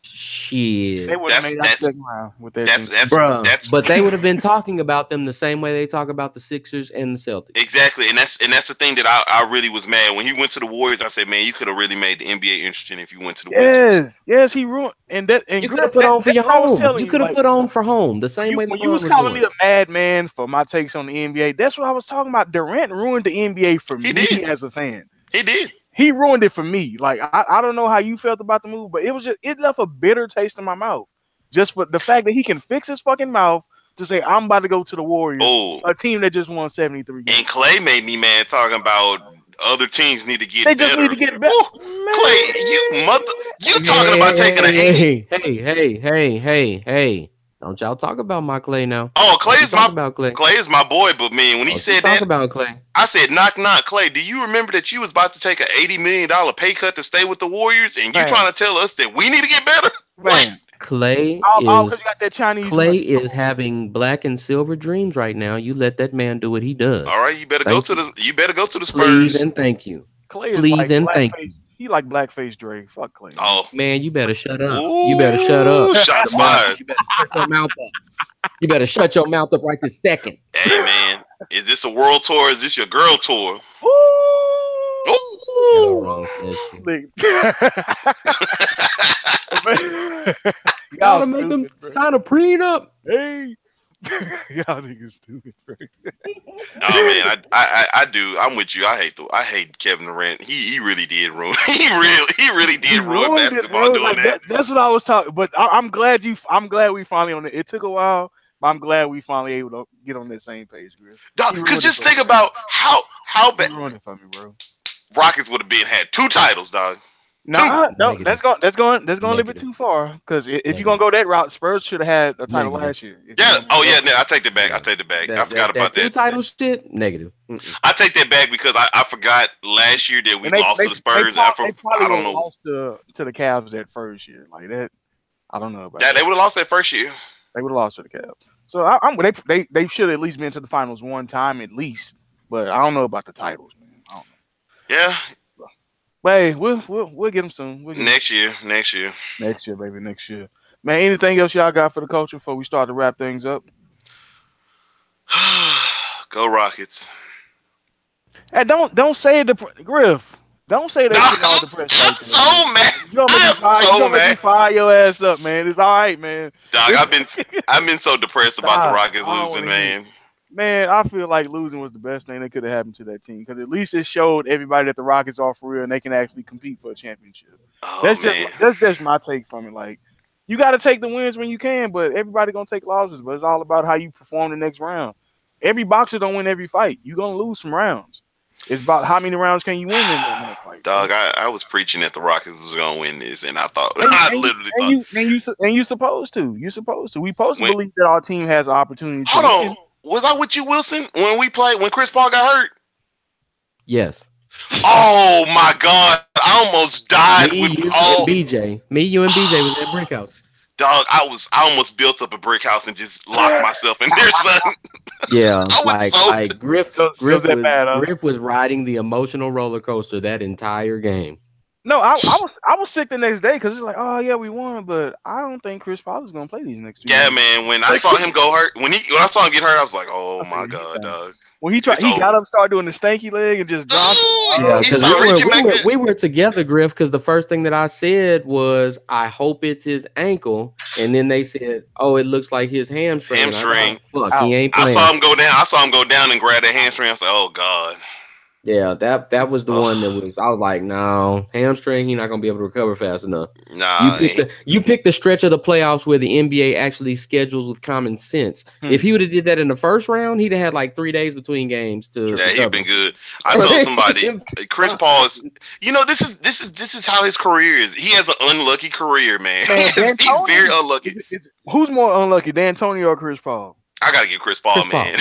shit, they would have made that second round with that. But they would have been talking about them the same way they talk about the Sixers and the Celtics. Exactly, and that's the thing that I really was mad when he went to the Warriors. I said, man, you could have really made the NBA interesting if you went to the Wizards. Yes, he ruined and you could have put on for your home. You could have put on for home the same way. When you was calling me a madman for my takes on the NBA, that's what I was talking about. Durant ruined the NBA for me as a fan. He did. He ruined it for me. Like I don't know how you felt about the move, but it left a bitter taste in my mouth. Just for the fact that he can fix his fucking mouth to say I'm about to go to the Warriors, a team that just won 73 games. And Clay made me mad talking about other teams need to get better. They just need to get better. Clay, you talking about taking a hey. Don't y'all talk about my Clay now. Oh, Clay is my boy, but man, when he said that, about Clay, I said, knock, Clay, do you remember that you was about to take an $80 million pay cut to stay with the Warriors, and you trying to tell us that we need to get better? Man. Clay is having black and silver dreams right now. You let that man do what he does. All right, you better go to the Spurs. Please and thank you. Clay is thank you. He like blackface Dre. Fuck Clay. Oh man, you better shut up. You better shut up. Shots fired. You better shut your mouth up. You better shut your mouth up right this second. Hey man, is this a world tour? Is this your girl tour? Y'all make them sign a prenup. Hey. Y'all niggas stupid, bro. Oh man, I do. I'm with you. I hate Kevin Durant. He really did ruin. He really did ruin basketball doing that. That's what I was talking. But I'm glad we finally on it. It took a while, but I'm glad we finally able to get on that same page, bro. Because just think about how bad. Ruined it for me, bro. Rockets would have had 2 titles, dog. No, that's going a little bit too far. Because if you're gonna go that route, Spurs should have had a title last year. I take that back. I forgot about that. 2 title shit. Negative. I take that back because I forgot last year that we lost to the Spurs. I don't know. Lost to the Cavs that first year, like that. I don't know about that. They would have lost that first year. They would have lost to the Cavs. So they should have at least been to the finals one time at least. But I don't know about the titles, man. I don't know. Yeah. But hey, we'll get them soon. Next year, baby, next year. Man, anything else y'all got for the culture before we start to wrap things up? Go Rockets. Hey, don't say it, Griff. Don't say that shit all depressed. I'm Like that, so man. mad. You gonna make me fire? You gonna make me fire your ass up, man? It's all right, man. Dog, I've been so depressed about the Rockets losing, man. Man, I feel like losing was the best thing that could have happened to that team because at least it showed everybody that the Rockets are for real and they can actually compete for a championship. Oh, That's just my take from it. Like, you got to take the wins when you can, but everybody gonna take losses. But it's all about how you perform the next round. Every boxer don't win every fight. You gonna lose some rounds. It's about how many rounds can you win in that fight. Dog, I was preaching that the Rockets was gonna win this, and I thought I literally thought you supposed to. You supposed to. We supposed to believe that our team has an opportunity to hold win. on. Was I with you, Wilson, when we played when Chris Paul got hurt? Yes. Oh my God! I almost died. Me, you, and BJ. Me, you, and BJ was at Brick House. Dog, I almost built up a brick house and just locked myself in there, son. Yeah, I was Griff was riding the emotional roller coaster that entire game. No, I was sick the next day because it's like, oh yeah, we won, but I don't think Chris Paul is gonna play these next 2 Yeah, games. man. When I saw him go hurt, when I saw him get hurt, I was like, oh my God, dog. When he got up, started doing the stanky leg and just dropped. Yeah, because we were together, Griff. Because the first thing that I said was, I hope it's his ankle, and then they said, oh, it looks like his hamstring. Hamstring. Fuck, he ain't playing. I saw him go down and grab that hamstring. I was like, oh God. Yeah, that was the one that was. I was like, no, hamstring. He's not gonna be able to recover fast enough. Nah, you picked the stretch of the playoffs where the NBA actually schedules with common sense. If he would have did that in the first round, he'd have had like 3 days between games to. Yeah, he'd been good. I told somebody, Chris Paul is. You know, this is how his career is. He has an unlucky career, man. He's very unlucky. Who's more unlucky, D'Antoni or Chris Paul? I gotta give Chris Paul, man.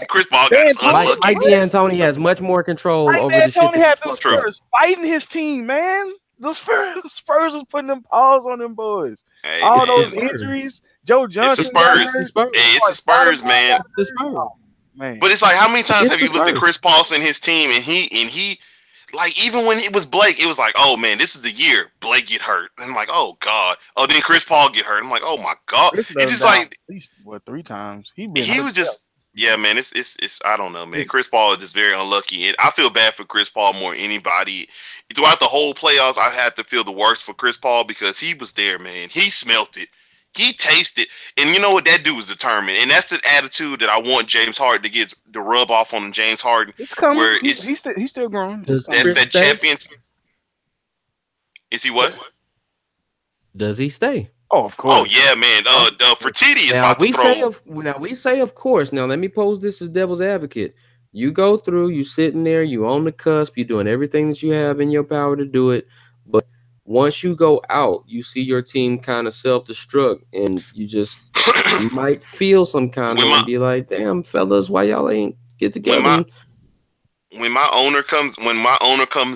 Chris Paul got unlucky. Mike D'Antoni has much more control over the shit. D'Antoni had the Spurs fighting his team, man. The Spurs was putting them paws on them boys. Hey, all those injuries, Joe Johnson. It's the Spurs. Hey, it's the Spurs, man. Man. But it's like, how many times have you looked at Chris Paul and his team, and he, like, even when it was Blake, it was like, oh man, this is the year Blake get hurt. And I'm like, oh God. Oh, then Chris Paul get hurt. I'm like, oh my God. It's just like at least 3 times. He was just man. It's I don't know, man. Chris Paul is just very unlucky. And I feel bad for Chris Paul more than anybody. Throughout the whole playoffs, I had to feel the worst for Chris Paul because he was there, man. He smelt it. He tasted, and you know what, that dude was determined, and that's the attitude that I want James Harden to get the rub off on James Harden. It's coming. Where he's still growing. That's that champions. Is he what? Does he stay? Oh, of course. Oh yeah, man. Fertitti is about to throw. We say of course. Now let me pose this as devil's advocate. You go through, you sitting there, you on the cusp, you're doing everything that you have in your power to do it, but once you go out, you see your team kind of self-destruct, and you might feel some kind of and be like, "Damn, fellas, why y'all ain't get together?" When my owner comes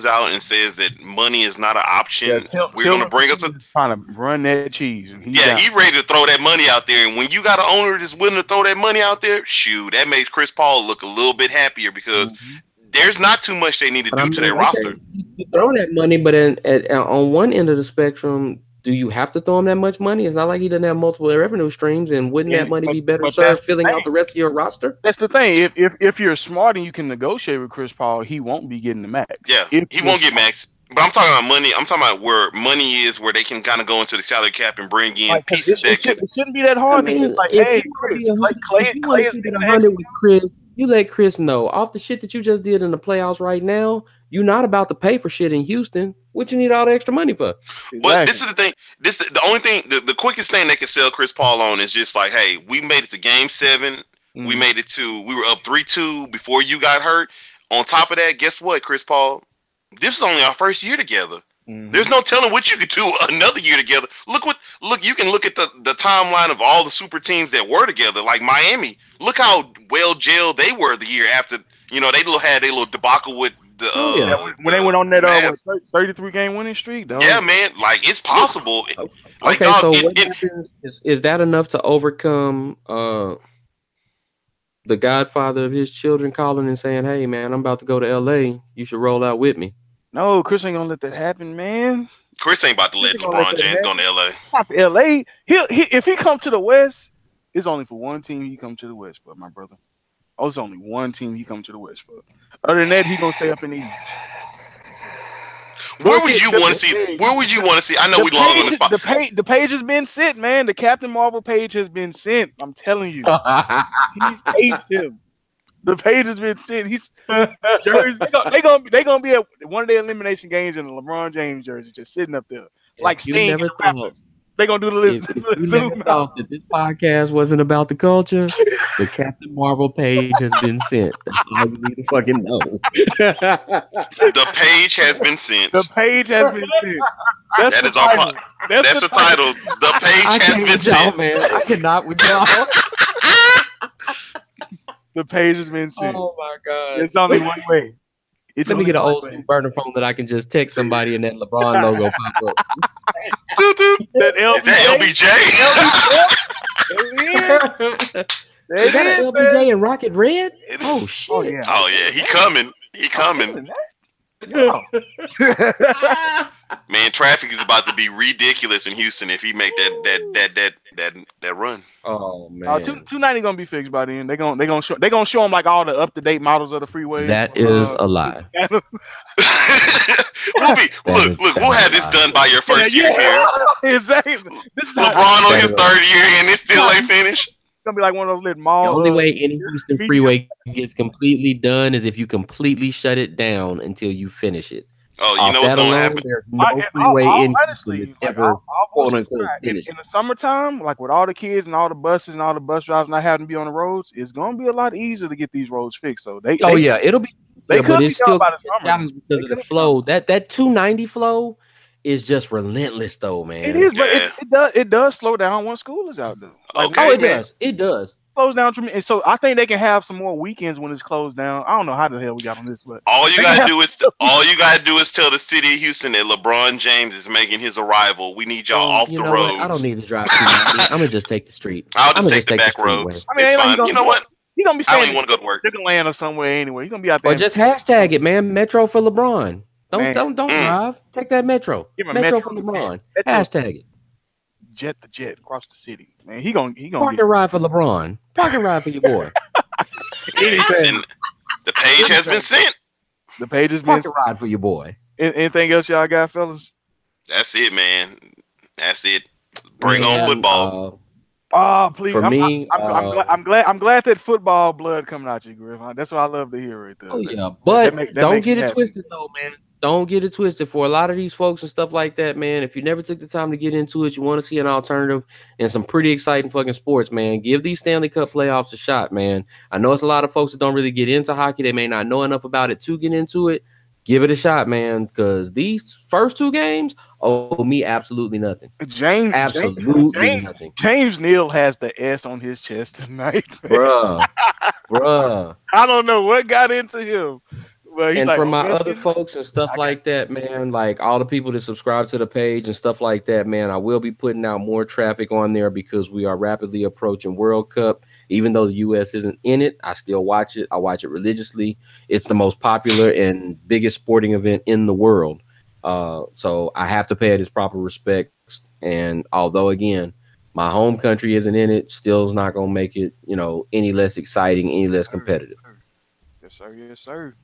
out and says that money is not an option, we're gonna bring us trying to run that cheese. He ready to throw that money out there. And when you got an owner that's willing to throw that money out there, shoot, that makes Chris Paul look a little bit happier because. There's not too much they need to do to their roster. You throw that money, but on one end of the spectrum, do you have to throw him that much money? It's not like he doesn't have multiple revenue streams, and wouldn't that money be better served filling out the rest of your roster? That's the thing. If you're smart and you can negotiate with Chris Paul, he won't be getting the max. Yeah, he won't get max. But I'm talking about money. I'm talking about where money is, where they can kind of go into the salary cap and bring in pieces it shouldn't be that hard. I mean, like, hey, Chris, Clay is 100 with Chris. You let Chris know off the shit that you just did in the playoffs right now, you're not about to pay for shit in Houston. What you need all the extra money for? Exactly. But this is the thing. The only thing, the quickest thing they can sell Chris Paul on is just like, hey, we made it to Game 7. Mm-hmm. We were up 3-2 before you got hurt. On top of that, guess what, Chris Paul? This is only our first year together. Mm-hmm. There's no telling what you could do another year together. Look, you can look at the timeline of all the super teams that were together, like Miami. Look how well gelled they were the year after. You know, they had a little debacle with the when they went on that 33-game winning streak. Though. Yeah, man, like it's possible. Like, okay, so what happens is that enough to overcome the godfather of his children calling and saying, "Hey, man, I'm about to go to LA. You should roll out with me." No, Chris ain't gonna let that happen, man. Chris ain't about to let LeBron James go to LA. Not to LA. If he come to the West, it's only for one team he come to the West for, my brother. Oh, it's only one team he come to the West for. Other than that, he gonna stay up in the East. Where would you want to see? Where would you want to see? I know we long on the spot. The page has been sent, man. The Captain Marvel page has been sent. I'm telling you, he's paged him. The page has been sent. He's jersey. They gonna be at one of their elimination games in the LeBron James jersey, just sitting up there, like staying. They gonna do the list. If you never thought that this podcast wasn't about the culture, the Captain Marvel page has been sent. That's all you need to fucking know. The page has been sent. The page has been sent. That is our. That's the title. The page has been sent. Man, I cannot with y'all. The page has been sent. Oh my god! It's only one way. Let me get an old burner phone that I can just text somebody and that LeBron logo pop up. That LBJ? Is that an LBJ and Rocket Red? Oh shit! Oh yeah, he coming. He coming. Man, traffic is about to be ridiculous in Houston if he make that run. Oh man, 290 gonna be fixed by then. They gonna show them like all the up to date models of the freeways. That is a lie. We'll have this done by your first year here. Exactly. This is LeBron on his third year and it still ain't finished. It's gonna be like one of those little malls. The only way any Houston freeway gets completely done is if you completely shut it down until you finish it. Oh, you know what's going to happen? There's no freeway in Houston ever quote unquote finished. In the summertime, like with all the kids and all the buses and all the bus drivers not having to be on the roads, it's gonna be a lot easier to get these roads fixed. So it'll be. But it's still by the summer because of the flow. That 290 flow is just relentless, though, man. It is, but it does slow down when school is out there. It does. Slows down to me, and so I think they can have some more weekends when it's closed down. I don't know how the hell we got on this, but all you gotta do is tell the city of Houston that LeBron James is making his arrival. We need y'all off the roads. I don't need to drive 290. I'm gonna just take the street. I'll just take the back roads. I mean, it's fine. You know what? He's gonna be I don't even want to go to work. Chicken-land or somewhere anyway. He's gonna be out there. Or just hashtag it, man. Metro for LeBron. Don't drive. Take that Metro. Metro for LeBron. Hashtag it. Jet to jet across the city, man. He gonna parking ride for LeBron. Parking ride for your boy. The page has been sent. The page has been parking ride for your boy. Anything else y'all got, fellas? That's it, man. That's it. Bring on football. Please! For me, I'm glad that football blood coming out you, Griff. That's what I love to hear right there. Oh yeah, but don't get it twisted though, man. Don't get it twisted. For a lot of these folks and stuff like that, man, if you never took the time to get into it, you want to see an alternative and some pretty exciting fucking sports, man. Give these Stanley Cup playoffs a shot, man. I know it's a lot of folks that don't really get into hockey. They may not know enough about it to get into it. Give it a shot, man, because these first two games owe me absolutely nothing. Nothing. James Neal has the S on his chest tonight, bruh. I don't know what got into him. But and for my other folks and stuff like that, man, like all the people that subscribe to the page and stuff like that, man, I will be putting out more traffic on there because we are rapidly approaching World Cup. Even though the U.S. isn't in it, I still watch it. I watch it religiously. It's the most popular and biggest sporting event in the world. So I have to pay it its proper respects. And although, again, my home country isn't in it, still is not going to make it, any less exciting, any less competitive. Yes, sir. Yes, sir.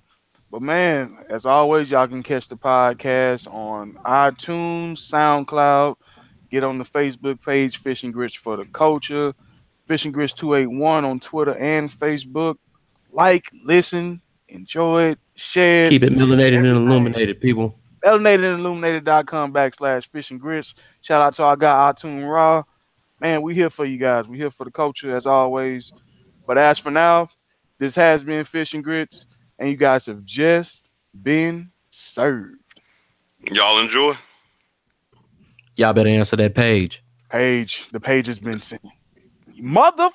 But, man, as always, y'all can catch the podcast on iTunes, SoundCloud. Get on the Facebook page, Fishing Grits for the Culture. Fishing Grits 281 on Twitter and Facebook. Like, listen, enjoy it, share it. Keep it melanated and illuminated, people. Melanatedandilluminated.com/Fishing Grits. Shout out to our guy, iTunes Raw. Man, we here for you guys. We here for the culture, as always. But as for now, this has been Fishing Grits. And you guys have just been served. Y'all enjoy. Y'all better answer that page. The page has been sent. Motherfucker.